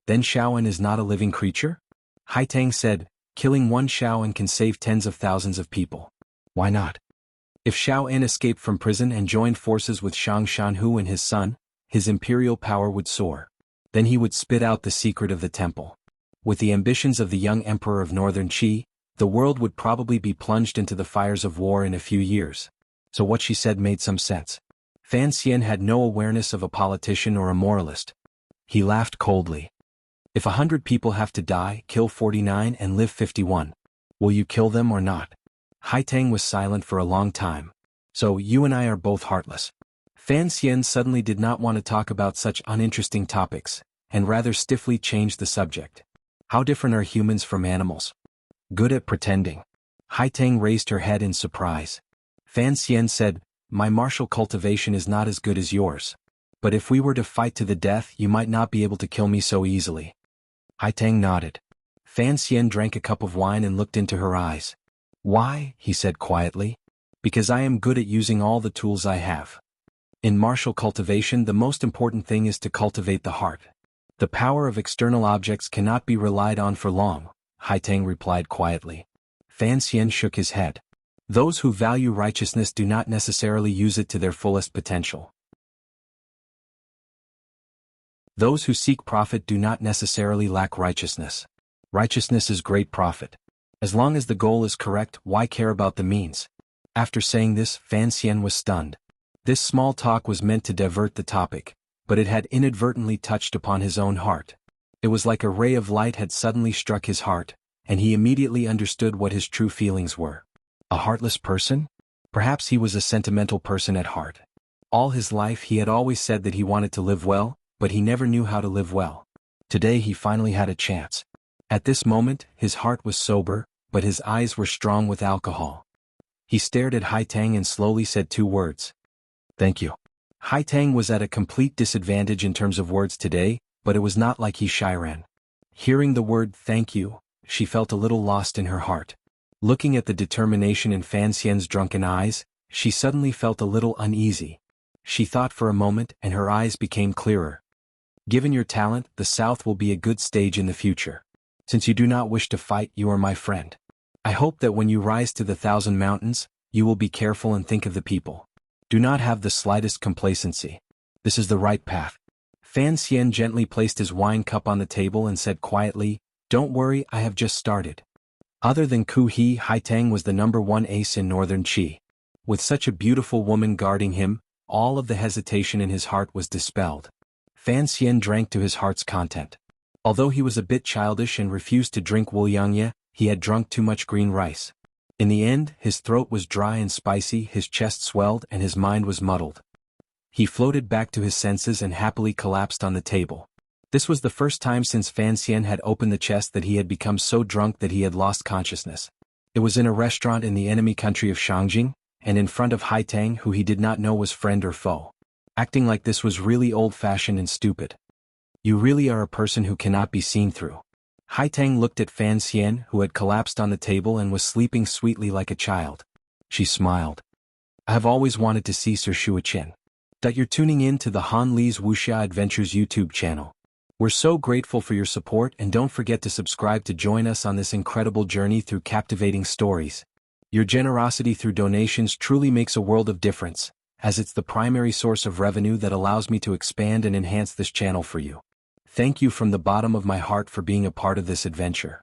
Then Shaoan is not a living creature? Hai Tang said, killing one Shaoan can save tens of thousands of people. Why not? If Shaoan escaped from prison and joined forces with Shang Shanhu and his son, his imperial power would soar. Then he would spit out the secret of the temple. With the ambitions of the young emperor of northern Qi, the world would probably be plunged into the fires of war in a few years. So what she said made some sense. Fan Xian had no awareness of a politician or a moralist. He laughed coldly. If 100 people have to die, kill 49 and live 51. Will you kill them or not? Hai Tang was silent for a long time. So you and I are both heartless. Fan Xian suddenly did not want to talk about such uninteresting topics, and rather stiffly changed the subject. How different are humans from animals? Good at pretending. Hai Tang raised her head in surprise. Fan Xian said, my martial cultivation is not as good as yours. But if we were to fight to the death, you might not be able to kill me so easily. Hai Tang nodded. Fan Xian drank a cup of wine and looked into her eyes. Why? He said quietly. Because I am good at using all the tools I have. In martial cultivation, the most important thing is to cultivate the heart. The power of external objects cannot be relied on for long, Hai Tang replied quietly. Fan Xian shook his head. Those who value righteousness do not necessarily use it to their fullest potential. Those who seek profit do not necessarily lack righteousness. Righteousness is great profit. As long as the goal is correct, why care about the means? After saying this, Fan Xian was stunned. This small talk was meant to divert the topic, but it had inadvertently touched upon his own heart. It was like a ray of light had suddenly struck his heart, and he immediately understood what his true feelings were. A heartless person? Perhaps he was a sentimental person at heart. All his life he had always said that he wanted to live well, but he never knew how to live well. Today he finally had a chance. At this moment, his heart was sober, but his eyes were strong with alcohol. He stared at Hai Tang and slowly said 2 words. Thank you. Hai Tang was at a complete disadvantage in terms of words today, but it was not like he shy ran. Hearing the word thank you, she felt a little lost in her heart. Looking at the determination in Fan Xian's drunken eyes, she suddenly felt a little uneasy. She thought for a moment and her eyes became clearer. Given your talent, the South will be a good stage in the future. Since you do not wish to fight, you are my friend. I hope that when you rise to the 1,000 mountains, you will be careful and think of the people. Do not have the slightest complacency. This is the right path. Fan Xian gently placed his wine cup on the table and said quietly, don't worry, I have just started. Other than Ku He, Hai Tang was the #1 ace in northern Qi. With such a beautiful woman guarding him, all of the hesitation in his heart was dispelled. Fan Xian drank to his heart's content. Although he was a bit childish and refused to drink Wuliangye, he had drunk too much green rice. In the end, his throat was dry and spicy, his chest swelled, and his mind was muddled. He floated back to his senses and happily collapsed on the table. This was the first time since Fan Xian had opened the chest that he had become so drunk that he had lost consciousness. It was in a restaurant in the enemy country of Shangjing, and in front of Hai Tang, who he did not know was friend or foe. Acting like this was really old-fashioned and stupid. You really are a person who cannot be seen through. Hai Tang looked at Fan Xian, who had collapsed on the table and was sleeping sweetly like a child. She smiled. I have always wanted to see Sir Shuiqin. That you're tuning in to the Han Li's Wuxia Adventures YouTube channel. We're so grateful for your support, and don't forget to subscribe to join us on this incredible journey through captivating stories. Your generosity through donations truly makes a world of difference, as it's the primary source of revenue that allows me to expand and enhance this channel for you. Thank you from the bottom of my heart for being a part of this adventure.